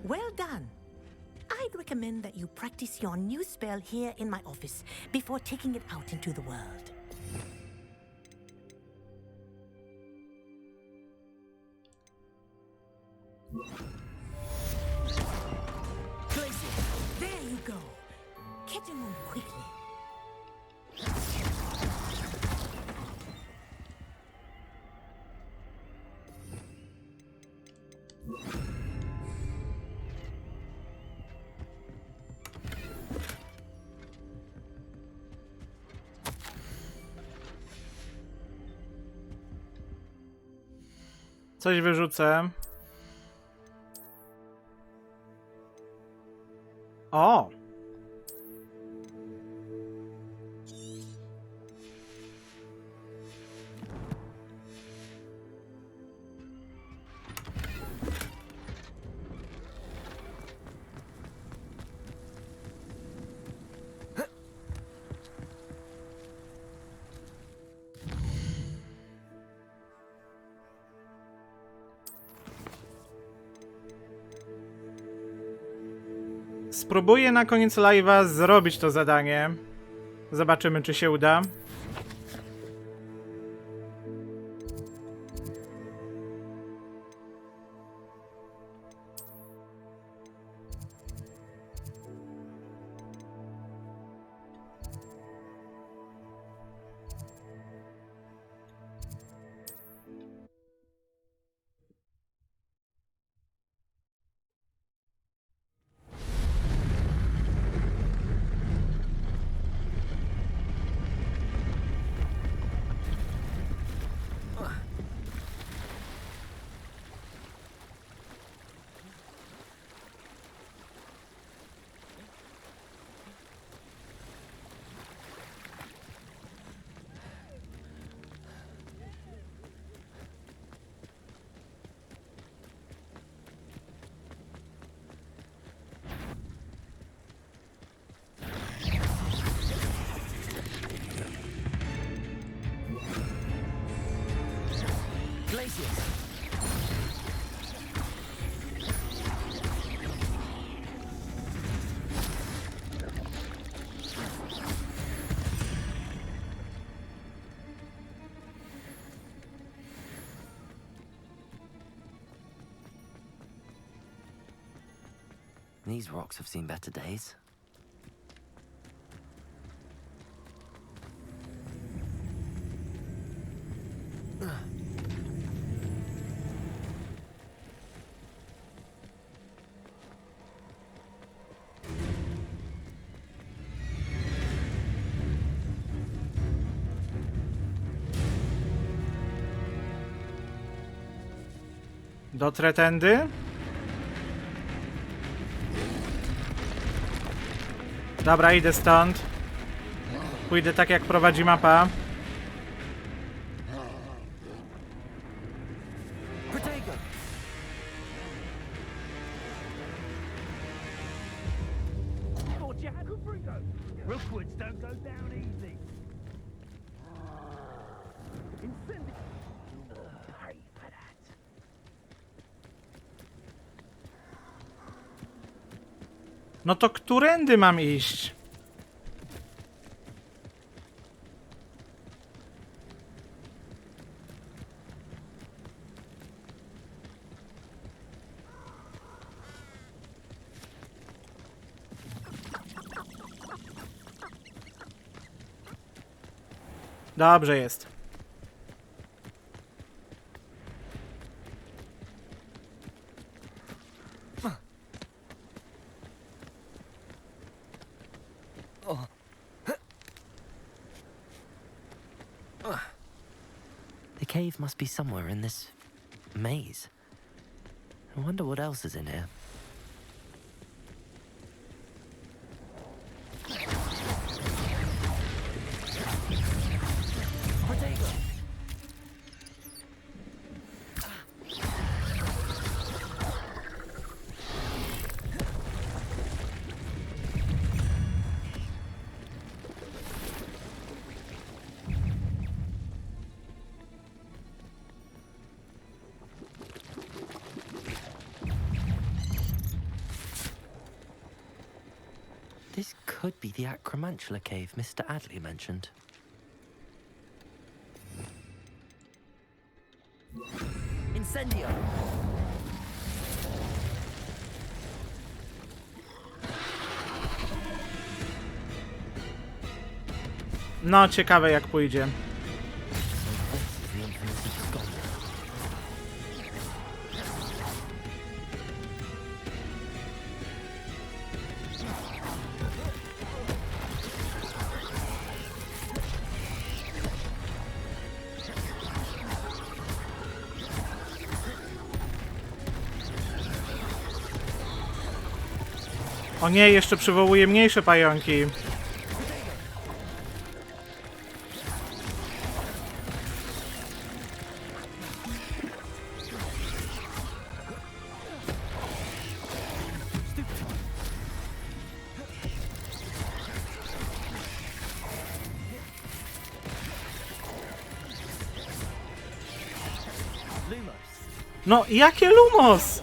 Well done. I'd recommend that you practice your new spell here in my office before taking it out into the world. Glacius, there you go. Catch him on quickly.
Coś wyrzucę. O! Spróbuję na koniec live'a zrobić to zadanie. Zobaczymy, czy się uda.
These rocks have seen better days.
Dotrę tędy. Dobra, idę stąd. Pójdę tak, jak prowadzi mapa. No to którędy mam iść? Dobrze jest.
The cave must be somewhere in this maze. I wonder what else is in here. This could be the Acromantula cave Mr. Adley mentioned. Incendio!
No, ciekawe jak pójdzie. O nie, jeszcze przywołuje mniejsze pająki. No, jakie Lumos?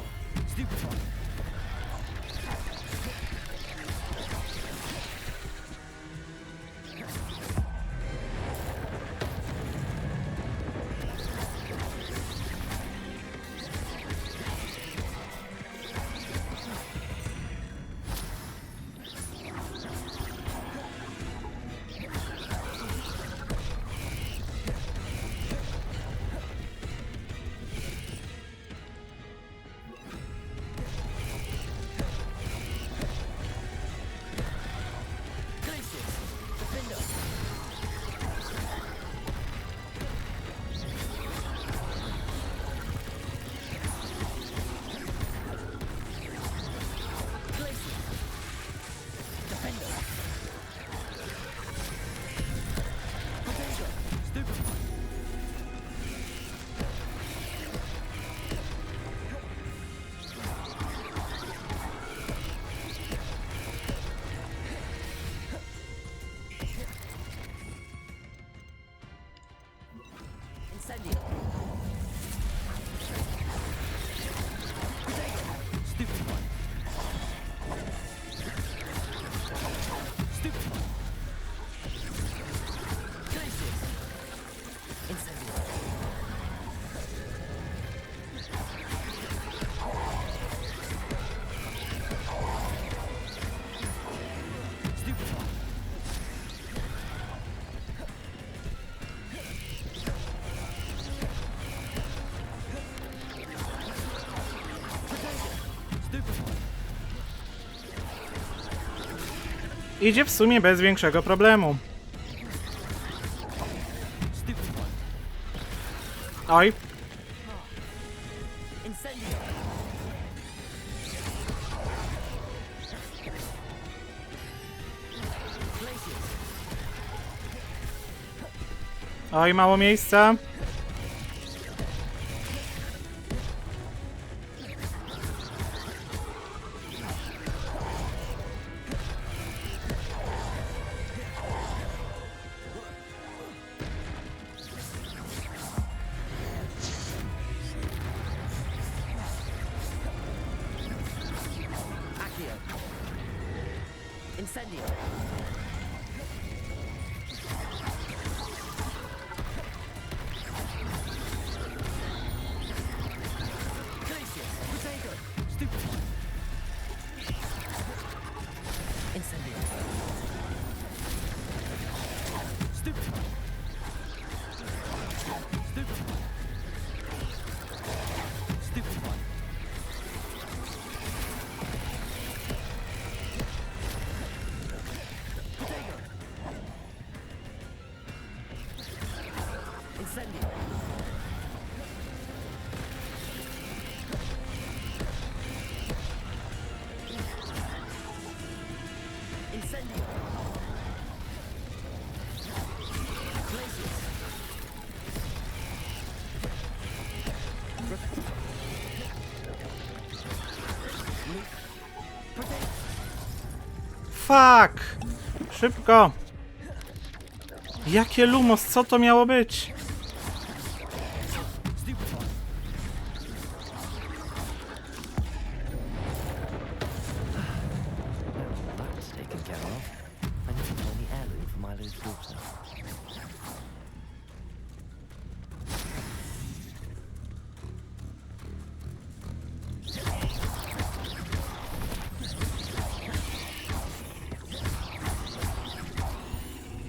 Idzie w sumie bez większego problemu. Oj. Oj, mało miejsca. fuck! Szybko! Jakie lumos, co to miało być?
That's taken care of. I need to find the heirloom for Milo's daughter.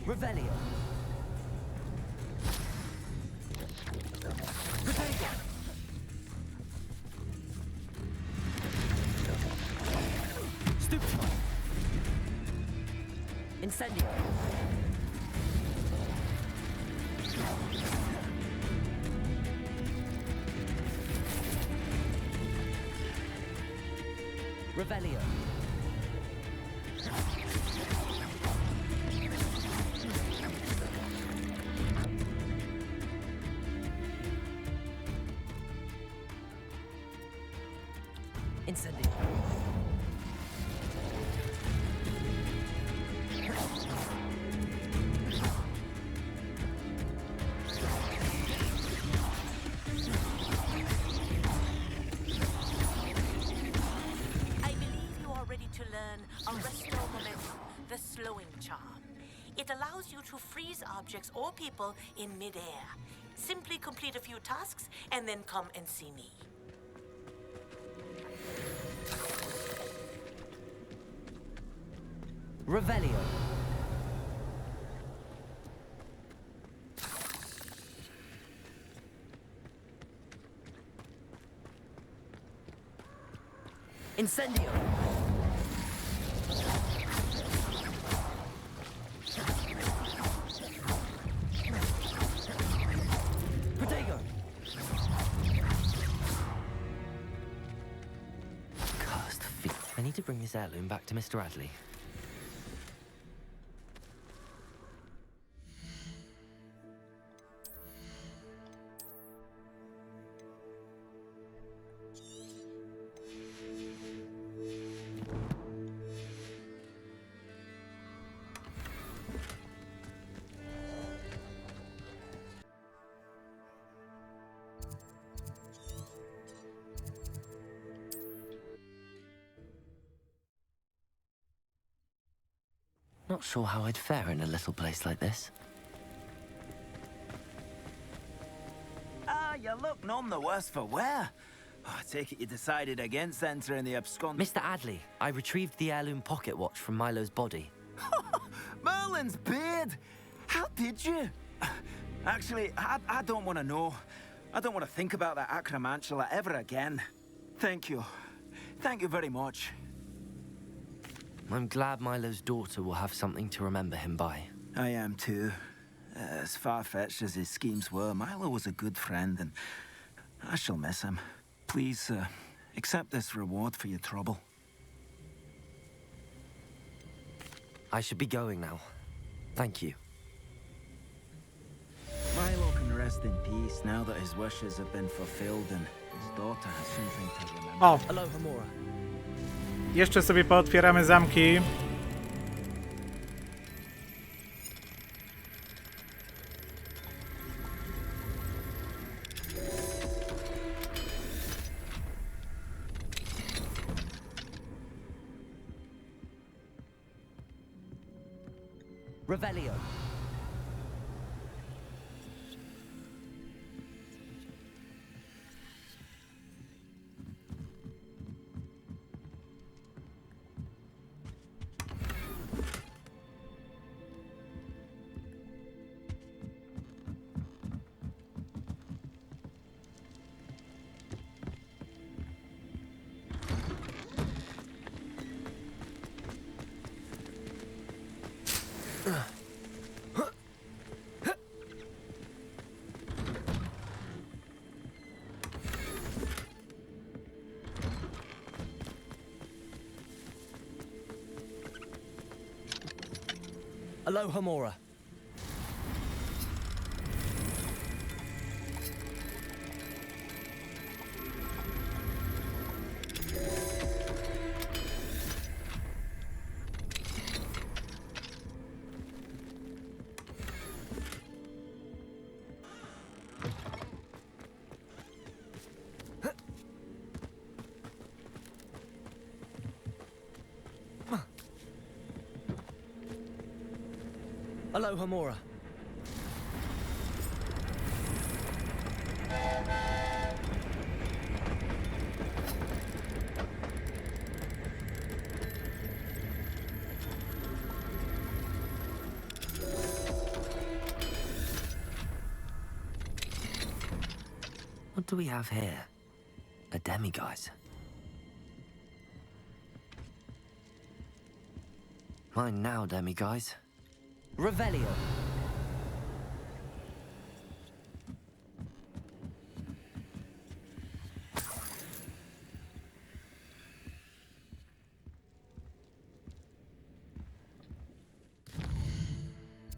Revelio. Stupefy. Incendio. Revelio. Incendio.
I believe you are ready to learn Arresto Momentum, the slowing charm. It allows you to freeze objects or people in midair. Simply complete a few tasks and then come and see me.
Revelio. Incendio. Protego. Cursed feet. I need to bring this heirloom back to Mr. Adley. Not sure how I'd fare in a little place like this.
Ah, you look none the worse for wear. Oh, I take it you decided against entering the abscond...
Mr. Adley, I retrieved the heirloom pocket watch from Milo's body.
Merlin's beard! How did you? Actually, I don't want to know. I don't want to think about that acromantula ever again. Thank you. Thank you very much.
I'm glad Milo's daughter will have something to remember him by.
I am too. As far-fetched as his schemes were, Milo was a good friend, and I shall miss him. Please, accept this reward for your trouble.
I should be going now. Thank you.
Milo can rest in peace now that his wishes have been fulfilled and his daughter has something to remember.
O!
Aloha Mora.
Jeszcze sobie pootwieramy zamki.
Revelio. Aloha Mora.
Aloha, Mora.
What do we have here? A demiguise. Mine now, demiguise.
Revelio.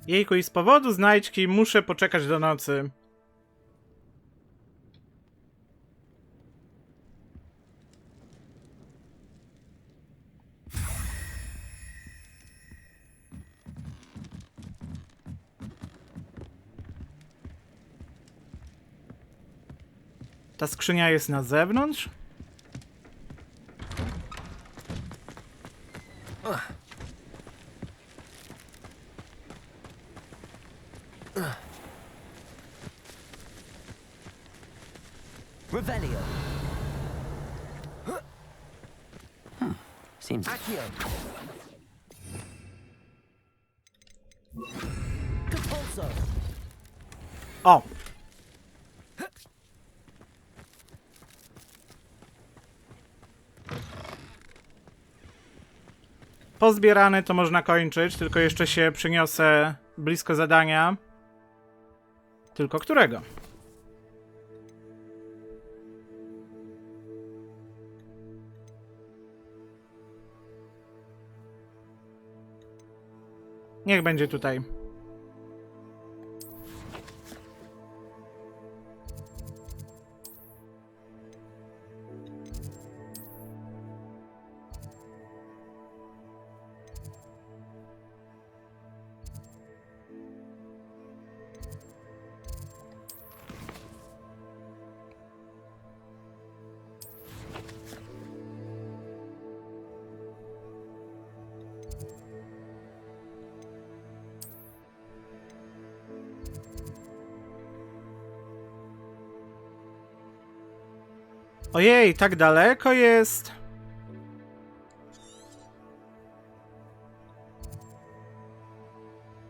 Jejku, i z powodu znajdźki muszę poczekać do nocy. Ta skrzynia jest na zewnątrz?
Revelio.
Seems...
Accio. Compulso.
O! Pozbierane to można kończyć, tylko jeszcze się przeniosę blisko zadania. Tylko którego? Niech będzie tutaj. Ojej, tak daleko jest.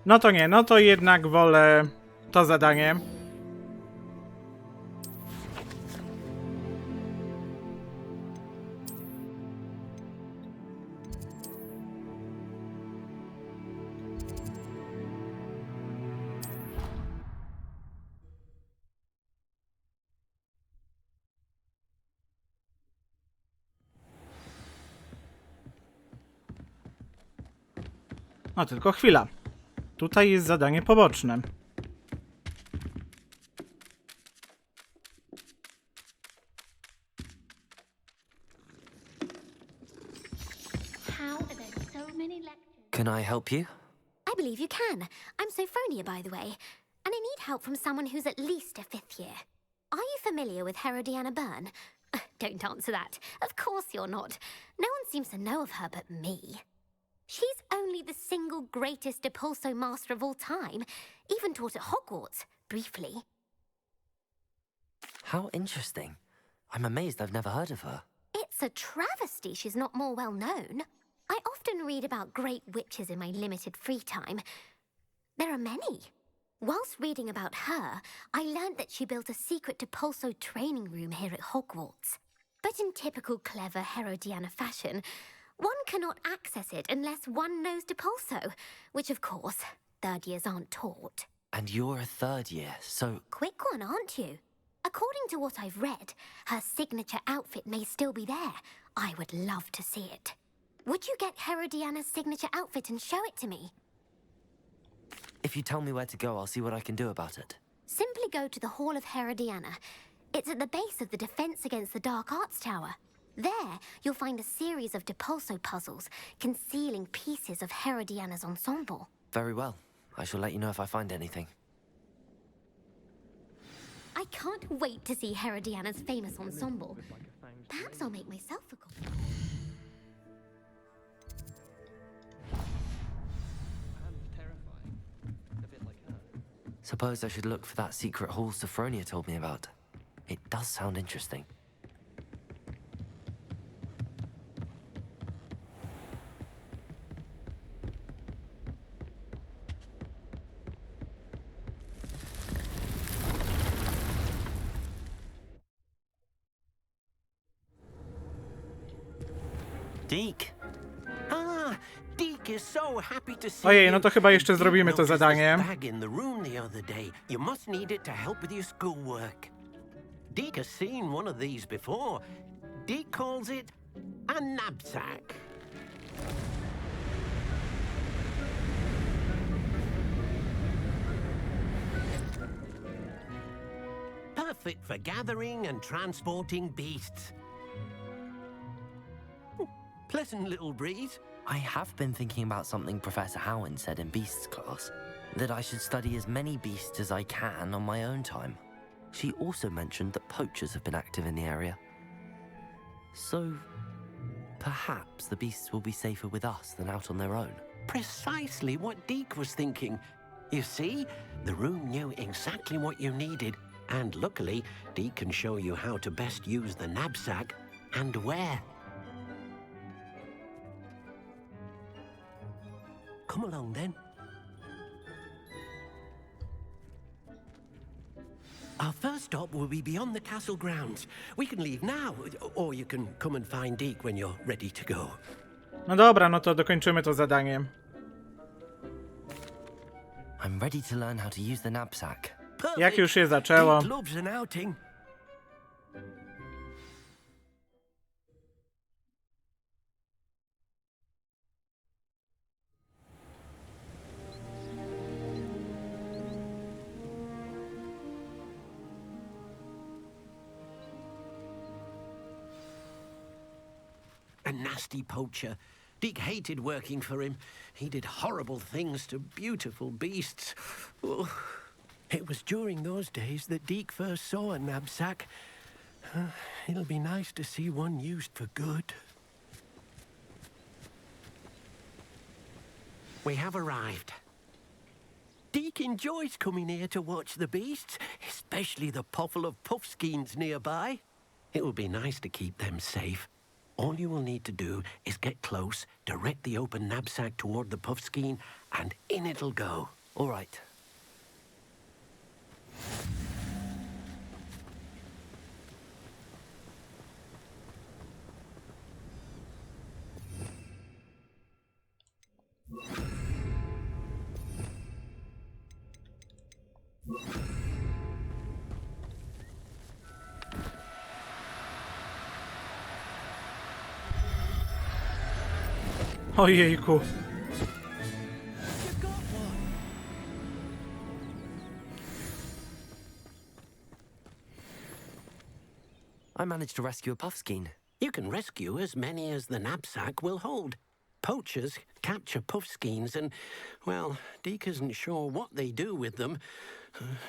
No to nie, no to jednak wolę to zadanie. No tylko chwila. Tutaj jest zadanie poboczne.
Can I help you?
I believe you can. I'm Sophronia, by the way, and I need help from someone who's at least a 5th year. Are you familiar with Herodiana Byrne? Don't answer that. Of course you're not. No one seems to know of her but me. She's only the single greatest Depulso master of all time, even taught at Hogwarts, briefly.
How interesting. I'm amazed I've never heard of her.
It's a travesty she's not more well known. I often read about great witches in my limited free time. There are many. Whilst reading about her, I learned that she built a secret Depulso training room here at Hogwarts. But in typical clever Herodiana fashion, one cannot access it unless one knows Depulso, which of course, 3rd years aren't taught.
And you're a 3rd year, so...
Quick one, aren't you? According to what I've read, her signature outfit may still be there. I would love to see it. Would you get Herodiana's signature outfit and show it to me?
If you tell me where to go, I'll see what I can do about it.
Simply go to the Hall of Herodiana. It's at the base of the Defense Against the Dark Arts Tower. There, you'll find a series of Depulso puzzles concealing pieces of Herodiana's ensemble.
Very well. I shall let you know if I find anything.
I can't wait to see Herodiana's famous ensemble. Perhaps I'll make myself a copy.
Suppose I should look for that secret hall Sophronia told me about. It does sound interesting.
Deke. Ah, Deke is so happy to see
Ojej,
you.
no to chyba jeszcze zrobimy to
Noticed this
zadanie.
bag in the room the other day. You must need it to help with your schoolwork. Deke has seen one of these before. Deke calls it a knapsack. Perfect for gathering and transporting beasts. Pleasant little breeze.
I have been thinking about something Professor Howland said in Beasts class, that I should study as many beasts as I can on my own time. She also mentioned that poachers have been active in the area. So, perhaps the beasts will be safer with us than out on their own.
Precisely what Deke was thinking. You see, the room knew exactly what you needed, and luckily, Deke can show you how to best use the knapsack and where. Come along, then. Our first stop will be beyond the castle grounds. We can leave now, or you can come and find Deke when you're ready to go.
No dobra, no to dokończymy to zadanie.
I'm ready to learn how to use the knapsack.
Jak już się zaczęło.
Deke loves an outing. A nasty poacher. Deke hated working for him. He did horrible things to beautiful beasts. Oh. It was during those days that Deke first saw a knapsack. It'll be nice to see one used for good. We have arrived. Deke enjoys coming here to watch the beasts, especially the potful of puffskeins nearby. It will be nice to keep them safe. All you will need to do is get close, direct the open knapsack toward the puffskein, and in it'll go.
All right.
Ojejku.
I managed to rescue a puffskein.
You can rescue as many as the knapsack will hold. Poachers capture puffskeins and, well, Deke isn't sure what they do with them.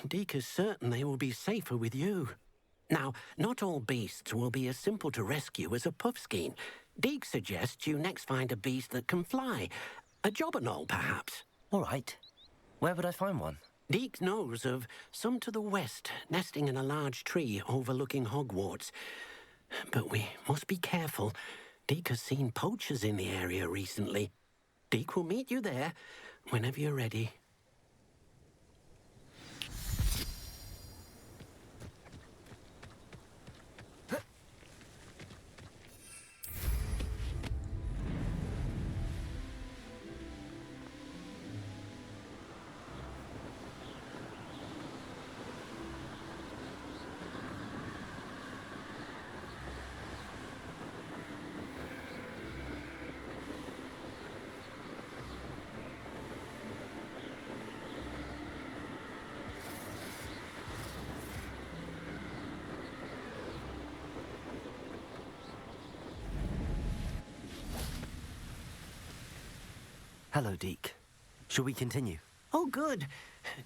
Deke is certain they will be safer with you. Now, not all beasts will be as simple to rescue as a puffskein. Deke suggests you next find a beast that can fly. A jobberknoll, perhaps.
All right. Where would I find one?
Deke knows of some to the west, nesting in a large tree overlooking Hogwarts. But we must be careful. Deke has seen poachers in the area recently. Deke will meet you there whenever you're ready.
Hello, Deke. Shall we continue?
Oh, good.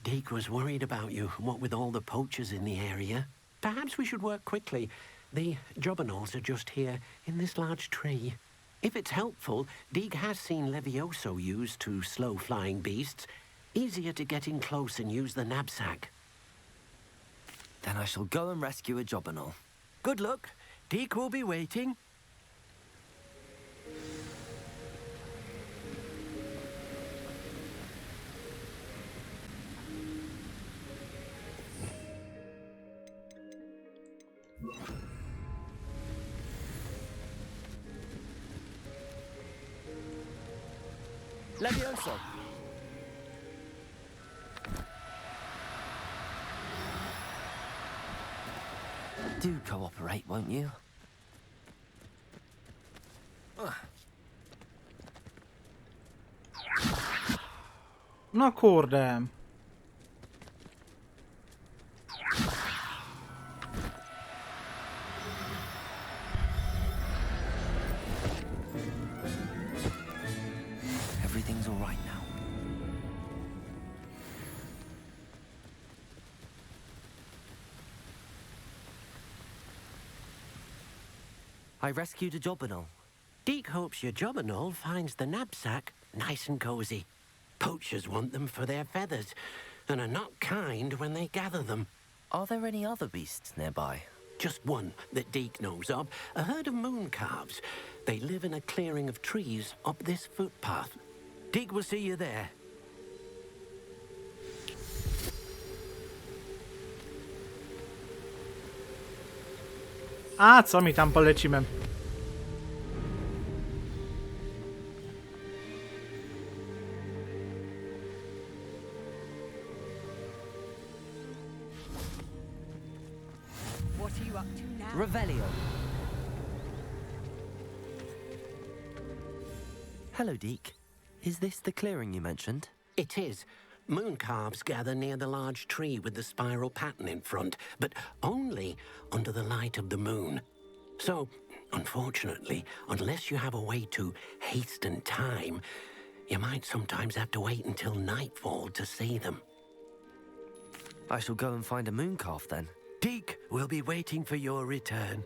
Deke was worried about you, what with all the poachers in the area. Perhaps we should work quickly. The jobberknolls are just here, in this large tree. If it's helpful, Deke has seen Levioso used to slow flying beasts.
Easier to get in close and use the knapsack.
Then I shall go and rescue a job and all.
Good luck. Deke will be waiting.
Levioso. Do cooperate, won't you?
No kurde.
Everything's all right now. I rescued a job and all.
Deke hopes your job and all finds the knapsack nice and cozy. Poachers want them for their feathers, and are not kind when they gather them.
Are there any other beasts nearby?
Just one that Deke knows of, a herd of moon calves. They live in a clearing of trees up this footpath. Deke will see you there.
A co mi tam polecimy?
What are you up to now?
Revelio. Hello, Deke. Is this the clearing you mentioned?
It is. Moon calves gather near the large tree with the spiral pattern in front, but only under the light of the moon. So, unfortunately, unless you have a way to hasten time, you might sometimes have to wait until nightfall to see them.
I shall go and find a moon calf then.
Deke will be waiting for your return.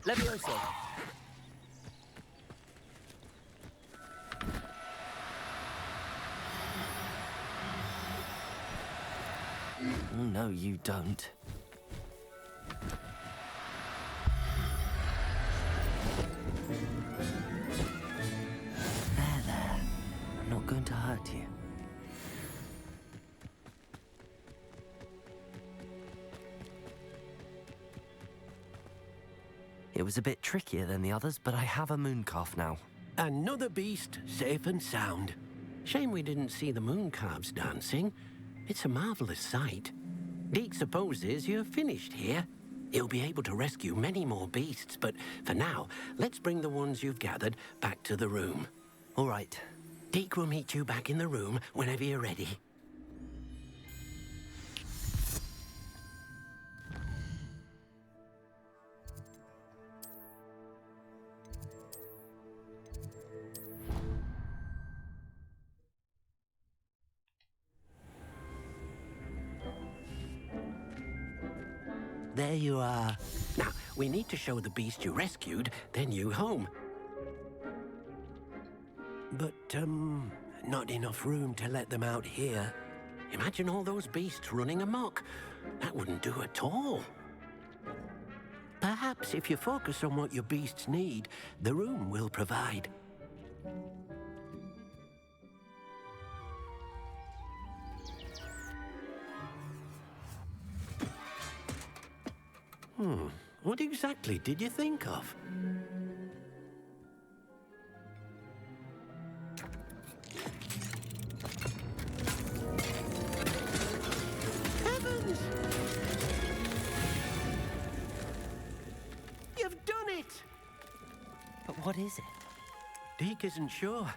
Levioso. Oh, no, you don't. There. I'm not going to hurt you. It was a bit trickier than the others, but I have a moon calf now.
Another beast, safe and sound. Shame we didn't see the moon calves dancing. It's a marvelous sight. Deke supposes you're finished here. He'll be able to rescue many more beasts, but for now, let's bring the ones you've gathered back to the room.
All right.
Deke will meet you back in the room whenever you're ready. There you are. Now, we need to show the beast you rescued their new home. But, not enough room to let them out here. Imagine all those beasts running amok. That wouldn't do at all. Perhaps if you focus on what your beasts need, the room will provide. What exactly did you think of? Heavens! You've done it!
But what is it?
Deke isn't sure.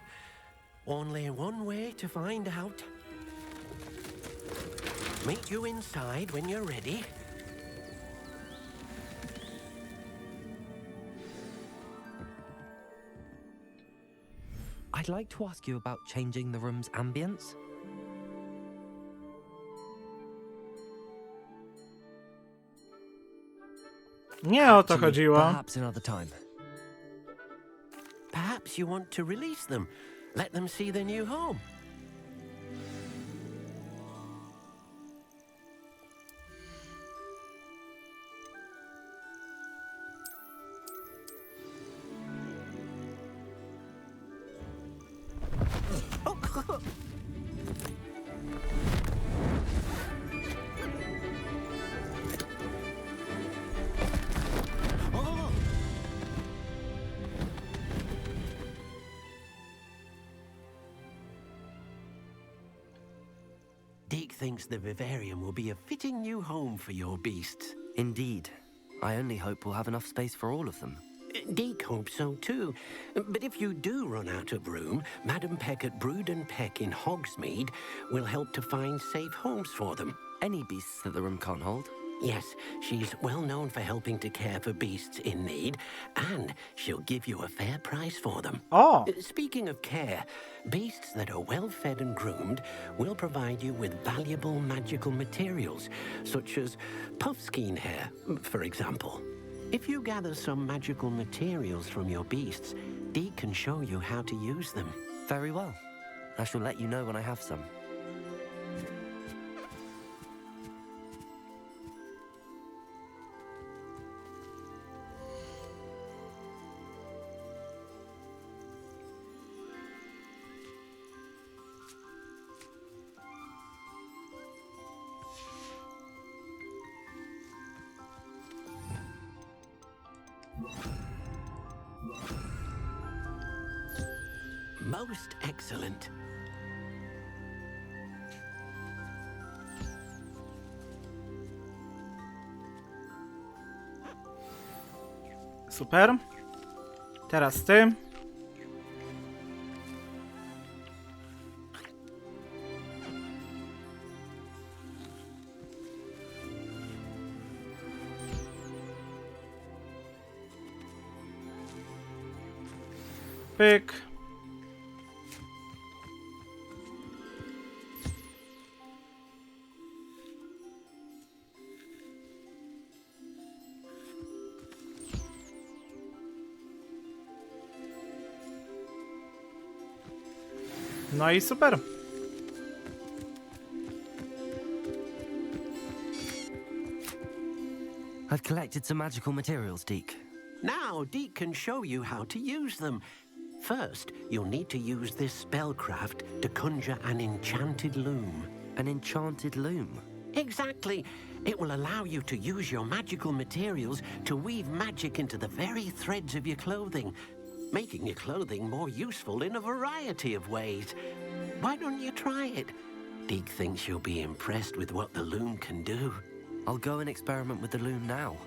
Only one way to find out. Meet you inside when you're ready.
I'd like to ask you about changing the room's ambience.
Nie o to chodziło.
Perhaps another time. Perhaps you want to release them. Let them see their new home. Deke thinks the vivarium will be a fitting new home for your beasts.
Indeed. I only hope we'll have enough space for all of them.
Deke hopes so too. But if you do run out of room, Madam Peck at Brood and Peck in Hogsmeade will help to find safe homes for them.
Any beasts that the room can't hold?
Yes, she's well known for helping to care for beasts in need, and she'll give you a fair price for them.
Oh.
Speaking of care, beasts that are well fed and groomed will provide you with valuable magical materials, such as puffskein hair, for example. If you gather some magical materials from your beasts, Deke can show you how to use them.
Very well. I shall let you know when I have some.
Most excellent.
Super. Teraz ty. Pyk. No i super.
I've collected some magical materials, Deke.
Now, Deke can show you how to use them. First, you'll need to use this spellcraft to conjure an enchanted loom.
An enchanted loom?
Exactly. It will allow you to use your magical materials to weave magic into the very threads of your clothing, making your clothing more useful in a variety of ways. Why don't you try it? Deke thinks you'll be impressed with what the loom can do.
I'll go and experiment with the loom now.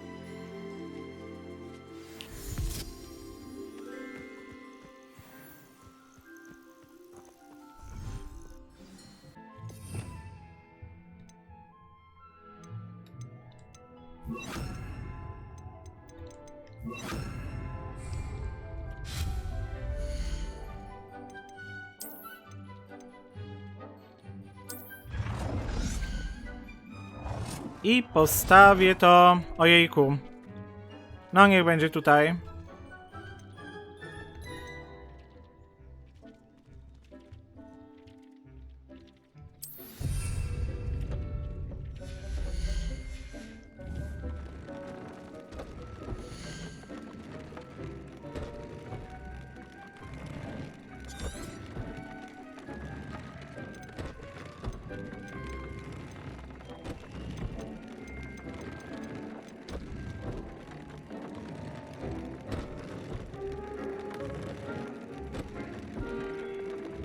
I postawię to... Ojejku. No niech będzie tutaj.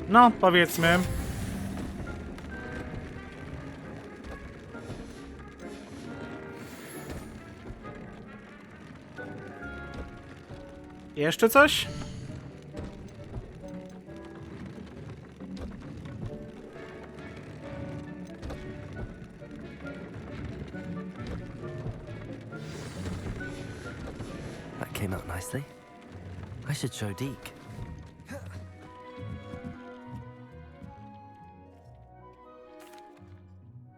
No, powiedzmy. Jeszcze coś?
That came out nicely. I should show Deke.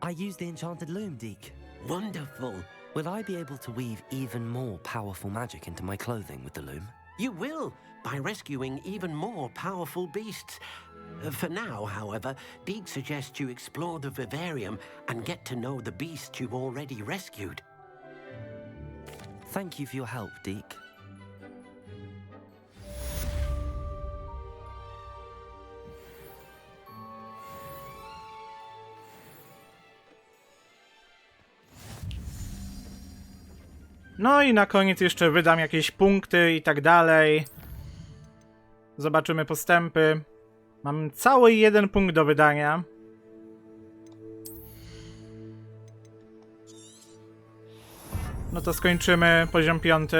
I use the enchanted loom, Deke.
Wonderful.
Will I be able to weave even more powerful magic into my clothing with the loom?
You will, by rescuing even more powerful beasts. For now, however, Deke suggests you explore the vivarium and get to know the beasts you've already rescued.
Thank you for your help, Deke.
No i na koniec jeszcze wydam jakieś punkty i tak dalej. Zobaczymy postępy. Mam cały 1 punkt do wydania. No to skończymy poziom 5.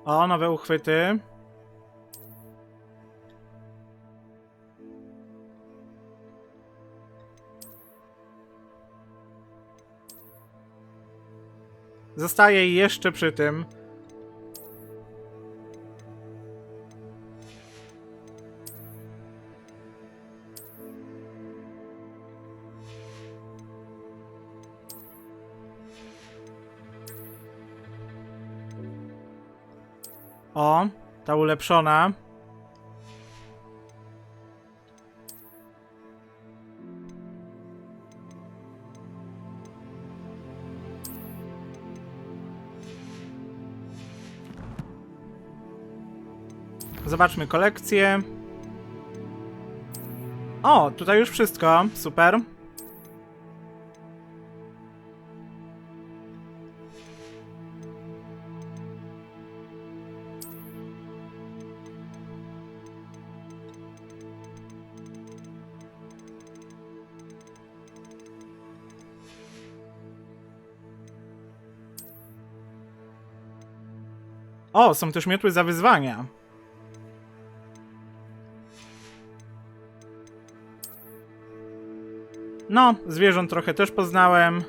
O, nowe uchwyty. Zostaję jeszcze przy tym. O, ta ulepszona. Zobaczmy kolekcję. O, tutaj już wszystko. Super. O, są też miotły za wyzwania. No, zwierząt trochę też poznałem.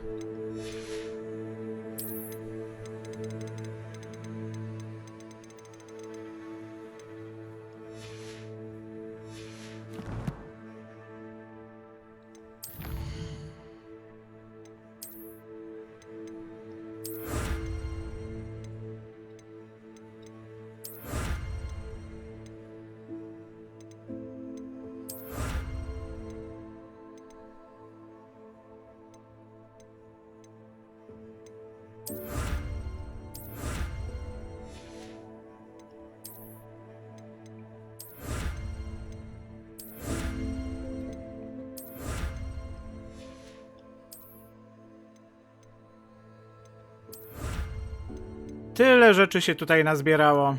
Tyle rzeczy się tutaj nazbierało.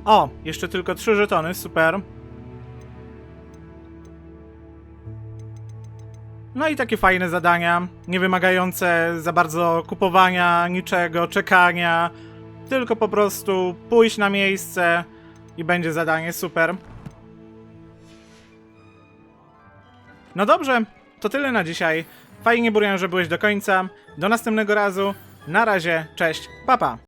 O, jeszcze tylko 3 żetony, super. No i takie fajne zadania, nie wymagające za bardzo kupowania, niczego, czekania. Tylko po prostu pójść na miejsce i będzie zadanie, super. No dobrze, to tyle na dzisiaj. Fajnie, Burian, że byłeś do końca. Do następnego razu. Na razie, cześć, pa pa.